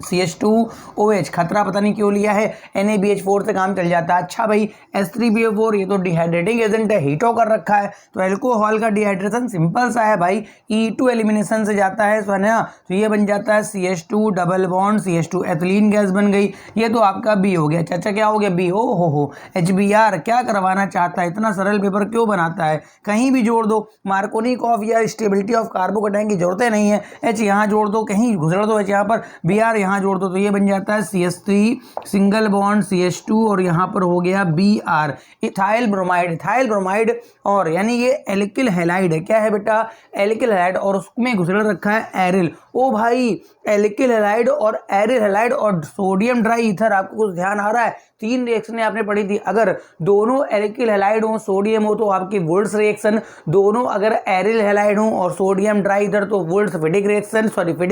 CH2OH खतरा पता नहीं क्यों लिया है, NaBH4 से काम चल जाता है। अच्छा भाई H3BO4 ये तो डिहाइड्रेटिंग एजेंट है, हीटो कर रखा है, तो एल्कोहल का डिहाइड्रेशन सिंपल सा है भाई, E2 एलिमिनेशन से जाता है है ना, तो ये बन जाता है CH2 double bond CH2 ethylene gas बन गई, ये तो आपका बी हो गया। चाचा क्या हो गया बी, हो HBr क्या करवाना चाहता है, इतना सरल पेपर क्यों बनाता है, कहीं भी जोड़ दो, मार्कोनिक ऑफ या स्टेबिलिटी ऑफ कार्बोकेटाइन की जरूरत नहीं है, H यहाँ जोड़ दो, कहीं घुसड़ दो H यहाँ पर, Br यहाँ जोड़ दो, तो ये बन जाता है CH3 सिंगल बॉन्ड CH2 और यहाँ पर हो गया Br इथाइल ब्रोमाइड और यानी ये एल्किल हैलाइड है। क्या है बेटा, एल्किल हैलाइड, और उसमें घुसड़ रखा है एरिल। ओ भाई एल्किल हैलाइड और एरिल हैलाइड और सोडियम ड्राई ईथर, आपको कुछ ध्यान आ रहा है, 3 रिएक्शन आपने पढ़ी थी, अगर दोनों एल्किल हैलाइड हो सोडियम हो तो आपकी वुल्स रिएक्शन, दोनों अगर एरिल हैलाइड हो और सोडियम ड्राई ईथर तो वुल्स फिटिक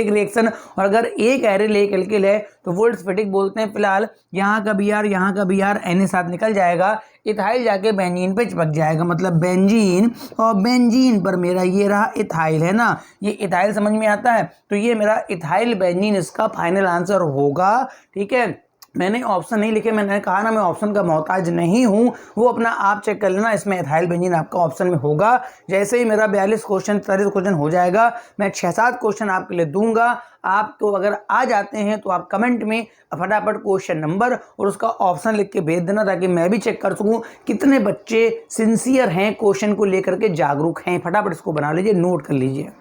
रिएक्शन, और अगर एक एरिल एक एल्किल है तो वुल्स फिटिक बोलते हैं। फिलहाल यहाँ का Br यहाँ का Br Na साथ निकल जाएगा, इथाइल जाके बेंजीन पे चिपक जाएगा, मतलब बेंजीन और बेंजीन पर मेरा ये रहा इथाइल है ना, ये इथाइल समझ में आता है, तो ये मेरा इथाइल बेंजीन इसका फाइनल आंसर होगा। ठीक है, मैंने ऑप्शन नहीं लिखे, मैंने कहा ना मैं ऑप्शन का मोहताज नहीं हूं, वो अपना आप चेक कर लेना, इसमें एथाइल बेंजीन आपका ऑप्शन में होगा। जैसे ही मेरा 42 क्वेश्चन 43 क्वेश्चन हो जाएगा, मैं 6-7 क्वेश्चन आपके लिए दूंगा, आपको अगर आ जाते हैं तो आप कमेंट में फटाफट क्वेश्चन नंबर और उसका ऑप्शन लिख के भेज देना, ताकि मैं भी चेक कर सकूं कितने बच्चे सिंसियर हैं, क्वेश्चन को लेकर के जागरूक हैं। फटाफट इसको बना लीजिए, नोट कर लीजिए।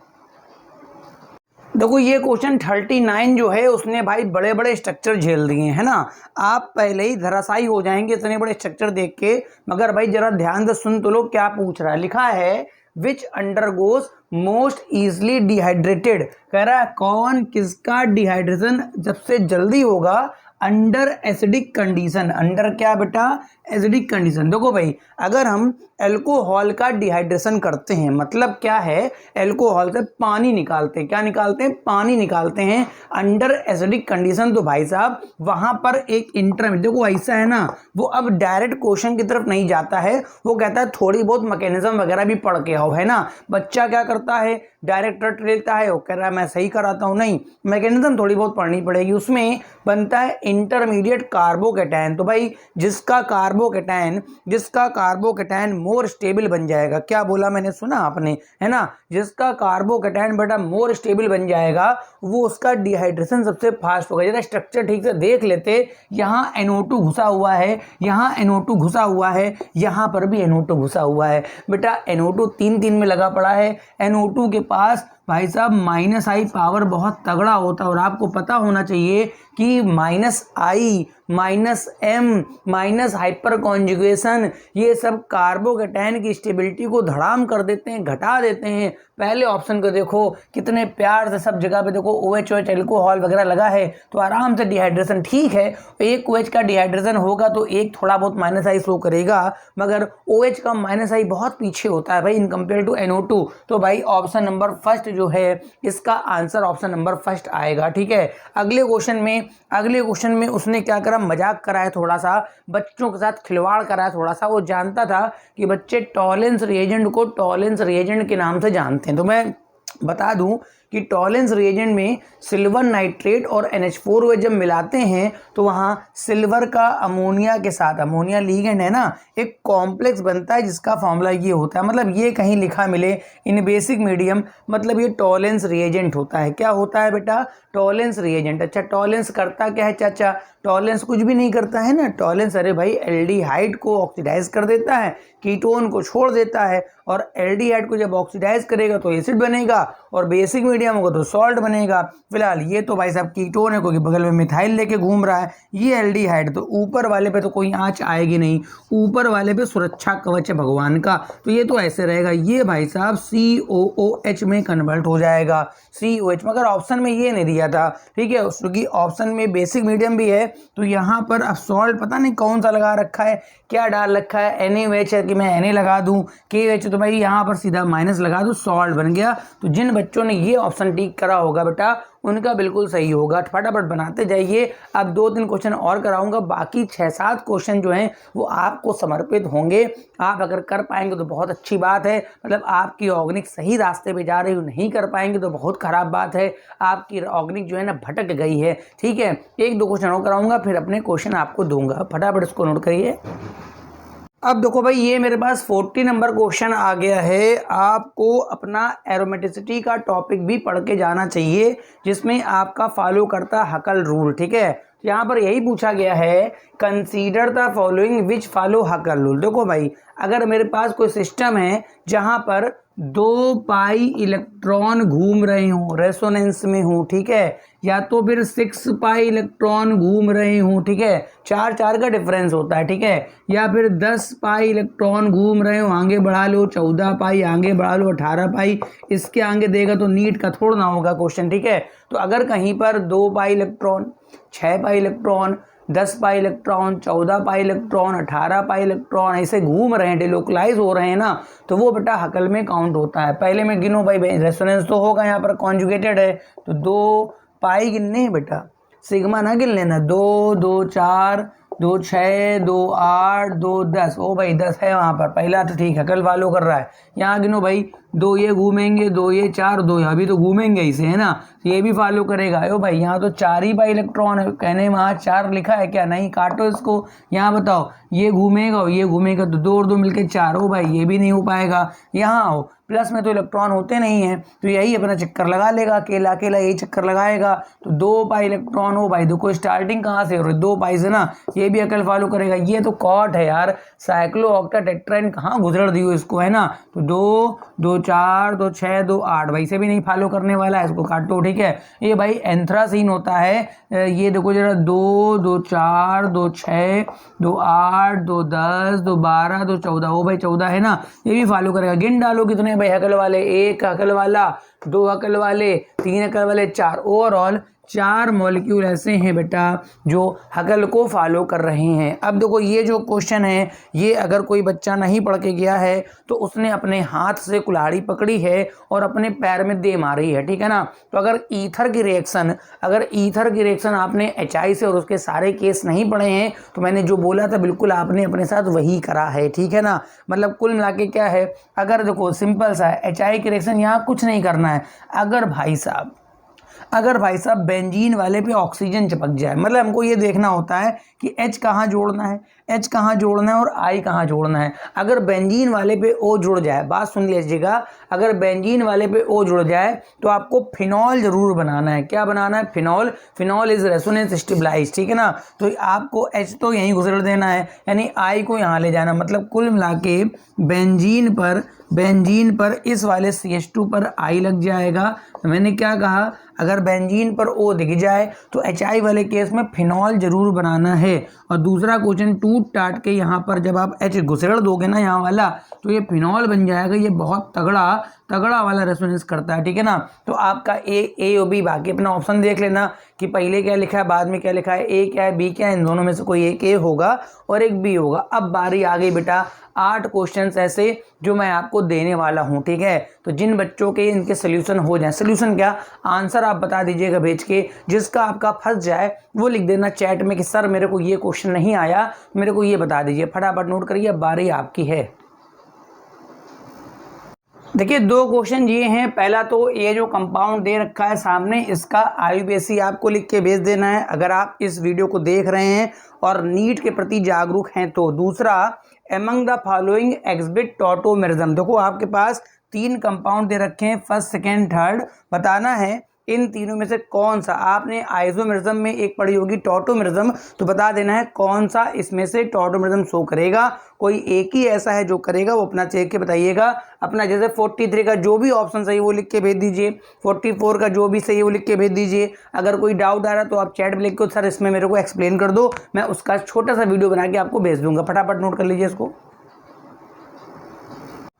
देखो ये क्वेश्चन 39 जो है उसने भाई बड़े बड़े स्ट्रक्चर झेल दिए हैं ना, आप पहले ही धराशायी हो जाएंगे इतने बड़े स्ट्रक्चर देख के, मगर भाई जरा ध्यान से सुन तो लो क्या पूछ रहा है। लिखा है विच अंडरगोज मोस्ट इजली डिहाइड्रेटेड, कह रहा है कौन किसका डिहाइड्रेशन सबसे जल्दी होगा अंडर एसिडिक कंडीशन। अंडर क्या बेटा, एसिडिक कंडीशन। देखो भाई अगर हम एल्कोहल का डिहाइड्रेशन करते हैं, मतलब क्या है, एल्कोहल से पानी निकालते हैं, क्या निकालते हैं, पानी निकालते हैं अंडर एसिडिक कंडीशन, तो भाई साहब वहां पर एक इंटरमीडिएट, देखो ऐसा है ना, वो अब डायरेक्ट क्वेश्चन की तरफ नहीं जाता है, वो कहता है थोड़ी बहुत मैकेनिज्म वगैरह भी पढ़ के आओ, है ना। बच्चा क्या करता है, डायरेक्ट रट लेता है, वो कह रहा है मैं सही कराता हूं, नहीं मैकेनिज्म थोड़ी बहुत पढ़नी पड़ेगी। उसमें बनता है इंटरमीडिएट कार्बोकेटायन, तो भाई जिसका कार्बोकेटायन मोर स्टेबल बन जाएगा, क्या बोला मैंने, सुना आपने, है ना, जिसका कार्बोकेटायन बेटा मोर स्टेबल बन जाएगा वो उसका डिहाइड्रेशन सबसे फास्ट होगा। जरा स्ट्रक्चर ठीक से देख लेते, यहाँ NO2 घुसा हुआ है, यहाँ NO2 घुसा हुआ है, यहाँ पर भी NO2 घुसा हुआ है बेटा, NO2 3 में लगा पड़ा है। NO2 के पास भाई साहब -I पावर बहुत तगड़ा होता है, और आपको पता होना चाहिए कि -I -M हाइपर कॉन्जुगेशन ये सब कार्बोकेटायन की स्टेबिलिटी को धड़ाम कर देते हैं, घटा देते हैं। पहले ऑप्शन को देखो कितने प्यार से सब जगह पे देखो OH एल्कोहल वगैरह लगा है, तो आराम से डिहाइड्रेशन ठीक है, एक OH का डिहाइड्रेशन होगा तो एक थोड़ा बहुत -I स्लो करेगा, मगर OH का -I बहुत पीछे होता है भाई इन कंपेयर टू NO2, तो भाई ऑप्शन नंबर फर्स्ट जो है इसका आंसर ऑप्शन नंबर फर्स्ट आएगा। ठीक है, अगले क्वेश्चन में उसने क्या करा, मजाक कराया, थोड़ा सा बच्चों के साथ खिलवाड़ कराया थोड़ा सा। वो जानता था कि बच्चे टॉलेंस रिएजेंट को टॉलेंस रिएजेंट के नाम से जानते हैं, तो मैं बता दूं कि टॉलेंस रिएजेंट में सिल्वर नाइट्रेट और NH4 जब मिलाते हैं तो वहाँ सिल्वर का अमोनिया के साथ, अमोनिया लीगेंड है ना, एक कॉम्प्लेक्स बनता है जिसका फॉर्मूला ये होता है, मतलब ये कहीं लिखा मिले इन बेसिक मीडियम, मतलब ये टॉलेंस रिएजेंट होता है। क्या होता है बेटा, टॉलेंस रिएजेंट। अच्छा टॉलेंस करता क्या है चाचा, टॉलेंस कुछ भी नहीं करता है ना, टॉलेंस अरे भाई एल्डिहाइड को ऑक्सीडाइज कर देता है, कीटोन को छोड़ देता है, और एल्डिहाइड को जब ऑक्सीडाइज करेगा तो एसिड बनेगा, और बेसिक मीडियम होगा तो सॉल्ट बनेगा। फिलहाल ये तो भाई साहब कीटोन है क्योंकि बगल में मिथाइल लेके घूम रहा है, ये एल्डिहाइड, तो ऊपर वाले पे तो कोई आंच आएगी नहीं, ऊपर वाले पे सुरक्षा कवच है भगवान का, तो ये तो ऐसे रहेगा, ये भाई साहब COOH में कन्वर्ट हो जाएगा, COH, मगर ऑप्शन में ये नहीं दिया था। ठीक है, क्योंकि ऑप्शन में बेसिक मीडियम भी है, तो यहाँ पर अब सॉल्ट पता नहीं कौन सा लगा रखा है, क्या डाल रखा है, NaOH है कि मैं Na लगा दूं, KOH, तो भाई यहाँ पर सीधा माइनस लगा दूं, सॉल्ट बन गया। तो जिन बच्चों ने ये ऑप्शन टिक करा होगा बेटा उनका बिल्कुल सही होगा। फटाफट बनाते जाइए। अब 2-3 क्वेश्चन और कराऊंगा, बाकी 6-7 क्वेश्चन जो हैं वो आपको समर्पित होंगे। आप अगर कर पाएंगे तो बहुत अच्छी बात है, मतलब आपकी ऑर्गेनिक सही रास्ते पे जा रही हो। नहीं कर पाएंगे तो बहुत खराब बात है, आपकी ऑर्गेनिक जो है ना भटक गई है। ठीक है, 1-2 क्वेश्चन और कराऊंगा, फिर अपने क्वेश्चन आपको दूंगा। फटाफट इसको नोट करिए। अब देखो भाई, ये मेरे पास 40 नंबर क्वेश्चन आ गया है। आपको अपना एरोमेटिसिटी का टॉपिक भी पढ़ के जाना चाहिए, जिसमें आपका फॉलो करता हकल रूल। ठीक है, यहाँ पर यही पूछा गया है, consider the following which follow हकल rule. देखो भाई, अगर मेरे पास कोई सिस्टम है जहाँ पर 2 पाई इलेक्ट्रॉन घूम रहे हों, रेजोनेंस में हूँ, ठीक है, या तो फिर 6 पाई इलेक्ट्रॉन घूम रहे हूँ, ठीक है, 4-4 का डिफरेंस होता है, ठीक है, या फिर 10 पाई इलेक्ट्रॉन घूम रहे हो, आगे बढ़ा लो 14 पाई, आगे बढ़ा लो 18 पाई, इसके आगे देगा तो नीट का थोड़ा ना होगा क्वेश्चन। ठीक है, तो अगर कहीं पर 2 pi electron, 6 pi electron, 10 pi electron, 14 pi electron, 18 pi electron ऐसे घूम रहे हैं, डिलोकलाइज हो रहे हैं ना, तो वो बेटा हकल में काउंट होता है। पहले मैं गिनो भाई, रेजोनेंस तो होगा, यहाँ पर कॉन्जुगेटेड है तो 2 पाई गिनने हैं बेटा, सिग्मा ना गिन लेना। 2, 2, 4, 2, 6, 2, 8, 2, 10। ओ भाई 10 है वहाँ पर, पहला तो ठीक है, कल फॉलो कर रहा है। यहाँ गिनो भाई, 2 ये घूमेंगे, 2 ये 4, 2 अभी तो घूमेंगे इसे, है ना, ये भी फॉलो करेगा। ओ भाई यहाँ तो 4 ही बाई इलेक्ट्रॉन है, कहने वहाँ 4 लिखा है क्या? नहीं, काटो इसको। यहाँ बताओ, ये घूमेगा और ये घूमेगा तो 2 और 2 मिलके 4। ओ भाई ये भी नहीं हो पाएगा। यहाँ आओ, प्लस में तो इलेक्ट्रॉन होते नहीं हैं, तो यही अपना चक्कर लगा लेगा, अकेला अकेला यही चक्कर लगाएगा। तो 2 पाई इलेक्ट्रॉन, हो भाई देखो स्टार्टिंग कहाँ से हो रही है, 2 पाई से ना, ये भी अकल फॉलो करेगा। ये तो कॉट है यार, साइक्लो ऑक्टाटेट्राइन कहाँ गुजर दियो इसको, है ना। तो 2, 2, 4, 2, 6, 2, 8, भाई से भी नहीं फॉलो करने वाला है, इसको काटो। ठीक है, ये भाई एंथ्रासीन होता है। ये देखो जरा, 2, 2, 4, 2, 6, 2, 8, 2, 10, 2, 12, 2, 14। ओ भाई 14 है ना, ये भी फॉलो करेगा। गिन डालो कितने भाई हकल वाले, 1 हकल वाला, 2 हकल वाले, 3 हकल वाले, 4। ओवरऑल 4 मॉलिक्यूल ऐसे हैं बेटा जो हकल को फॉलो कर रहे हैं। अब देखो, ये जो क्वेश्चन है, ये अगर कोई बच्चा नहीं पढ़ के गया है तो उसने अपने हाथ से कुल्हाड़ी पकड़ी है और अपने पैर में दे मारी है। ठीक है ना। तो अगर ईथर की रिएक्शन आपने HI से और उसके सारे केस नहीं पढ़े हैं तो मैंने जो बोला था बिल्कुल आपने अपने साथ वही करा है। ठीक है ना, मतलब कुल मिला के क्या है, अगर देखो सिंपल सा है, HI की रिएक्शन यहाँ कुछ नहीं करना है। अगर भाई साहब बेंजीन वाले पे ऑक्सीजन चिपक जाए, मतलब हमको ये देखना होता है कि H कहाँ जोड़ना है, H कहाँ जोड़ना है और I कहाँ जोड़ना है। अगर बेंजीन वाले पे O जुड़ जाए, बात सुन लीजिएगा, अगर बेंजीन वाले पे O जुड़ जाए तो आपको फिनॉल जरूर बनाना है। क्या बनाना है? Phenol is resonance stabilised. ठीक है ना, तो आपको H तो यहीं गुजर देना है, यानी I को यहाँ ले जाना। मतलब कुल मिला के बेंजीन पर इस वाले CH2 पर I लग जाएगा। मैंने क्या कहा, अगर बेंजीन पर O दिख जाए तो HI वाले केस में फिनॉल जरूर बनाना है। और दूसरा क्वेश्चन, टूट टाट के यहाँ पर जब आप H घुसेड़ दोगे ना यहाँ वाला, तो ये फिनॉल बन जाएगा। ये बहुत तगड़ा वाला रेजोनेंस करता है। ठीक है ना, तो आपका ए और बी, बाकी अपना ऑप्शन देख लेना कि पहले क्या लिखा है बाद में क्या लिखा है, A क्या है B क्या है, इन दोनों में से कोई एक A होगा और एक B होगा। अब बारी आ गई बेटा 8 क्वेश्चंस ऐसे जो मैं आपको देने वाला हूं। ठीक है, तो जिन बच्चों के इनके सोल्यूशन हो जाए, सोल्यूशन क्या, आंसर आप बता दीजिएगा भेज के। जिसका आपका फंस जाए वो लिख देना चैट में कि सर मेरे को ये क्वेश्चन नहीं आया, मेरे को ये बता दीजिए। फटाफट नोट करिए, अब बारी आपकी है। देखिए 2 क्वेश्चन ये हैं। पहला तो ये जो कंपाउंड दे रखा है सामने, इसका IUPAC आपको लिख के भेज देना है अगर आप इस वीडियो को देख रहे हैं और नीट के प्रति जागरूक हैं तो। दूसरा, among the following exhibit tautomerism. देखो आपके पास 3 कंपाउंड दे रखे हैं, फर्स्ट सेकेंड थर्ड, बताना है इन तीनों में से कौन सा। आपने आइसोमेरिज्म में एक पढ़ी होगी टॉटोमेरिज्म, तो बता देना है कौन सा इसमें से टॉटोमेरिज्म शो करेगा। कोई एक ही ऐसा है जो करेगा, वो अपना चेक के बताइएगा। अपना जैसे 43 का जो भी ऑप्शन सही वो लिख के भेज दीजिए, 44 का जो भी सही है वो लिख के भेज दीजिए। अगर कोई डाउट आ रहा है तो आप चैट में लिख के सर इसमें मेरे को एक्सप्लेन कर दो, मैं उसका छोटा सा वीडियो बना के आपको भेज दूंगा। फटाफट नोट कर लीजिए इसको।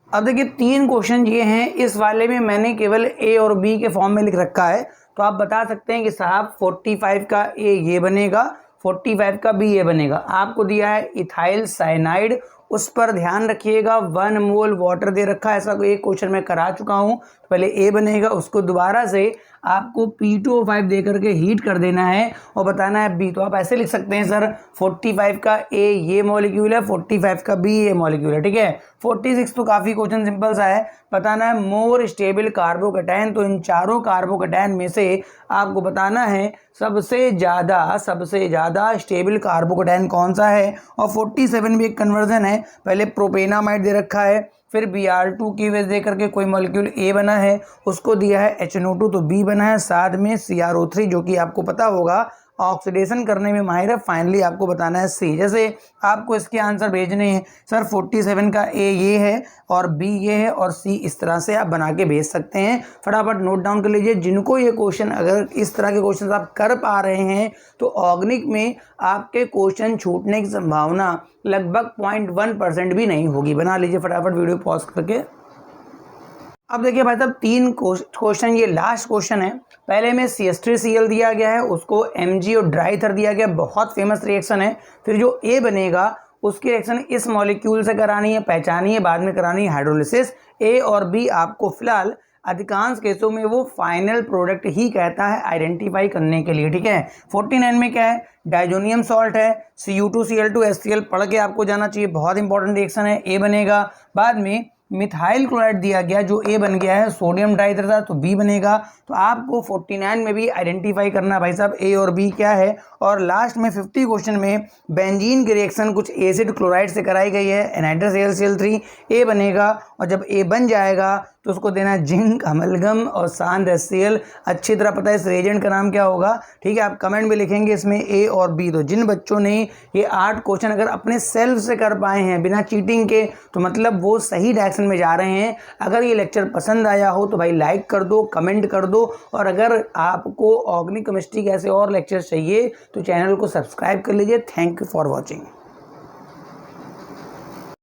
अब देखिए 3 क्वेश्चन ये हैं, इस वाले में मैंने केवल A और B के फॉर्म में लिख रखा है, तो आप बता सकते हैं कि साहब 45 का A ये बनेगा, 45 का B ये बनेगा। आपको दिया है इथाइल साइनाइड, उस पर ध्यान रखिएगा 1 मोल वाटर दे रखा है। ऐसा एक क्वेश्चन मैं करा चुका हूँ, पहले A बनेगा, उसको दोबारा से आपको P2O5 दे करके हीट कर देना है और बताना है B। तो आप ऐसे लिख सकते हैं सर 45 का A ये मॉलिक्यूल है, 45 का B ये मॉलिक्यूल है, ठीक है। 46 तो काफ़ी क्वेश्चन सिंपल सा है, बताना है मोर स्टेबल कार्बोकैटायन। तो इन चारों कार्बोकैटायन में से आपको बताना है सबसे ज़्यादा स्टेबल कार्बोकैटायन कौन सा है। और 47 भी एक कन्वर्जन है, पहले प्रोपेनामाइड दे रखा है, फिर Br2 की वजह दे करके कोई मॉलिक्यूल A बना है, उसको दिया है HNO2 तो B बना है, साथ में CrO3 जो कि आपको पता होगा ऑक्सीडेशन करने में माहिर है। फाइनली आपको बताना है C। जैसे आपको इसके आंसर भेजने हैं सर 47 का A ये है और B ये है और C, इस तरह से आप बना के भेज सकते हैं। फटाफट नोट डाउन कर लीजिए। जिनको ये क्वेश्चन, अगर इस तरह के क्वेश्चन आप कर पा रहे हैं तो ऑर्गेनिक में आपके क्वेश्चन छूटने की संभावना लगभग 0.1% भी नहीं होगी। बना लीजिए फटाफट वीडियो पॉज करके। अब देखिए भाई साहब 3 क्वेश्चन, ये लास्ट क्वेश्चन है। पहले में CH3Cl दिया गया है, उसको Mg और ड्राई ईथर दिया गया, बहुत फेमस रिएक्शन है। फिर जो A बनेगा उसकी रिएक्शन इस मॉलिक्यूल से करानी है, पहचानी है, बाद में करानी है हाइड्रोलिसिस। A और B आपको फिलहाल अधिकांश केसों में वो फाइनल प्रोडक्ट ही कहता है आइडेंटिफाई करने के लिए, ठीक है। 49 में क्या है, डाइजोनियम सॉल्ट है, Cu2Cl2HCl पढ़ के आपको जाना चाहिए, बहुत इंपॉर्टेंट रिएक्शन है। A बनेगा। बाद में मिथाइल क्लोराइड दिया गया, जो A बन गया है, सोडियम डाइथर था तो B बनेगा। तो आपको 49 में भी आइडेंटिफाई करना भाई साहब A और B क्या है। और लास्ट में 50 क्वेश्चन में बेंजीन की रिएक्शन कुछ एसिड क्लोराइड से कराई गई है, एनाइड्रस AlCl3 A बनेगा। और जब A बन जाएगा तो उसको देना जिंक, अमलगम और सांड HCl। अच्छी तरह पता है इस रिएजेंट का नाम क्या होगा, ठीक है। आप कमेंट में लिखेंगे इसमें A और B। तो जिन बच्चों ने ये 8 क्वेश्चन अगर अपने सेल्फ से कर पाए हैं बिना चीटिंग के, तो मतलब वो सही डायरेक्शन में जा रहे हैं। अगर ये लेक्चर पसंद आया हो तो भाई लाइक कर दो, कमेंट कर दो। और अगर आपको ऑर्गेनिक केमिस्ट्री के ऐसे और लेक्चर चाहिए तो चैनल को सब्सक्राइब कर लीजिए। Thank you for watching.